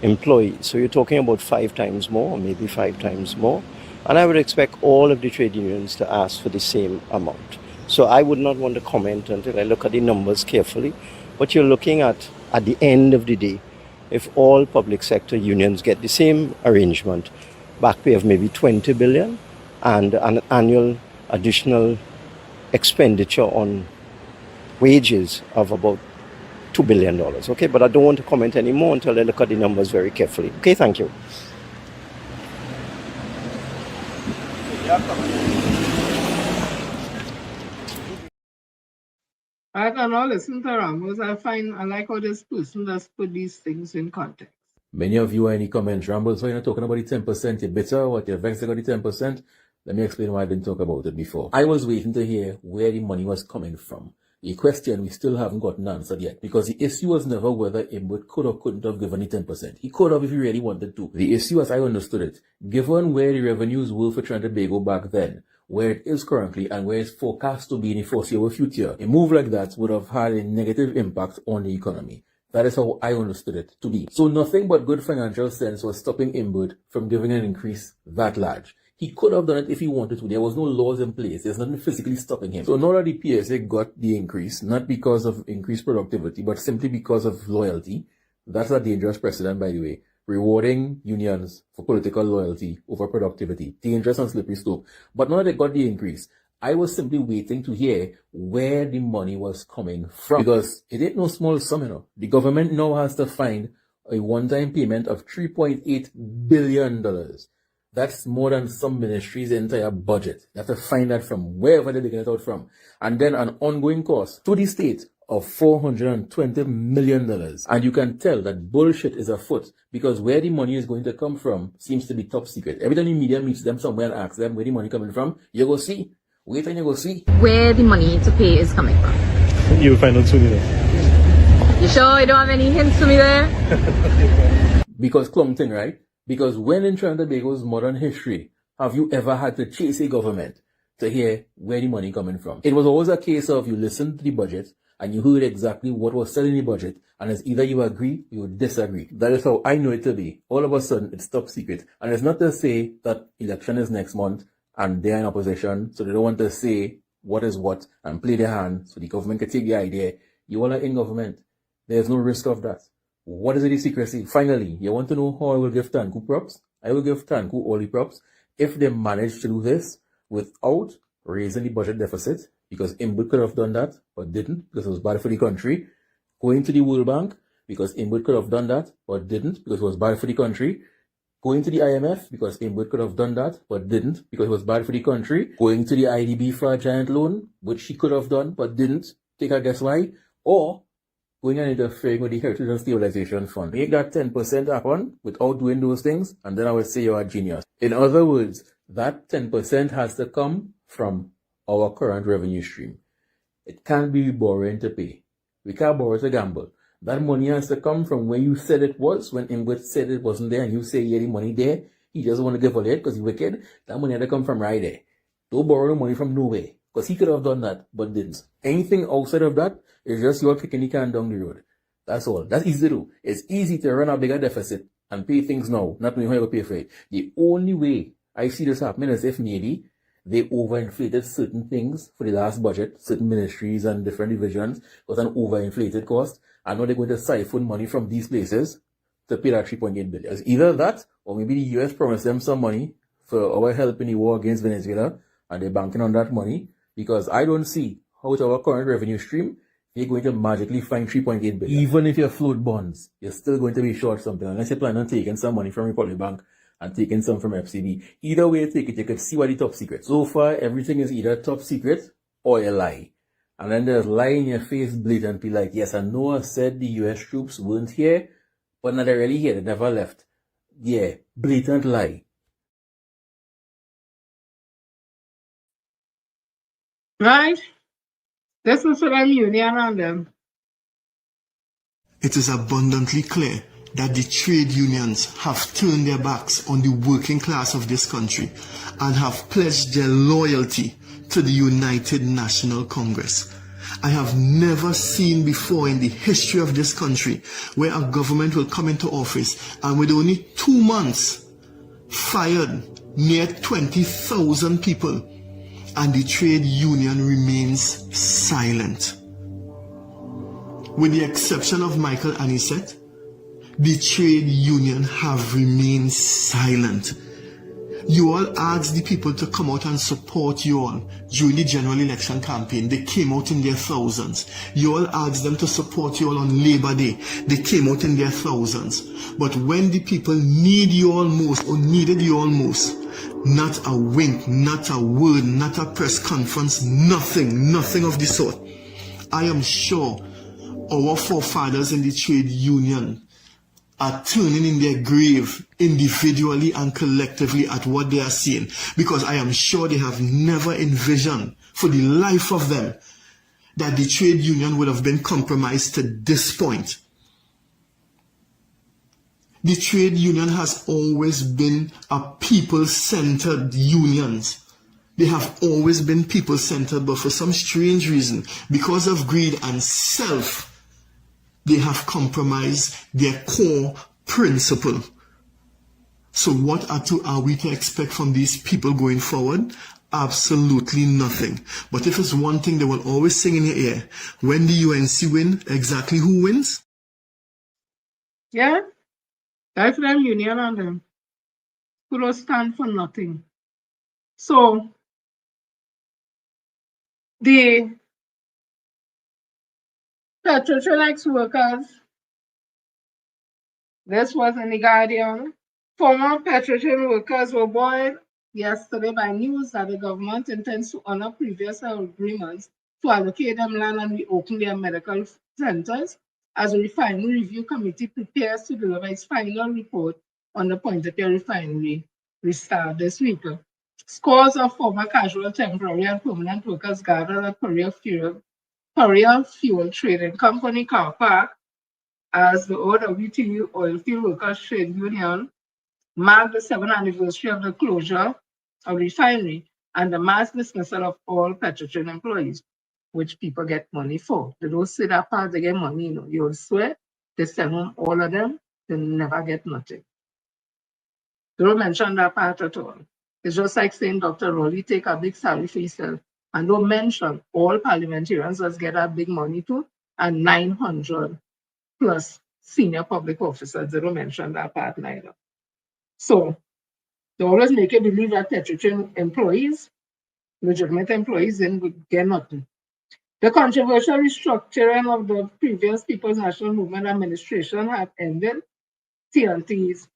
employees. So you're talking about 5 times more, maybe 5 times more. And I would expect all of the trade unions to ask for the same amount. So I would not want to comment until I look at the numbers carefully. But you're looking at the end of the day, if all public sector unions get the same arrangement, back pay of maybe 20 billion and an annual additional expenditure on wages of about $2 billion. Okay, but I don't want to comment anymore until I look at the numbers very carefully. Okay, thank you. I can all listen to Ramos. I like how this person does put these things in context. Many of you are any comments, Rambles, why you're not talking about the 10%? You're bitter, what, you're vexed about the 10%? Let me explain why I didn't talk about it before. I was waiting to hear where the money was coming from. The question we still haven't gotten answered yet, because the issue was never whether Imwood could or couldn't have given the 10%. He could have if he really wanted to. The issue, as I understood it, given where the revenues were for Trinidad and Tobago back then, where it is currently and where it's forecast to be in the foreseeable future, a move like that would have had a negative impact on the economy. That is how I understood it to be. So nothing but good financial sense was stopping Imwood from giving an increase that large. He could have done it if he wanted to. There was no laws in place. There's nothing physically stopping him. So now that the PSA got the increase, not because of increased productivity, but simply because of loyalty, that's a dangerous precedent, by the way. rewarding unions for political loyalty over productivity. Dangerous and slippery slope. But now they got the increase. I was simply waiting to hear where the money was coming from. Because it ain't no small sum, you know. The government now has to find a one-time payment of $3.8 billion. That's more than some ministries' entire budget. They have to find that from wherever they're digging it out from. And then an ongoing cost to the state of $420 million. And you can tell that bullshit is afoot because where the money is going to come from seems to be top secret. Every time the media meets them somewhere and asks them where the money coming from, you go see. Wait and you go see. Where the money to pay is coming from. You'll find out soon enough. You sure you don't have any hints for me there? Because clung thing, right? Because when in Trinidad and Tobago's modern history, have you ever had to chase a government to hear where the money coming from? It was always a case of you listened to the budget and you heard exactly what was said in the budget, and it's either you agree or you disagree. That is how I know it to be. All of a sudden, it's top secret. And it's not to say that election is next month and they're in opposition, so they don't want to say what is what and play their hand so the government can take the idea. You all are in government. There's no risk of that. What is the secrecy? Finally, you want to know how I will give Tanku props? I will give Tanku all the props if they manage to do this without raising the budget deficit, because Inwood could have done that, but didn't, because it was bad for the country. Going to the World Bank, because Inwood could have done that, but didn't, because it was bad for the country. Going to the IMF, because Inwood could have done that, but didn't, because it was bad for the country. Going to the IDB for a giant loan, which she could have done, but didn't. Take a guess why? Or going and interfering with the Heritage and Stabilization Fund. Make that 10% happen without doing those things, and then I would say you're a genius. In other words, that 10% has to come from our current revenue stream. It can't be borrowing to pay. We can't borrow to gamble. That money has to come from where you said it was, when Inwood said it wasn't there, and you say, yeah, the money there. He doesn't want to give away it because he's wicked. That money had to come from right there. Don't borrow the money from nowhere, because he could have done that, but didn't. Anything outside of that is just your kicking the can down the road. That's all. That's easy to do. It's easy to run a bigger deficit and pay things now, not knowing how you pay for it. The only way I see this happening is if maybe they overinflated certain things for the last budget, certain ministries and different divisions was an overinflated cost, and now they're going to siphon money from these places to pay that $3.8 billion. It's either that, or maybe the US promised them some money for our help in the war against Venezuela, and they're banking on that money, because I don't see how with our current revenue stream, you're going to magically find $3.8 billion. Even if you float bonds, you're still going to be short something, unless you plan on taking some money from Republic Bank and taking some from FCB. Either way you take it, you can see what the top secret. So far, everything is either top secret or a lie. And then there's lie in your face blatantly like, yes, I know I said the US troops weren't here, but now they're really here, they never left. Yeah, blatant lie. Right? This is for them union and them. It is abundantly clear that the trade unions have turned their backs on the working class of this country and have pledged their loyalty to the United National Congress. I have never seen before in the history of this country where a government will come into office and with only 2 months fired near 20,000 people and the trade union remains silent. With the exception of Michael Anisette, the trade union have remained silent. You all asked the people to come out and support you all during the general election campaign. They came out in their thousands. You all asked them to support you all on Labor Day. They came out in their thousands. But when the people need you all most, or needed you all most, not a wink, not a word, not a press conference, nothing of the sort. I am sure our forefathers in the trade union are turning in their grave individually and collectively at what they are seeing, because I am sure they have never envisioned for the life of them that the trade union would have been compromised to this point. The trade union has always been a people-centered union. They have always been people-centered, but for some strange reason, because of greed and self, they have compromised their core principle. So what are we to expect from these people going forward? Absolutely nothing. But if it's one thing they will always sing in your ear, when the UNC win, exactly who wins? Yeah, That's them union and them who don't stand for nothing. So the petroleum workers, this was in the Guardian. Former petroleum workers were buoyed yesterday by news that the government intends to honor previous agreements to allocate them land and reopen their medical centers as a refinery review committee prepares to deliver its final report on the Pointe-a-Pierre refinery restart this week. Scores of former casual, temporary, and permanent workers gathered at Korea Fuel Trading Company car park as the OWTU Oilfield Workers Trade Union marked the 7th anniversary of the closure of the refinery and the mass dismissal of all petroleum employees, which people get money for. They don't say that part, they get money, you know. You'll swear they send home all of them, they never get nothing. They don't mention that part at all. It's just like saying Dr. Rowley take a big salary for himself and don't mention all parliamentarians just get that big money too, and 900 plus senior public officers. They don't mention that part neither. So they always make you believe that petroleum employees, legitimate employees, then would get nothing. The controversial restructuring of the previous People's National Movement administration have ended TNT's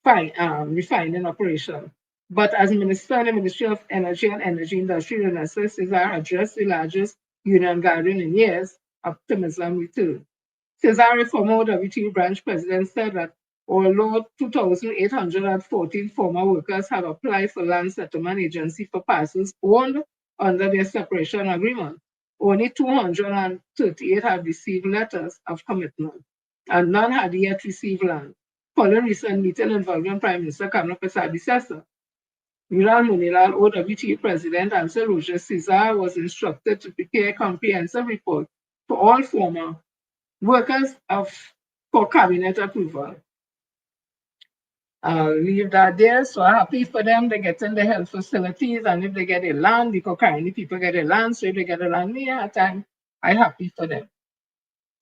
refining operation. But as Minister in the Ministry of Energy and Energy Industry, Renaissance Cesar addressed the largest union gathering in years, optimism returned. Cesar, former WTU branch president, said that although 2,814 former workers have applied for land settlement agency for parcels owned under their separation agreement, only 238 have received letters of commitment, and none had yet received land. Following recent meeting involving Prime Minister Kamla Persad-Bissessor, Milan Munilal, OWTU President, and Sir Roger Cesar was instructed to prepare a comprehensive report for all former workers for cabinet approval. I'll leave that there. So I'm happy for them. They get in the health facilities, and if they get a land, because currently people get a land, so if they get a land near a time, I'm happy for them.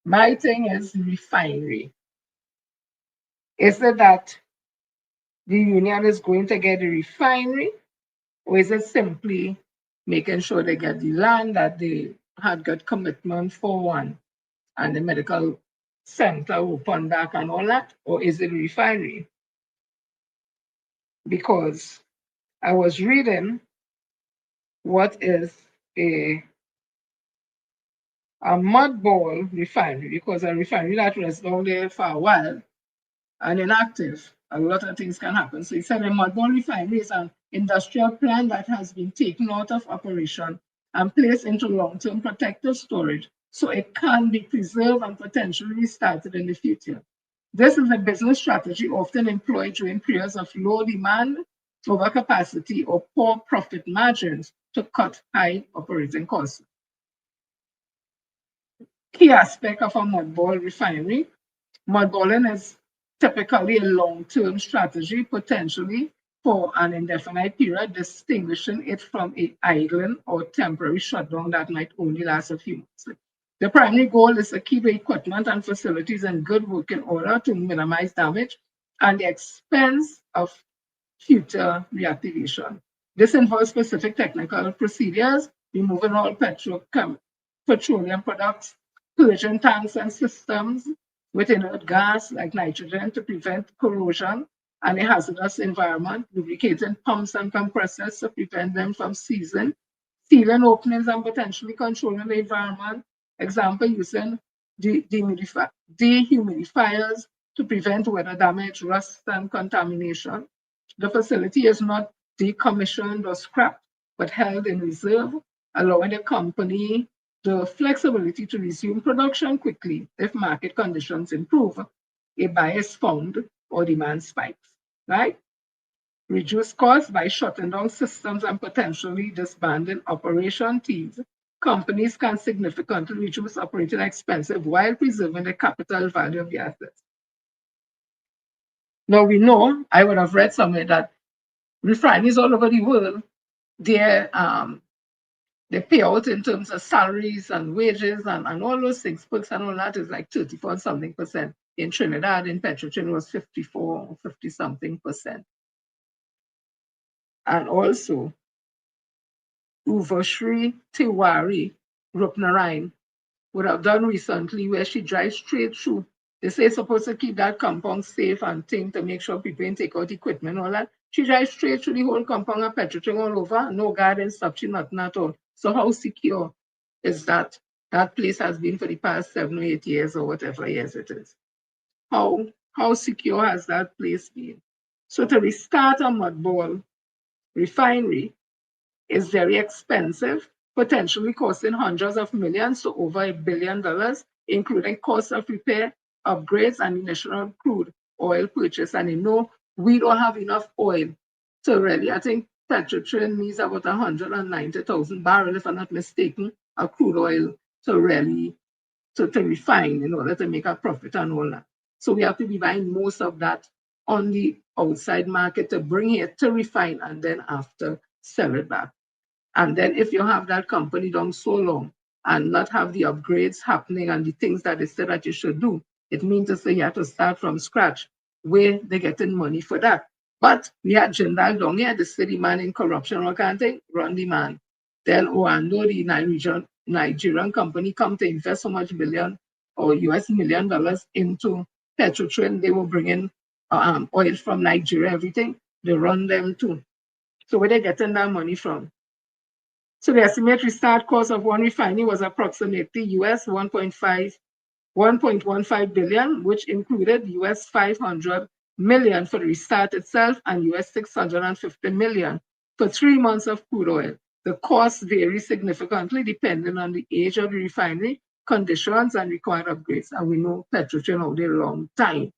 My thing is refinery. Is it that the union is going to get a refinery, or is it simply making sure they get the land that they had got commitment for one, and the medical center open back and all that, or is it a refinery? Because I was reading what is a mud ball refinery, because a refinery that was down there for a while and inactive, a lot of things can happen. So he said a mud ball refinery is an industrial plant that has been taken out of operation and placed into long-term protective storage so it can be preserved and potentially restarted in the future. This is a business strategy often employed during periods of low demand, overcapacity, or poor profit margins to cut high operating costs. Key aspect of a mudball refinery. Mudballing is typically a long-term strategy, potentially for an indefinite period, distinguishing it from an idling or temporary shutdown that might only last a few months. The primary goal is to keep the equipment and facilities in good working order to minimize damage and the expense of future reactivation. This involves specific technical procedures, removing all petroleum products, purging tanks and systems with inert gas like nitrogen to prevent corrosion and a hazardous environment, lubricating pumps and compressors to prevent them from seizing, sealing openings and potentially controlling the environment. Example, using dehumidifiers to prevent weather damage, rust, and contamination. The facility is not decommissioned or scrapped, but held in reserve, allowing the company the flexibility to resume production quickly if market conditions improve, a buyer is found, or demand spikes, right? Reduce costs by shutting down systems and potentially disbanding operation teams. Companies can significantly reduce operating expenses while preserving the capital value of the assets. Now we know, I would have read somewhere that refineries all over the world, they pay out in terms of salaries and wages and all those things, perks and all that is like 34 something %. in Trinidad in Petrotrin was 54, 50 something percent. And also, Uvashri Tiwari Rupnarayan would have done recently where she drives straight through. They say supposed to keep that compound safe and thing to make sure people didn't take out equipment and all that. She drives straight through the whole compound of Petrotrin all over, no garden stop, she nothing at all. So how secure is that? That place has been for the past 7 or 8 years or whatever years it is. How secure has that place been? So to restart a mudball refinery is very expensive, potentially costing hundreds of millions to over $1 billion, including costs of repair, upgrades, and initial crude oil purchase. And you know, we don't have enough oil to really, I think Petrotrin needs about 190,000 barrels, if I'm not mistaken, of crude oil to really to refine in order to make a profit and all that. So we have to be buying most of that on the outside market to bring it to refine and then after sell it back. And then if you have that company down so long and not have the upgrades happening and the things that they said that you should do, it means to say you have to start from scratch. Where they getting money for that? But we had Jindal down here, the city man in corruption or kind of thing, run the man. Then Oando, the Nigerian company, come to invest so much billion or US $1 million into Petrotrin. They were bringing oil from Nigeria, everything. They run them too. So where they getting that money from? So the estimated restart cost of one refinery was approximately US 1.15 billion, which included US 500 million for the restart itself and US 650 million for 3 months of crude oil. The costs vary significantly depending on the age of the refinery, conditions, and required upgrades. And we know Petrotrin out there a long time,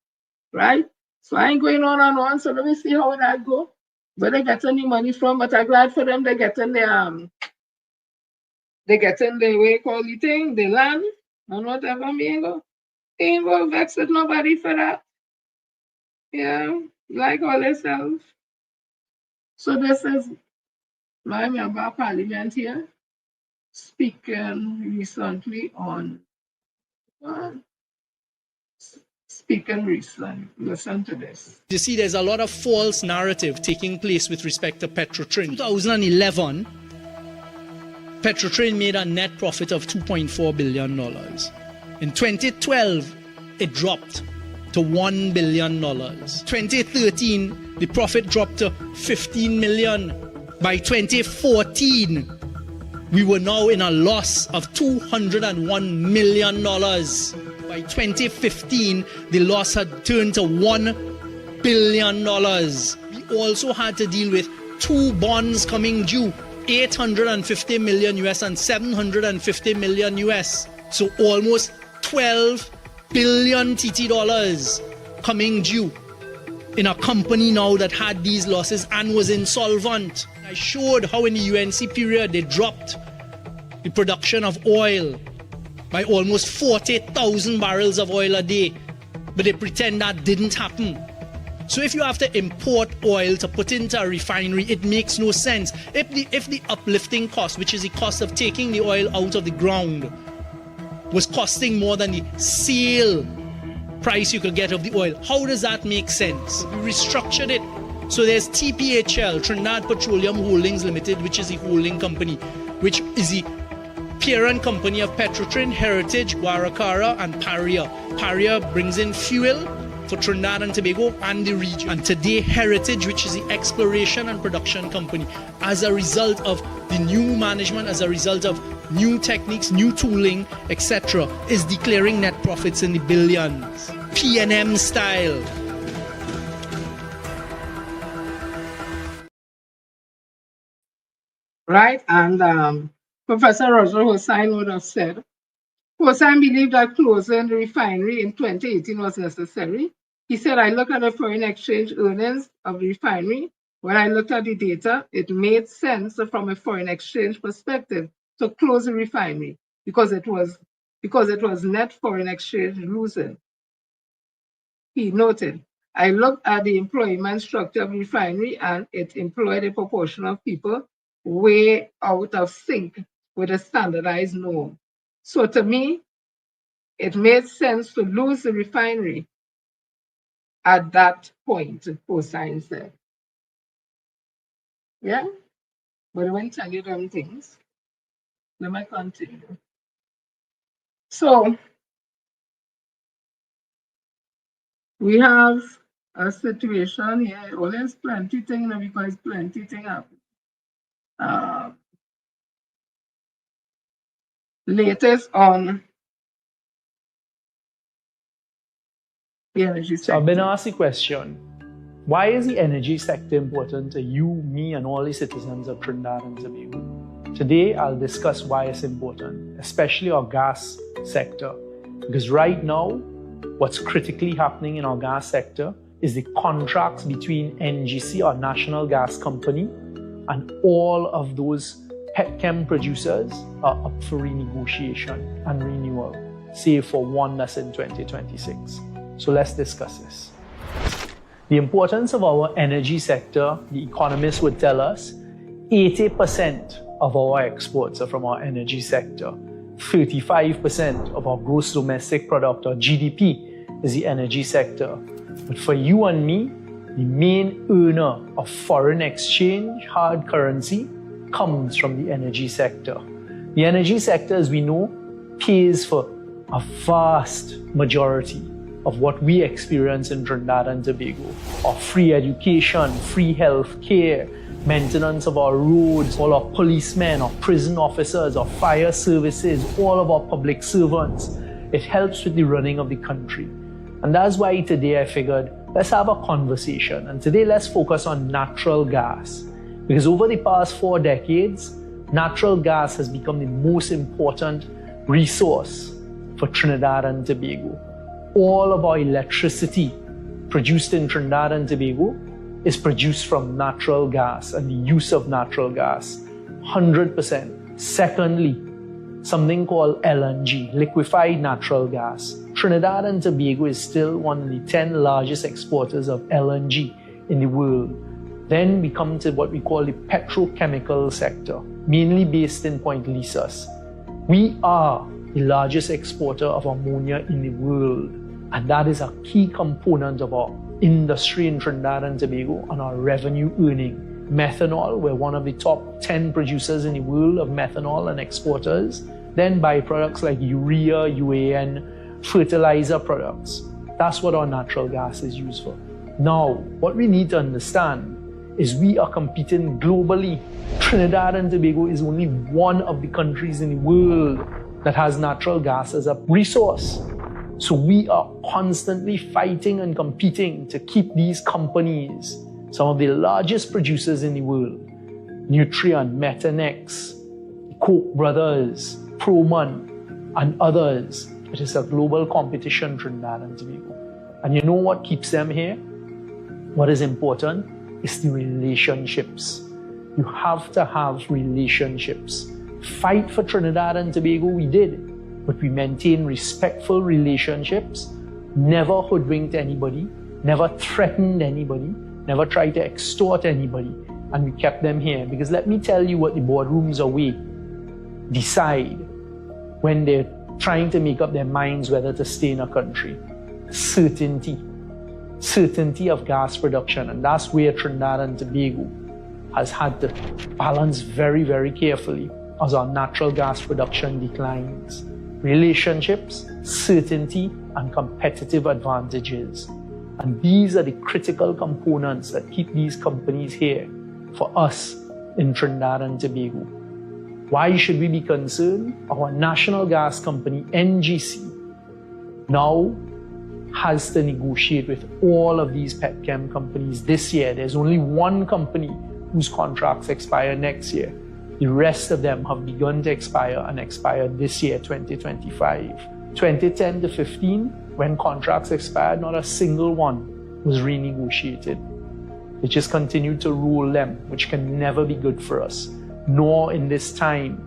right? So I ain't going on and on. So let me see how that go. Where they get any money from, but I'm glad for them they getting the way you call the thing, the land, and whatever me go. They ain't go vex with nobody for that. Yeah, like all themselves. So this is my member of parliament here speaking recently on listen to this. You see, there's a lot of false narrative taking place with respect to Petrotrin. 2011, Petrotrin made a net profit of $2.4 billion. In 2012, it dropped to $1 billion. 2013, the profit dropped to $15 million. By 2014, we were now in a loss of $201 million. By 2015, the loss had turned to $1 billion. We also had to deal with 2 bonds coming due, $850 million US and $750 million US. So almost 12 billion TT dollars coming due in a company now that had these losses and was insolvent. I showed how in the UNC period they dropped the production of oil by almost 40,000 barrels of oil a day, but they pretend that didn't happen. So if you have to import oil to put into a refinery, it makes no sense. If the uplifting cost, which is the cost of taking the oil out of the ground, was costing more than the sale price you could get of the oil, how does that make sense? We restructured it. So there's TPHL, Trinidad Petroleum Holdings Limited, which is the holding company, which is the parent company of Petrotrin, Heritage, Guaracara, and Paria. Paria brings in fuel for Trinidad and Tobago and the region. And today, Heritage, which is the exploration and production company, as a result of the new management, as a result of new techniques, new tooling, etc., is declaring net profits in the billions. P&M style. Right? And Professor Roger Hossain would have said, Hossain believed that closing the refinery in 2018 was necessary. He said, I looked at the foreign exchange earnings of the refinery. When I looked at the data, it made sense from a foreign exchange perspective to close the refinery because it was net foreign exchange losing. He noted, I looked at the employment structure of the refinery and it employed a proportion of people way out of sync with a standardized norm. So to me, it made sense to lose the refinery at that point, Cosine said. Yeah, but I won't tell you them things. Let me continue. So we have a situation here. Well, there's plenty thing because plenty thing happen. Latest on the energy sector. So I've been asked the question, why is the energy sector important to you, me, and all the citizens of Trinidad and Tobago? Today, I'll discuss why it's important, especially our gas sector. Because right now, what's critically happening in our gas sector is the contracts between NGC, our national gas company, and all of those petchem producers are up for renegotiation and renewal, save for one that's in 2026. So let's discuss this. The importance of our energy sector, the economists would tell us, 80% of our exports are from our energy sector. 35% of our gross domestic product, or GDP, is the energy sector. But for you and me, the main earner of foreign exchange, hard currency, comes from the energy sector. The energy sector, as we know, pays for a vast majority of what we experience in Trinidad and Tobago. Our free education, free health care, maintenance of our roads, all our policemen, our prison officers, our fire services, all of our public servants. It helps with the running of the country. And that's why today I figured, let's have a conversation. And today let's focus on natural gas. Because over the past 4 decades, natural gas has become the most important resource for Trinidad and Tobago. All of our electricity produced in Trinidad and Tobago is produced from natural gas and the use of natural gas, 100%. Secondly, something called LNG, liquefied natural gas. Trinidad and Tobago is still one of the 10 largest exporters of LNG in the world. Then we come to what we call the petrochemical sector, mainly based in Point Lisas. We are the largest exporter of ammonia in the world, and that is a key component of our industry in Trinidad and Tobago and our revenue earning. Methanol, we're one of the top 10 producers in the world of methanol and exporters. Then byproducts like urea, UAN, fertilizer products. That's what our natural gas is used for. Now, what we need to understand is we are competing globally. Trinidad and Tobago is only one of the countries in the world that has natural gas as a resource. So we are constantly fighting and competing to keep these companies, some of the largest producers in the world, Nutrien, Methanex, Koch brothers, Proman, and others. It is a global competition, Trinidad and Tobago. And you know what keeps them here? What is important is the relationships. You have to have relationships. Fight for Trinidad and Tobago, we did, but we maintained respectful relationships, never hoodwinked anybody, never threatened anybody, never tried to extort anybody, and we kept them here. Because let me tell you what the boardrooms away decide when they're trying to make up their minds whether to stay in a country. Certainty of gas production, and that's where Trinidad and Tobago has had to balance very, very carefully as our natural gas production declines. Relationships, certainty, and competitive advantages. And these are the critical components that keep these companies here for us in Trinidad and Tobago. Why should we be concerned? Our national gas company, NGC, now has to negotiate with all of these petchem companies this year. There's only one company whose contracts expire next year. The rest of them have begun to expire and expire this year, 2025. 2010 to 15, when contracts expired, not a single one was renegotiated. They just continued to roll them, which can never be good for us, nor in this time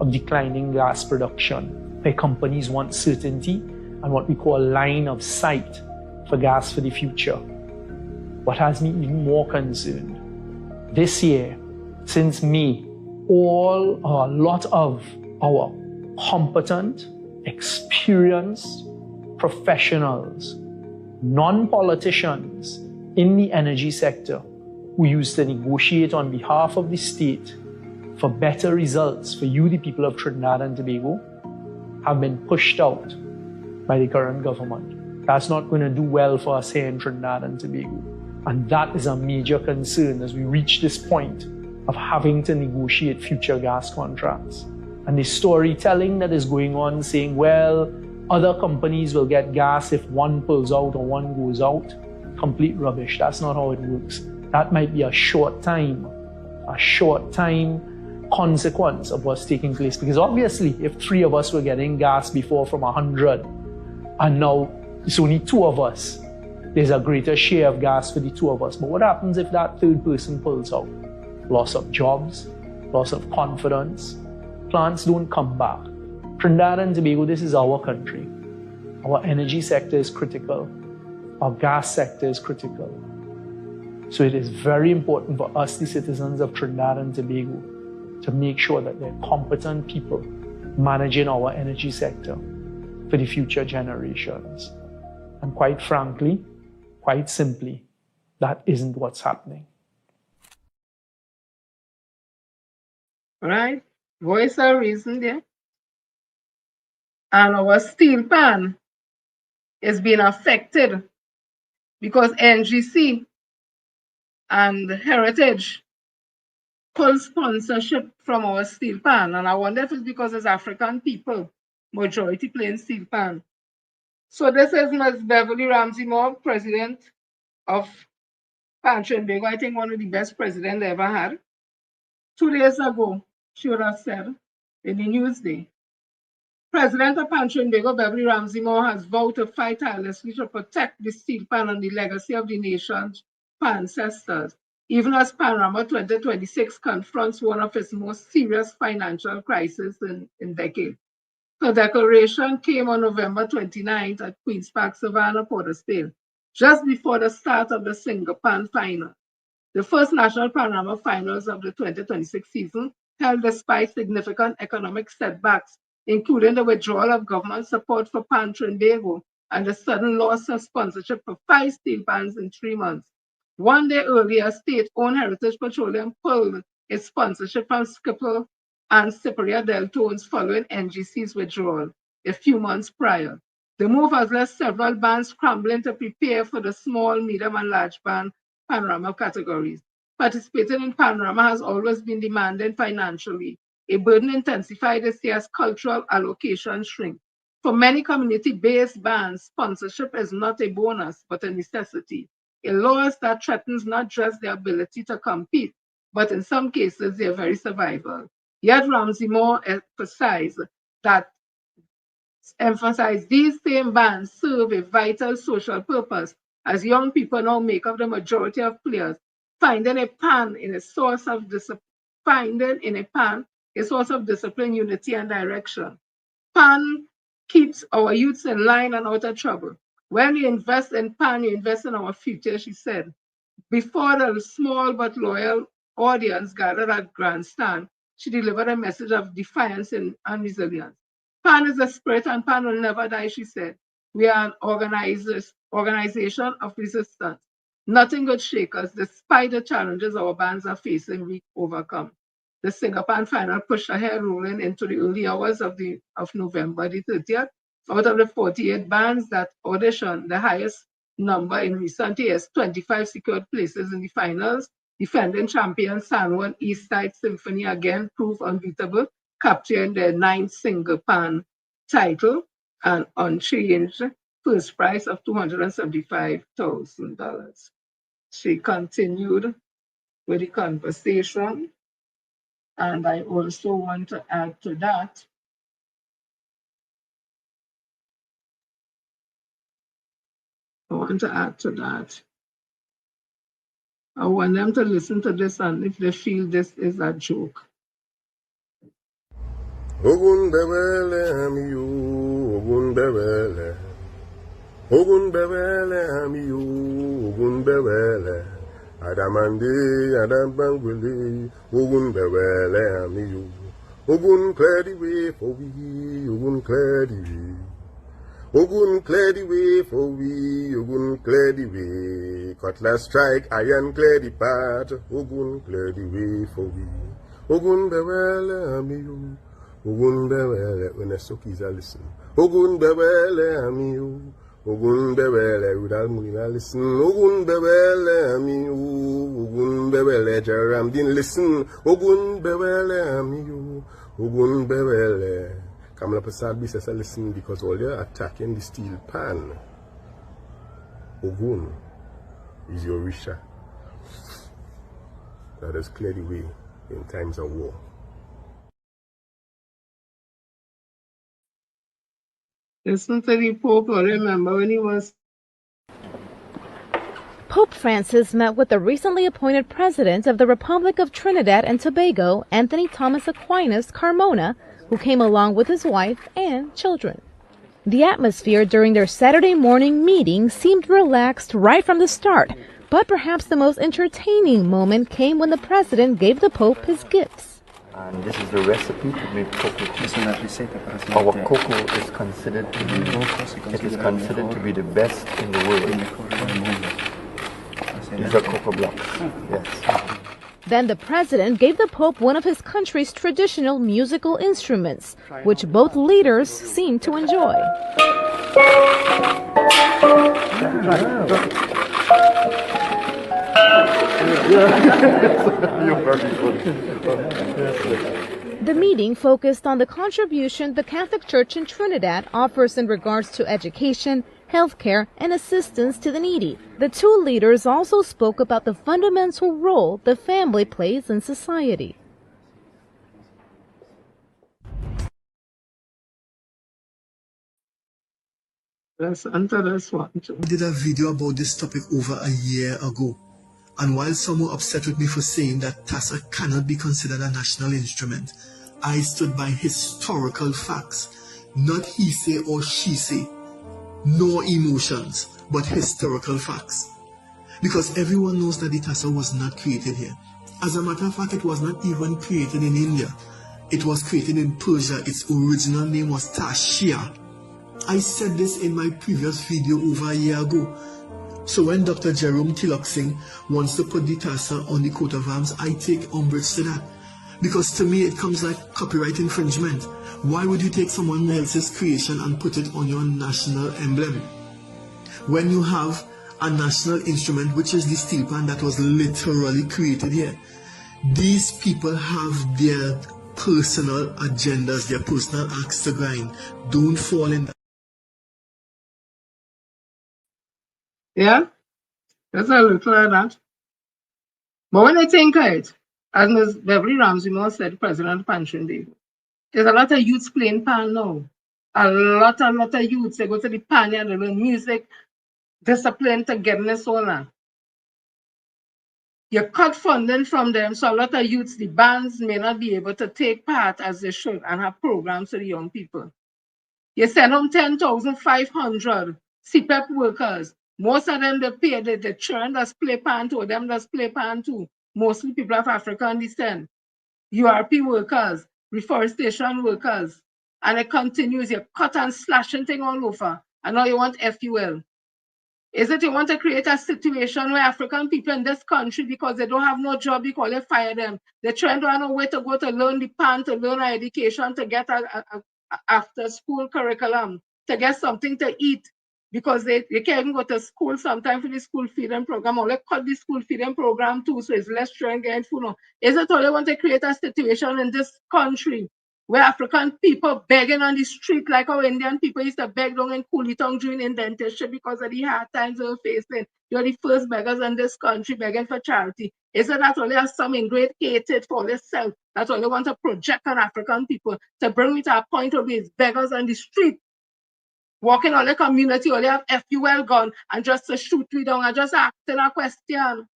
of declining gas production, where companies want certainty and what we call line of sight for gas for the future. What has me even more concerned, this year, since May, a lot of our competent experienced professionals, non-politicians in the energy sector who used to negotiate on behalf of the state for better results for you, the people of Trinidad and Tobago, have been pushed out by the current government. That's not going to do well for us here in Trinidad and Tobago. And that is a major concern as we reach this point of having to negotiate future gas contracts. And the storytelling that is going on saying, well, other companies will get gas if one pulls out or one goes out, complete rubbish. That's not how it works. That might be a short time consequence of what's taking place. Because obviously, if 3 of us were getting gas before from 100, and now it's only 2 of us, there's a greater share of gas for the 2 of us. But what happens if that 3rd person pulls out? Loss of jobs, loss of confidence. Plants don't come back. Trinidad and Tobago, this is our country. Our energy sector is critical. Our gas sector is critical. So it is very important for us, the citizens of Trinidad and Tobago, to make sure that there are competent people managing our energy sector for the future generations. And quite frankly, quite simply, that isn't what's happening. Right? Voice of reason there. And our steel pan is being affected because NGC and Heritage pull sponsorship from our steel pan. And I wonder if it's because it's African people, majority playing steel pan. So this is Ms. Beverly Ramsey Moore, president of Pan Trinbago. I think one of the best presidents they ever had. 2 days ago, she would have said in the Newsday, President of Pan Trinbago, Beverly Ramsey Moore, has vowed to fight tirelessly to protect the steel pan and the legacy of the nation's ancestors, even as Panorama 2026 confronts one of its most serious financial crises in decades. The declaration came on November 29th at Queen's Park, Savannah, Port of Spain, just before the start of the Single Pan Final, the first national panorama finals of the 2026 season, held despite significant economic setbacks, including the withdrawal of government support for Pan Trinbago and the sudden loss of sponsorship for 5 steel pans in 3 months. 1 day earlier, state-owned Heritage Petroleum pulled its sponsorship from Skipper and Cypria Deltones following NGC's withdrawal a few months prior. The move has left several bands scrambling to prepare for the small, medium, and large band panorama categories. Participating in panorama has always been demanding financially. A burden intensified this year as cultural allocation shrink. For many community-based bands, sponsorship is not a bonus, but a necessity. A loss that threatens not just their ability to compete, but in some cases, their very survival. Yet Ramsey Moore emphasized these same bands serve a vital social purpose, as young people now make up the majority of players, finding a pan a source of discipline, unity, and direction. Pan keeps our youths in line and out of trouble. When you invest in Pan, you invest in our future, she said. Before the small but loyal audience gathered at Grandstand, she delivered a message of defiance and resilience. Pan is a spirit and Pan will never die, she said. We are an organization of resistance. Nothing could shake us, despite the challenges our bands are facing, we overcome. The Singapore final pushed ahead, rolling into the early hours of November the 30th. Out of the 48 bands that auditioned, the highest number in recent years, 25 secured places in the finals. Defending champion San Juan East Side Symphony again proved unbeatable, capturing their 9th single pan title and unchanged first prize of $275,000. She continued with the conversation, and I also want to add to that I want them to listen to this, and if they feel this is a joke. Ogun bebele amiyu, ogun bebele. Ogun bebele amiyu, ogun bebele. Adamande, adambangwele, ogun bebele amiyu. Ogun clear the way for we, Ogun clear the way. Ogun clear the way for we, Ogun clear the way. Cutlass strike, iron clear the path, Ogun clear the way for we. Ogun bewele amiyu, Ogun bewele, when the Sokis are listen. Ogun bewele amiyu, Ogun bewele, without munina listen. Ogun bewele amiyu, Ogun bewele, Jeram din listen. Ogun bewele amiyu, Ogun bewele. Kamala Prasad says listen because all you're attacking the steel pan. Ogun is your Risha. That has cleared the way in times of war. Listen to the Pope. I remember when he was. Pope Francis met with the recently appointed president of the Republic of Trinidad and Tobago, Anthony Thomas Aquinas Carmona, who came along with his wife and children. The atmosphere during their Saturday morning meeting seemed relaxed right from the start, but perhaps the most entertaining moment came when the president gave the Pope his gifts. And this is the recipe to make cocoa tea. Our cocoa is considered to be the best in the world. These are cocoa blocks. Yes. Then the president gave the Pope one of his country's traditional musical instruments, which both leaders seemed to enjoy. The meeting focused on the contribution the Catholic Church in Trinidad offers in regards to education, healthcare, and assistance to the needy. The two leaders also spoke about the fundamental role the family plays in society. Let's enter this one too. I did a video about this topic over a year ago. And while some were upset with me for saying that TASA cannot be considered a national instrument, I stood by historical facts, not he say or she say, no emotions, but historical facts. Because everyone knows that the TASA was not created here. As a matter of fact, it was not even created in India. It was created in Persia. Its original name was Tashia. I said this in my previous video over a year ago. So when Dr. Jerome Tilak Singh wants to put the TASA on the coat of arms, I take umbrage to that. Because to me it comes like copyright infringement. Why would you take someone else's creation and put it on your national emblem? When you have a national instrument, which is the steel pan that was literally created here, these people have their personal agendas, their personal axe to grind. Don't fall in that. Yeah, that's a little of that. But when I think of it, as Ms. Beverly Ramsey Moore said, President Pension Day, there's a lot of youths playing pan now. A lot of youths, they go to the pan and they learn music, discipline, togetherness, all that. You cut funding from them, so a lot of youths, the bands may not be able to take part as they should and have programs for the young people. You send them 10,500 CPEP workers. Most of them, they pay, the children that play pan too, them that play pan too. Mostly people of African descent. URP workers, reforestation workers. And it continues, you cut and slashing thing all over. And now you want FUL. Is it you want to create a situation where African people in this country, because they don't have no job, because they fire them, they're trying to have no way to go to learn the pan, to learn education, to get a after school curriculum, to get something to eat, because they can't even go to school sometimes for the school feeding program, or they cut the school feeding program too, so it's less trying to get food. No. Is it all they want to create a situation in this country where African people begging on the street like how Indian people used to beg down in Coolitown during indentation because of the hard times they were facing? You're the first beggars in this country begging for charity. Is it that only has some ingrained hatred for themselves? That's all they want to project on African people to bring me to a point of these beggars on the street, walking on the community, or they have FUL gun and just to shoot me down and just asking a question.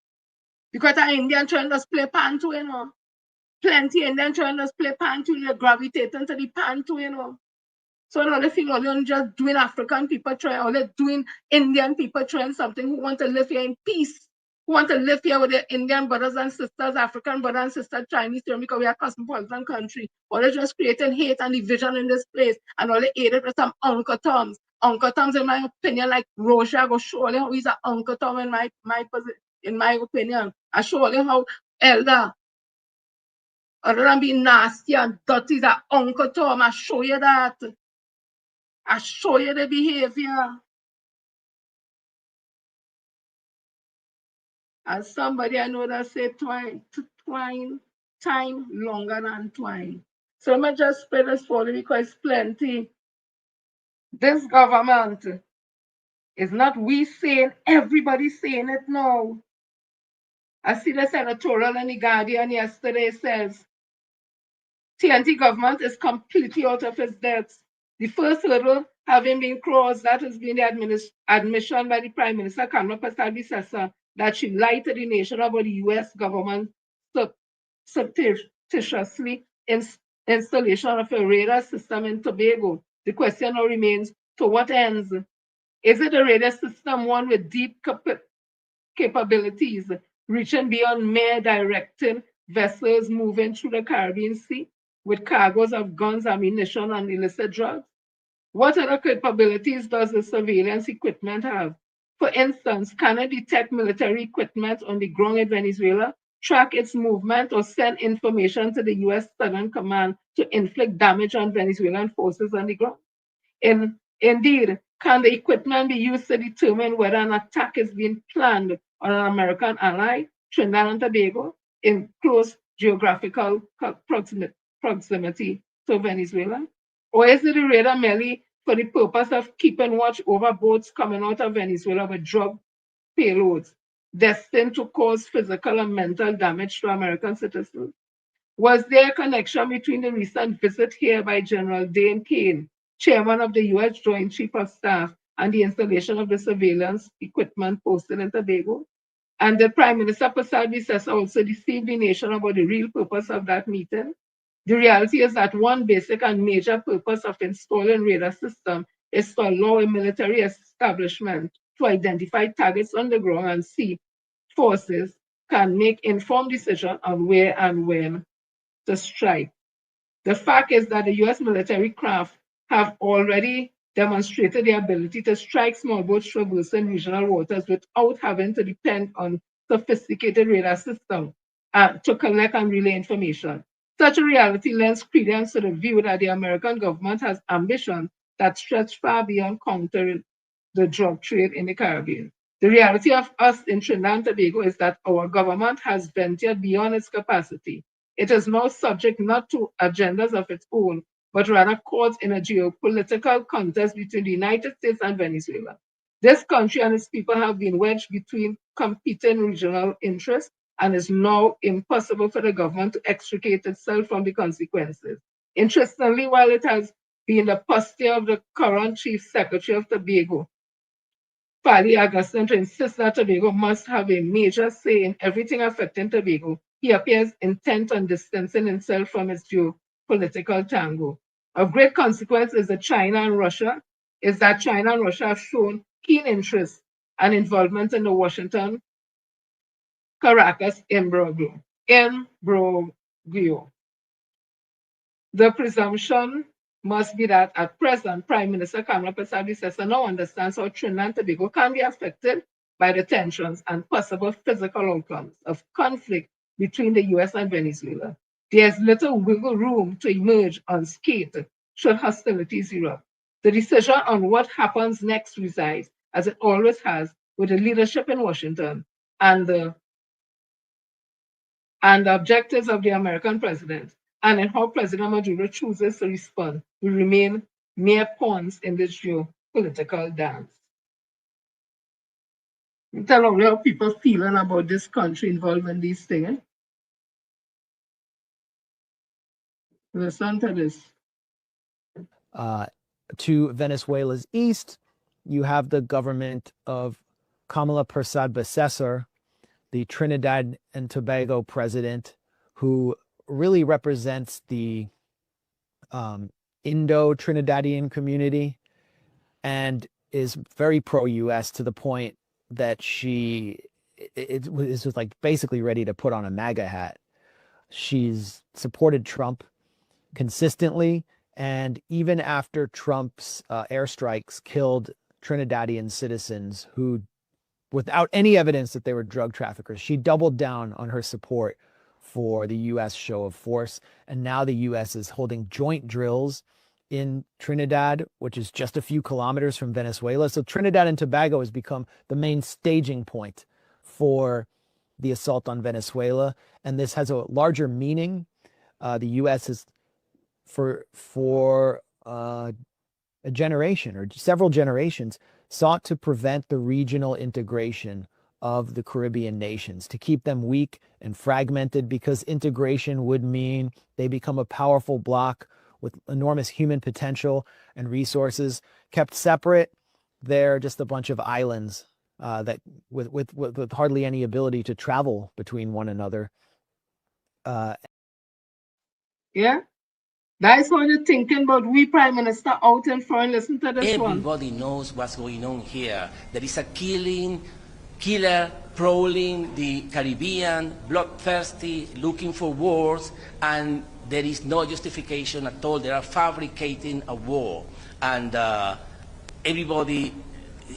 Because an Indian trying to play pan too, you know. Plenty Indian trying to play pan too, they're gravitating to the pan too, you know. So now they feel all they're just doing African people trying, or they're doing Indian people trying something who want to live here in peace, who want to live here with their Indian brothers and sisters, African brothers and sisters, Chinese, because we are a cosmopolitan country. Or they're just creating hate and division in this place, and all they aid it with some Uncle Toms. Uncle Toms, in my opinion, like Rocha, go show you how he's an Uncle Tom in my opinion. I show you how Elder, other than being nasty and dirty, is an Uncle Tom. I show you that. I show you the behavior. As somebody I know that say time longer than twine. So let me just spread this for you because it's plenty. This government is not we saying, everybody saying it now. I see the editorial in the Guardian yesterday says TNT government is completely out of its depths. The first hurdle having been crossed, that has been the admission by the Prime Minister Kamala Persad that she lied to the nation about the US government surreptitiously installation of a radar system in Tobago. The question now remains, to what ends? Is it a radar system one with deep capabilities, reaching beyond mere directing vessels moving through the Caribbean Sea with cargoes of guns, ammunition, and illicit drugs? What other capabilities does the surveillance equipment have? For instance, can it detect military equipment on the ground in Venezuela, track its movement, or send information to the U.S. Southern Command to inflict damage on Venezuelan forces on the ground? Indeed, can the equipment be used to determine whether an attack is being planned on an American ally, Trinidad and Tobago, in close geographical proximity to Venezuela? Or is it a radar merely for the purpose of keeping watch over boats coming out of Venezuela with drug payloads destined to cause physical and mental damage to American citizens? Was there a connection between the recent visit here by General Dane Kane, chairman of the U.S. Joint Chief of Staff, and the installation of the surveillance equipment posted in Tobago? And did Prime Minister Persad also deceive the nation about the real purpose of that meeting? The reality is that one basic and major purpose of installing radar system is to allow a military establishment to identify targets on the ground and see forces can make informed decisions on where and when to strike. The fact is that the U.S. military craft have already demonstrated the ability to strike small boats traversing regional waters without having to depend on sophisticated radar systems to collect and relay information. Such a reality lends credence to the view that the American government has ambitions that stretch far beyond countering the drug trade in the Caribbean. The reality of us in Trinidad and Tobago is that our government has ventured beyond its capacity. It is now subject not to agendas of its own, but rather caught in a geopolitical contest between the United States and Venezuela. This country and its people have been wedged between competing regional interests, and it's now impossible for the government to extricate itself from the consequences. Interestingly, while it has been the posture of the current Chief Secretary of Tobago, Fali Augustin, to insist that Tobago must have a major say in everything affecting Tobago, he appears intent on distancing himself from its geopolitical tango. Of great consequence is that China and Russia have shown keen interest and involvement in the Washington-Caracas imbroglio. The presumption must be that at present, Prime Minister Kamala Persad now understands how Trinidad and Tobago can be affected by the tensions and possible physical outcomes of conflict between the U.S. and Venezuela. There's little wiggle room to emerge unscathed should hostilities erupt. The decision on what happens next resides, as it always has, with the leadership in Washington and the objectives of the American president, and in how President Maduro chooses to respond, will remain mere pawns in this geopolitical dance. Tell me how people feeling about this country involved in these things. Listen to this. To Venezuela's east, you have the government of Kamala Persad, the Trinidad and Tobago president, who really represents the Indo-Trinidadian community and is very pro-US to the point that she is just like basically ready to put on a MAGA hat. She's supported Trump consistently, and even after Trump's airstrikes killed Trinidadian citizens who, without any evidence that they were drug traffickers, she doubled down on her support for the U.S. show of force. And now the U.S. is holding joint drills in Trinidad, which is just a few kilometers from Venezuela. So Trinidad and Tobago has become the main staging point for the assault on Venezuela. And this has a larger meaning. The U.S. is for a generation or several generations sought to prevent the regional integration of the Caribbean nations, to keep them weak and fragmented, because integration would mean they become a powerful bloc with enormous human potential and resources. Kept separate, they're just a bunch of islands that with hardly any ability to travel between one another. Yeah, that's what you're thinking about. We Prime Minister out in front. Listen to this one. Everybody knows what's going on here. There is a killer prowling the Caribbean, bloodthirsty, looking for wars, and there is no justification at all. They are fabricating a war, and everybody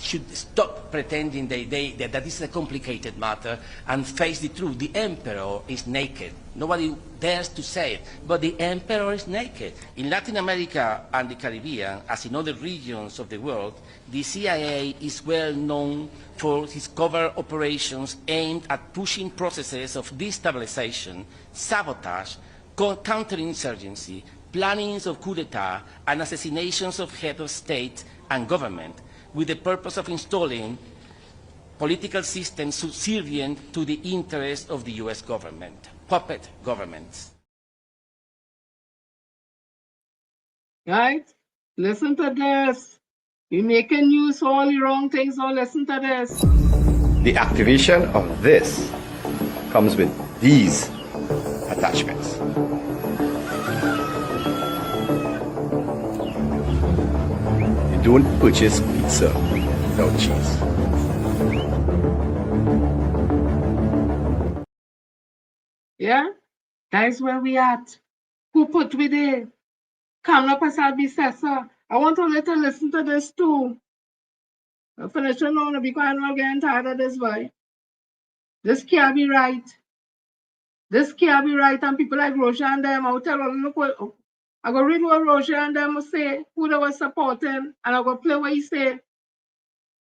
should stop pretending that this is a complicated matter and face the truth. The emperor is naked. Nobody dares to say it, but the emperor is naked. In Latin America and the Caribbean, as in other regions of the world, the CIA is well known for its covert operations aimed at pushing processes of destabilization, sabotage, counterinsurgency, plannings of coup d'etat, and assassinations of heads of state and government, with the purpose of installing political systems subservient to the interests of the U.S. government, puppet governments. Right? Listen to this. You're making use of all the wrong things, so listen to this. The activation of this comes with these attachments. You don't purchase pizza without cheese. Yeah? That's where we at. Who put we there? Kamla Prasad Bissessar. I want to let her listen to this too. I'll finish it now because I'm not getting tired of this boy. This can't be right. This can't be right. And people like Rocha and them, I'll tell them, look what I go read what Rocha and them will say, who they were supporting, and I go play what he said.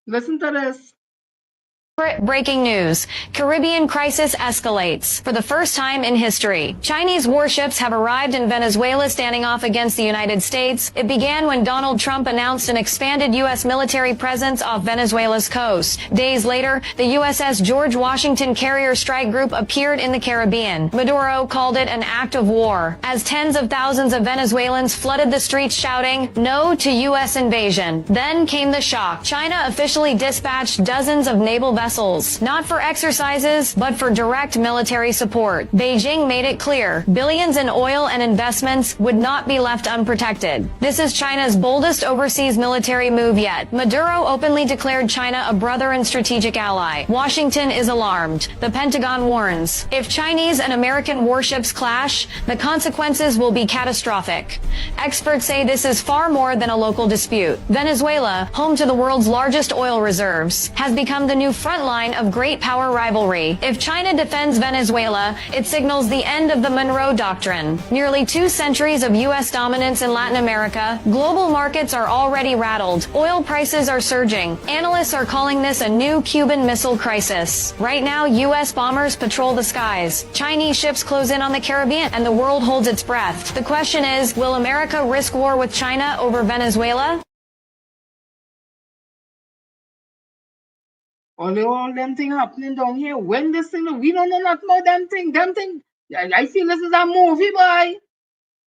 Listen to this. Breaking news. Caribbean crisis escalates. For the first time in history, Chinese warships have arrived in Venezuela standing off against the United States. It began when Donald Trump announced an expanded U.S. military presence off Venezuela's coast. Days later, the USS George Washington Carrier Strike Group appeared in the Caribbean. Maduro called it an act of war, as tens of thousands of Venezuelans flooded the streets shouting, "No to U.S. invasion." Then came the shock. China officially dispatched dozens of naval vessels, not for exercises, but for direct military support. Beijing made it clear billions in oil and investments would not be left unprotected. This is China's boldest overseas military move yet. Maduro openly declared China a brother and strategic ally. Washington is alarmed. The Pentagon warns, if Chinese and American warships clash, the consequences will be catastrophic. Experts say this is far more than a local dispute. Venezuela, home to the world's largest oil reserves, has become the new front line of great power rivalry. If China defends Venezuela, it signals the end of the Monroe Doctrine. Nearly 2 centuries of U.S. dominance in Latin America, global markets are already rattled. Oil prices are surging. Analysts are calling this a new Cuban Missile Crisis. Right now, U.S. bombers patrol the skies. Chinese ships close in on the Caribbean, and the world holds its breath. The question is, will America risk war with China over Venezuela? All them things happening down here. When this thing, we don't know nothing about them thing. Them thing, I feel this is a movie, boy.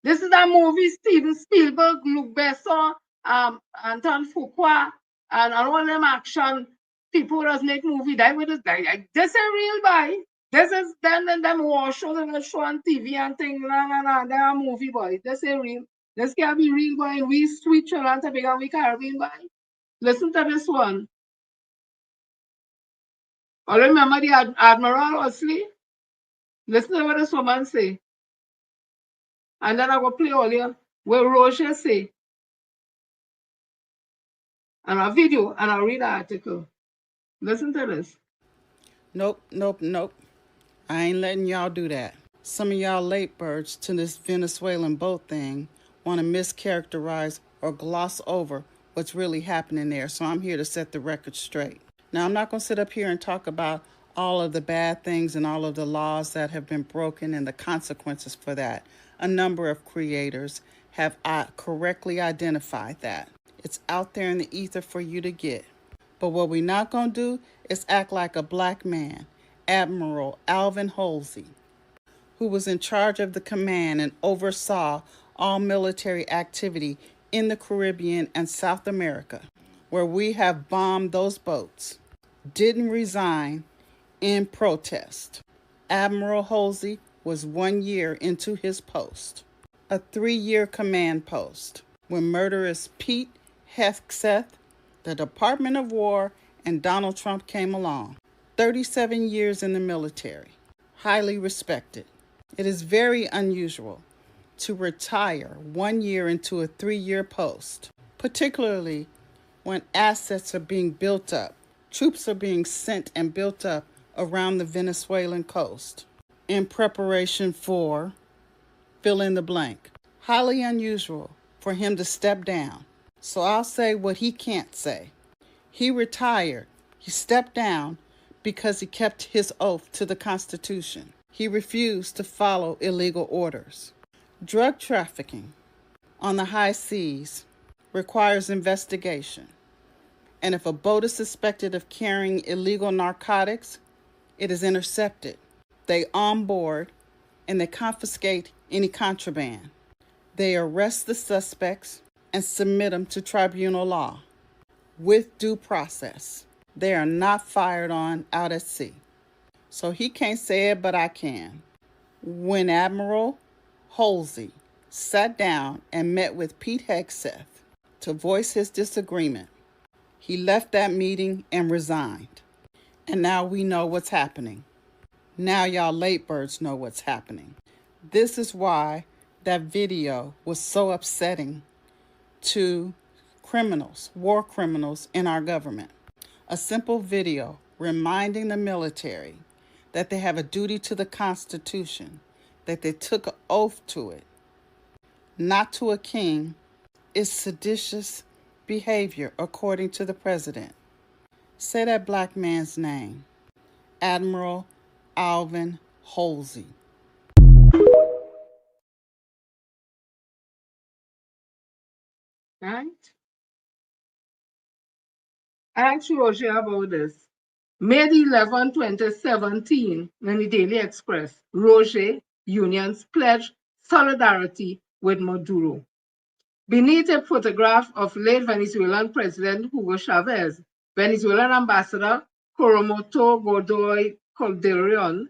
This is a movie. Steven Spielberg, Luc Besson, Anton Fuqua, and all them action people that make movie. That with this, this is real, boy. This is them war shows and show on TV and thing. Nah. They're a movie, boy. This is real. This can't be real, boy. We switch around to become we Caribbean, boy. Listen to this one. Or remember the Admiral Osley? Listen to what this woman say. And then I go play all here what Roger say. And a video, and I'll read the article. Listen to this. Nope, nope, nope. I ain't letting y'all do that. Some of y'all late birds to this Venezuelan boat thing want to mischaracterize or gloss over what's really happening there, so I'm here to set the record straight. Now, I'm not going to sit up here and talk about all of the bad things and all of the laws that have been broken and the consequences for that. A number of creators have correctly identified that. It's out there in the ether for you to get. But what we're not going to do is act like a black man, Admiral Alvin Halsey, who was in charge of the command and oversaw all military activity in the Caribbean and South America, where we have bombed those boats, didn't resign in protest. Admiral Halsey was 1 year into his post, a 3-year command post, when murderous Pete Hegseth, the Department of War, and Donald Trump came along. 37 years in the military, highly respected. It is very unusual to retire 1 year into a 3-year post, particularly when assets are being built up, troops are being sent and built up around the Venezuelan coast in preparation for fill in the blank. Highly unusual for him to step down. So I'll say what he can't say. He retired. He stepped down because he kept his oath to the Constitution. He refused to follow illegal orders. Drug trafficking on the high seas requires investigation. And if a boat is suspected of carrying illegal narcotics, it is intercepted. They onboard and they confiscate any contraband. They arrest the suspects and submit them to tribunal law with due process. They are not fired on out at sea. So he can't say it, but I can. When Admiral Halsey sat down and met with Pete Hegseth to voice his disagreement, he left that meeting and resigned. And now we know what's happening. Now y'all late birds know what's happening. This is why that video was so upsetting to criminals, war criminals in our government. A simple video reminding the military that they have a duty to the Constitution, that they took an oath to it, not to a king, is seditious behavior according to the president. Say that black man's name, Admiral Alvin Halsey. Right? I asked Roger about this. May 11, 2017, in the Daily Express, Roger unions pledge solidarity with Maduro. Beneath a photograph of late Venezuelan President Hugo Chavez, Venezuelan Ambassador Coromoto Godoy Calderon,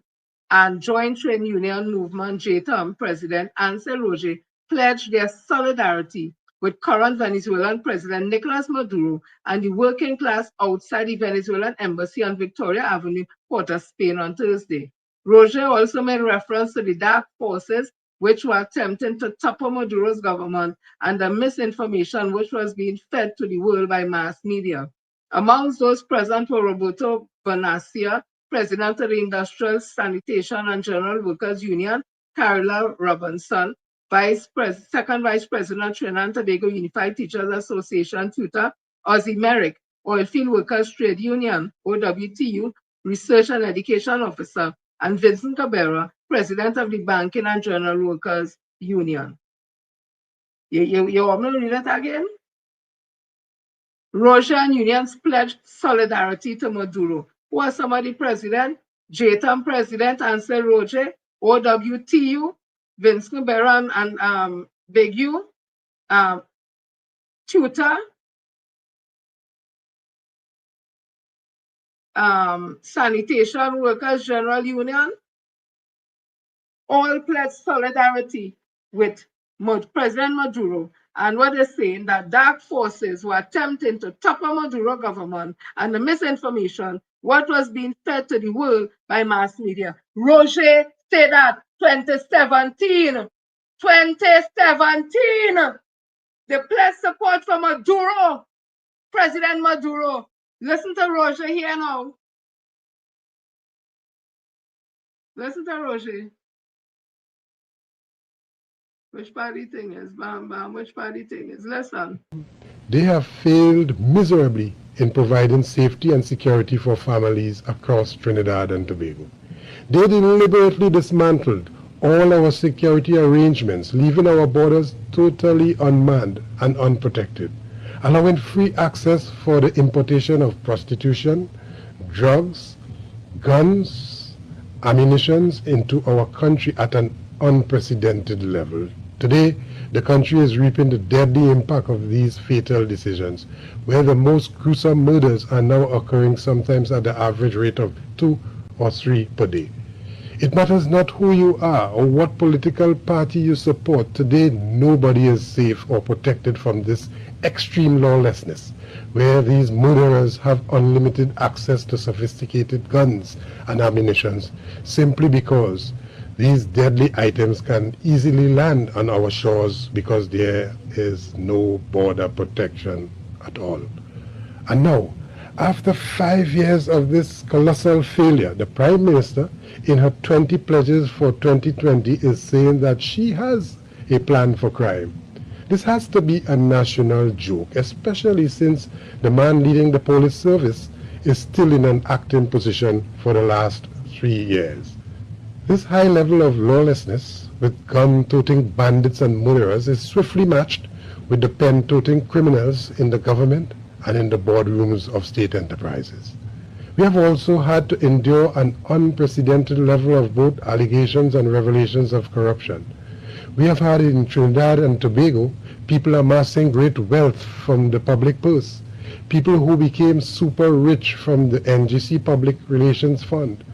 and Joint Trade Union Movement JTUM President Ansel Roger pledged their solidarity with current Venezuelan President Nicolas Maduro and the working class outside the Venezuelan embassy on Victoria Avenue, Port of Spain on Thursday. Roger also made reference to the dark forces which were attempting to topple Maduro's government and the misinformation which was being fed to the world by mass media. Amongst those present were Roberto Bonacia, President of the Industrial Sanitation and General Workers Union, Carla Robinson, Second Vice President, Trinidad and Tobago Unified Teachers Association, tutor, Ozzie Merrick, Oilfield Workers Trade Union, OWTU, Research and Education Officer, and Vincent Cabrera, President of the Banking and General Workers Union. You want me to read that again? Roger and unions pledged solidarity to Maduro. Who are some of the president? JTUM President Ansel Roger, OWTU, Vince Cabrera and Big U, tutor, Sanitation Workers General Union, all pledged solidarity with President Maduro And what they're saying, that dark forces were attempting to topple Maduro government and the misinformation, what was being fed to the world by mass media. Roger said that 2017. 2017. They pledged support for Maduro, President Maduro. Listen to Roger here now. Listen to Roger. Which party thing is? Bam, bam. Which party thing is? Listen. They have failed miserably in providing safety and security for families across Trinidad and Tobago. They deliberately dismantled all our security arrangements, leaving our borders totally unmanned and unprotected, allowing free access for the importation of prostitution, drugs, guns, ammunition into our country at an unprecedented level. Today, the country is reaping the deadly impact of these fatal decisions, where the most gruesome murders are now occurring sometimes at the average rate of 2 or 3 per day. It matters not who you are or what political party you support. Today, nobody is safe or protected from this extreme lawlessness, where these murderers have unlimited access to sophisticated guns and ammunition simply because these deadly items can easily land on our shores because there is no border protection at all. And now, after 5 years of this colossal failure, the Prime Minister, in her 20 pledges for 2020, is saying that she has a plan for crime. This has to be a national joke, especially since the man leading the police service is still in an acting position for the last 3 years. This high level of lawlessness with gun-toting bandits and murderers is swiftly matched with the pen-toting criminals in the government and in the boardrooms of state enterprises. We have also had to endure an unprecedented level of both allegations and revelations of corruption. We have had in Trinidad and Tobago people amassing great wealth from the public purse, people who became super rich from the NGC Public Relations Fund,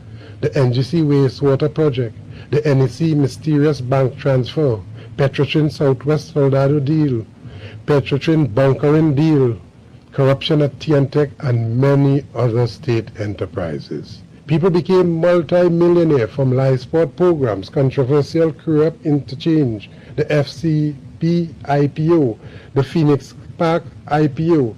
the NGC Wastewater Project, the NEC Mysterious Bank Transfer, Petrotrin Southwest Soldado Deal, Petrotrin Bunkering Deal, corruption at TNTech, and many other state enterprises. People became multi-millionaire from live sport programs, controversial corrupt interchange, the FCP IPO, the Phoenix Park IPO,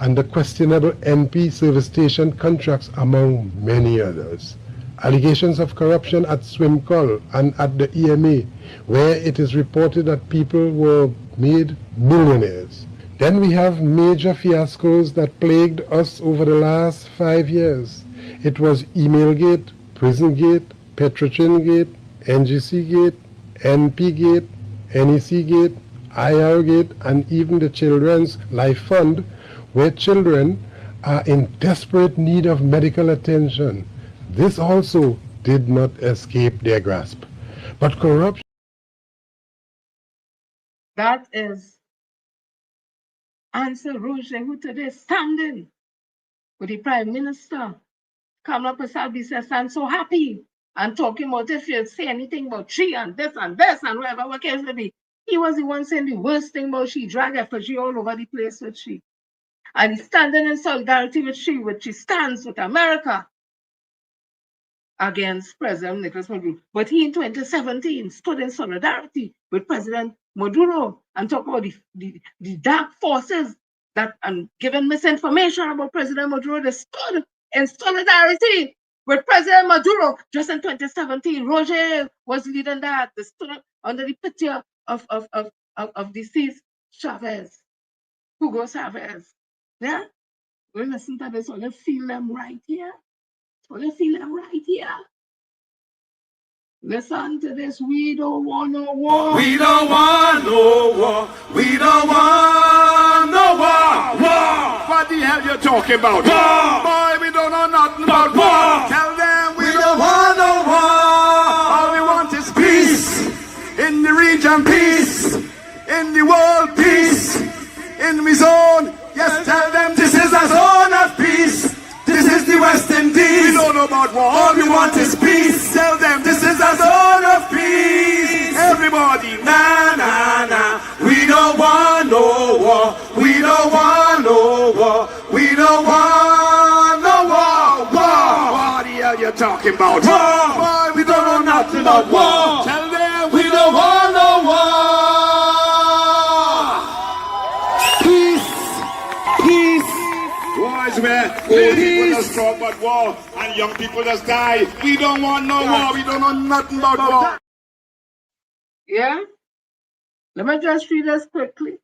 and the questionable NP service station contracts, among many others. Allegations of corruption at Swimcol and at the EMA, where it is reported that people were made millionaires. Then we have major fiascos that plagued us over the last 5 years. It was Emailgate, Prisongate, Petrotrin-gate, NGC-gate, NP-gate, NEC-gate, IR-gate, and even the Children's Life Fund, where children are in desperate need of medical attention. This also did not escape their grasp. But corruption... That is Ansel Roger, who today standing with the Prime Minister. Kamala Prasad says, I'm so happy. And talking about if you say anything about she and this and whatever, what case it be. He was the one saying the worst thing about she, drag effigy all over the place with she. And he's standing in solidarity with she, which she stands with America against President Nicolas Maduro. But he in 2017 stood in solidarity with President Maduro and talked about the dark forces that and given misinformation about President Maduro. They stood in solidarity with President Maduro just in 2017. Roger was leading that. They stood under the picture of deceased Chavez, Hugo Chavez. Yeah? We listen to this, so let's feel them right here. Listen to this. We don't want no war. We don't want no war. We don't want no war. War. What the hell you talking about? War. Boy, we don't know nothing about war. Tell them we don't want no war. All we want is peace. In the region, peace. In the world, peace. In my zone, yes, tell them this is a zone of peace. This is the West Indies. We don't know about war. All we want is peace. Tell them this is a zone of peace. Everybody, na na na. We don't want no talking about? War! Boy, we don't know nothing about war. Tell them we don't want no war. Peace. Peace. Wars where people just talk about war and young people just die. We don't want no war. We don't know nothing about war. Yeah? Let me just read this quickly.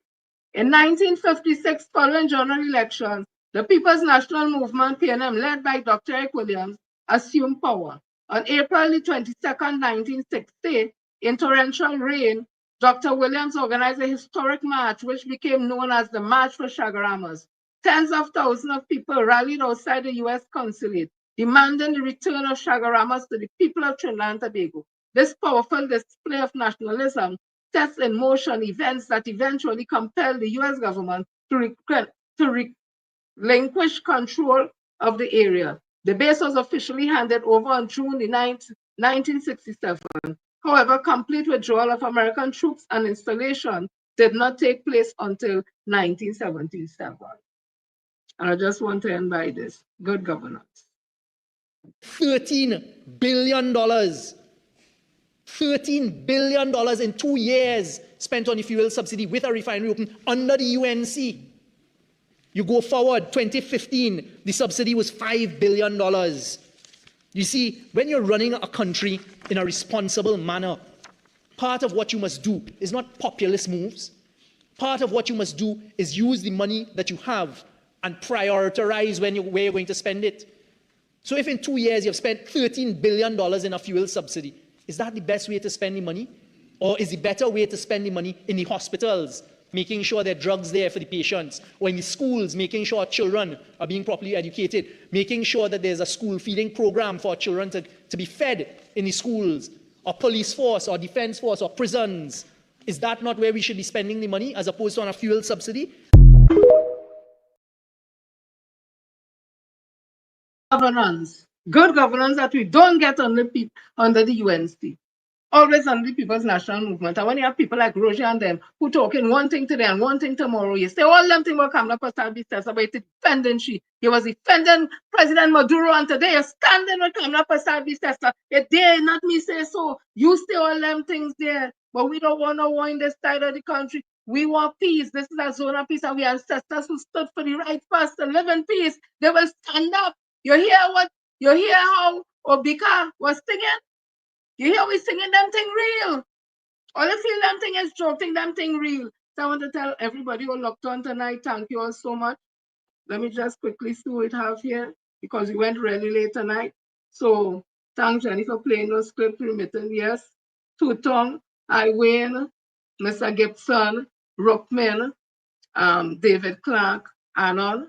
In 1956, following general elections, the People's National Movement, PNM, led by Dr. Eric Williams, assumed power. On April 22, 1960, in torrential rain, Dr. Williams organized a historic march which became known as the March for Shagaramas. Tens of thousands of people rallied outside the U.S. consulate, demanding the return of Shagaramas to the people of Trinidad and Tobago. This powerful display of nationalism sets in motion events that eventually compelled the U.S. government to relinquish control of the area. The base was officially handed over on June 9th, 1967. However, complete withdrawal of American troops and installation did not take place until 1977. And I just want to end by this. Good governance. $13 billion. $13 billion in 2 years spent on the fuel subsidy with a refinery open under the UNC. You go forward, 2015, the subsidy was $5 billion. You see, when you're running a country in a responsible manner, part of what you must do is not populist moves. Part of what you must do is use the money that you have and prioritize where you're going to spend it. So if in 2 years you've spent $13 billion in a fuel subsidy, is that the best way to spend the money? Or is the better way to spend the money in the hospitals, making sure there are drugs there for the patients, or in the schools, making sure children are being properly educated, making sure that there's a school feeding program for children to be fed in the schools, or police force, or defense force, or prisons? Is that not where we should be spending the money as opposed to on a fuel subsidy? Governance. Good governance that we don't get under the UNC. Always under the People's National Movement. And when you have people like Roger and them who talking one thing today and one thing tomorrow, you say all them things will come up for service about defending she. He was defending President Maduro, and today you're standing with coming up for service tester. You dare not me say so. You say all them things there. But we don't want no war in this side of the country. We want peace. This is a zone of peace, and we ancestors who stood for the right for us to live in peace. They will stand up. You hear how Obika was singing? You hear we singing them thing real. All you feel them thing is joking, them thing real. So I want to tell everybody who looked on tonight, thank you all so much. Let me just quickly see what we have here, because we went really late tonight. So thank Jenny for playing those script remitting, yes. Tutong, Wayne, Mr. Gibson, Rookman, David Clark, Anon.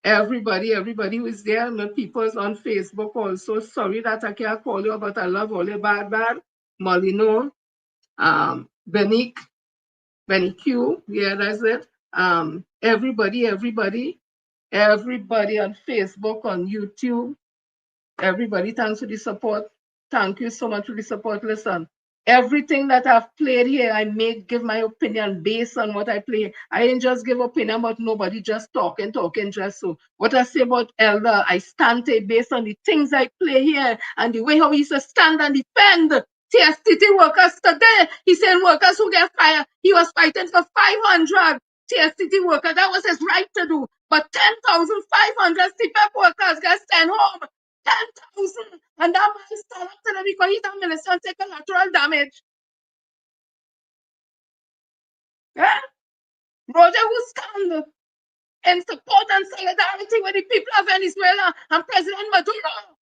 Everybody who is there, my people's on Facebook also. Sorry that I can't call you, but I love all your bad. Molino, Benny Q, yeah, that's it. Everybody on Facebook, on YouTube, everybody, thanks for the support. Thank you so much for the support. Listen, everything that I've played here, I may give my opinion based on what I play. I didn't just give opinion about nobody just talking just so. What I say about Elder, I stand based on the things I play here and the way how he used to stand and defend TSTT workers today. He said workers who get fired, he was fighting for 500 TSTT workers. That was his right to do. But 10,500 CPAP workers got sent home. 10,000. And that man stand up to them because he's a minister and take collateral damage. Yeah? Roger who stand in support and solidarity with the people of Venezuela and President Maduro.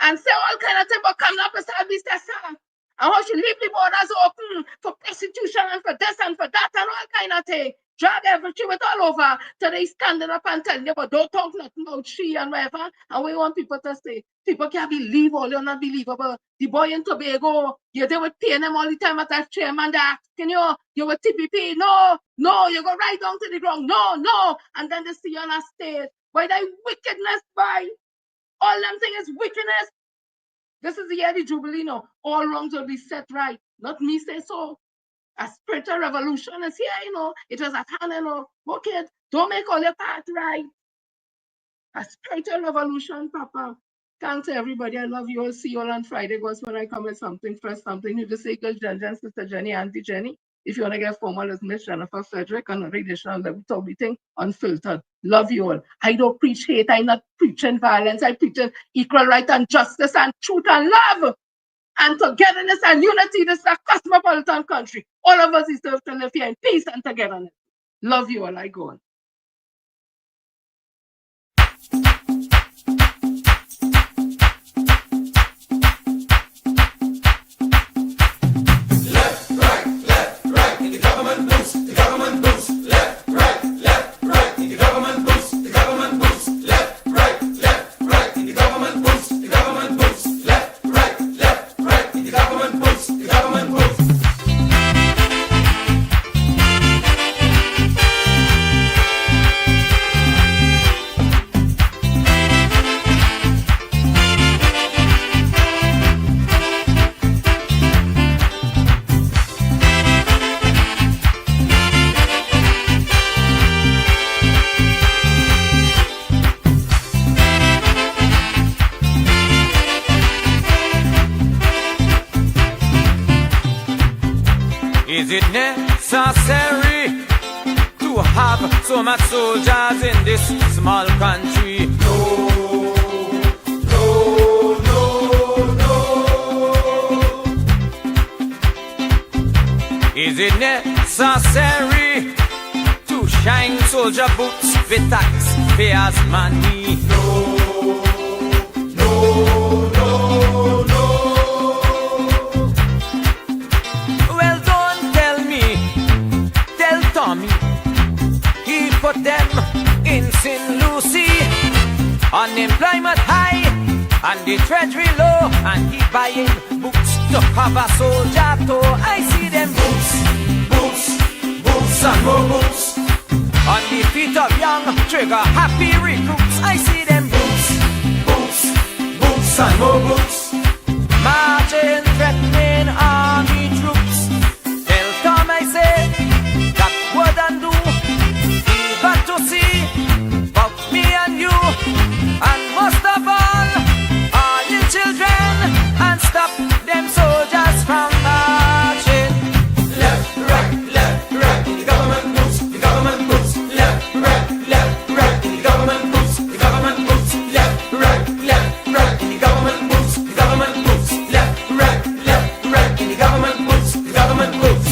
And say all kind of things, but come up with service tester. And how she leave the borders open for prostitution and for this and for that and all kind of thing. Drag everything with all over. So they standing up and telling you, but don't talk nothing about she and whatever. And we want people to say, people can't believe all, you're not believable. The boy in Tobago, you're there with paying them all the time at that chairman, they're asking you with TPP, no, you go right down to the ground, no. And then they see you on a stage. By that wickedness, by all them thing is wickedness. This is the year of the Jubilee now. All wrongs will be set right. Not me say so. A spiritual revolution is here, It was at hand, Okay, don't make all your part right. A spiritual revolution, Papa. Thanks everybody. I love you all. See you all on Friday. Goes when I come with something fresh, something new. Just say girl Jen, Sister Jenny, Auntie Jenny. If you want to get formal, it's Miss Jennifer Frederick on the edition of the Talk Thing Unfiltered. Love you all. I don't preach hate. I'm not preaching violence. I preach equal right and justice and truth and love and togetherness and unity. This is a cosmopolitan country. All of us deserve to live here in peace and togetherness. Love you all. I go on. Is it necessary to have so much soldiers in this small country? No, no, no, no. Is it necessary to shine soldier boots with taxpayers' money? No, no, no, no. Put them in St. Lucie, unemployment high and the treasury low, and he buying boots to cover soldier toe. I see them boots, boots, boots and more boots on the feet of young trigger happy recruits. I see them boots, boots, boots and more boots marching, threatening army troops. Tell Tom I say that wouldn't do. Got to see about me and you, and most of all you children, and stop them soldiers from marching. Left, right, the government moves, the government moves. Left, right, the government moves, the government moves. Left, right, the government moves, the government moves. Left, right, the government moves, the government moves.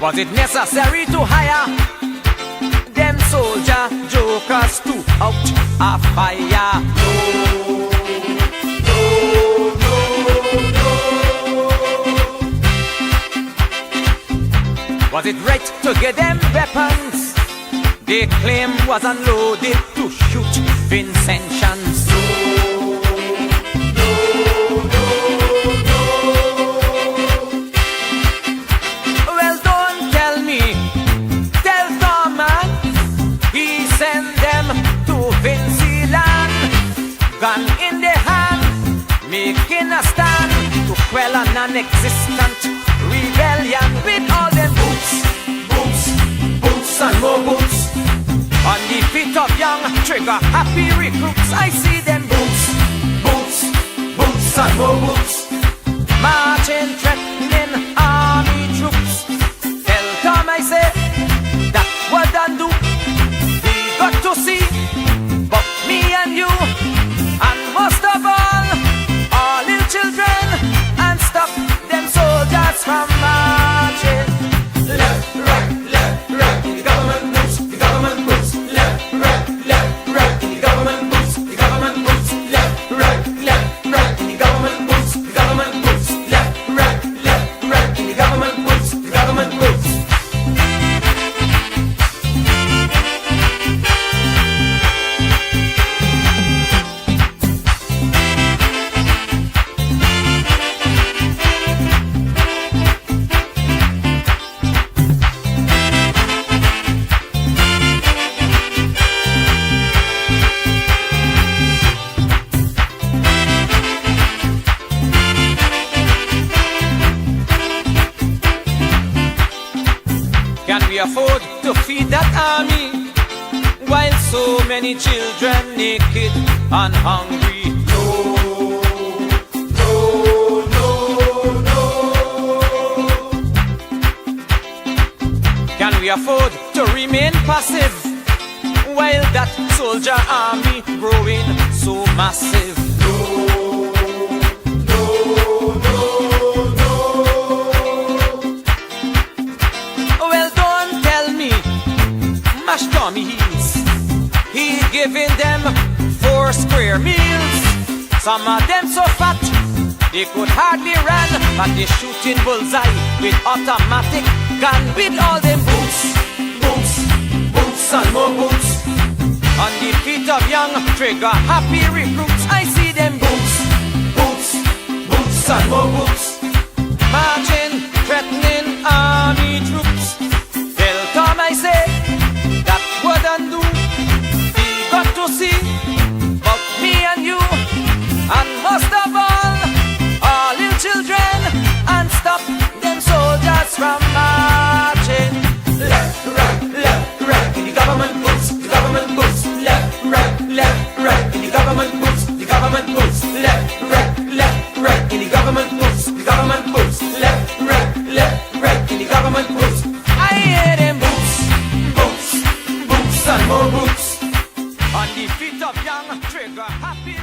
Was it necessary to hire them soldier jokers to out a fire? No, no, no, no. Was it right to get them weapons they claim was unloaded to shoot Vincentians? Gun in the hand, making a stand to quell a non-existent rebellion with all them boots, boots, boots and more boots on the feet of young trigger happy recruits. I see them boots, boots, boots and more boots marching, threatening army troops. Tell Tom I say that what done do. We got to see but me and you, and most of all little children, and stop them soldiers from marching. Left, right, the government moves, the government moves. Left, right, the government moves, the government moves. Left, right, the government moves, the government moves. Left, right, the government moves, the government moves. afford to feed that army while so many children naked and hungry? No, no, no, no. Can we afford to remain passive while that soldier army growing so massive? No, no, no, no. Well, don't tell me, Mash Tommy's, he giving them 4 square meals. Some of them so fat, they could hardly run, but they shooting bullseye with automatic gun. With all them boots, boots, boots and more boots on the feet of young trigger happy recruits. I see them boots, boots, boots and more boots, marching, threatening army troops. Tell Tom I say that wouldn't do. He got to see but me and you, and most of all little children, and stop them soldiers from marching. Left, right, in the government boots, the government boots. Left, right, in the government boots, the government boots. Left, right, in the government boots, the government boots. Left, right, in the government boots. I hear them boots, boots, boots and more boots on the feet of young trigger happy.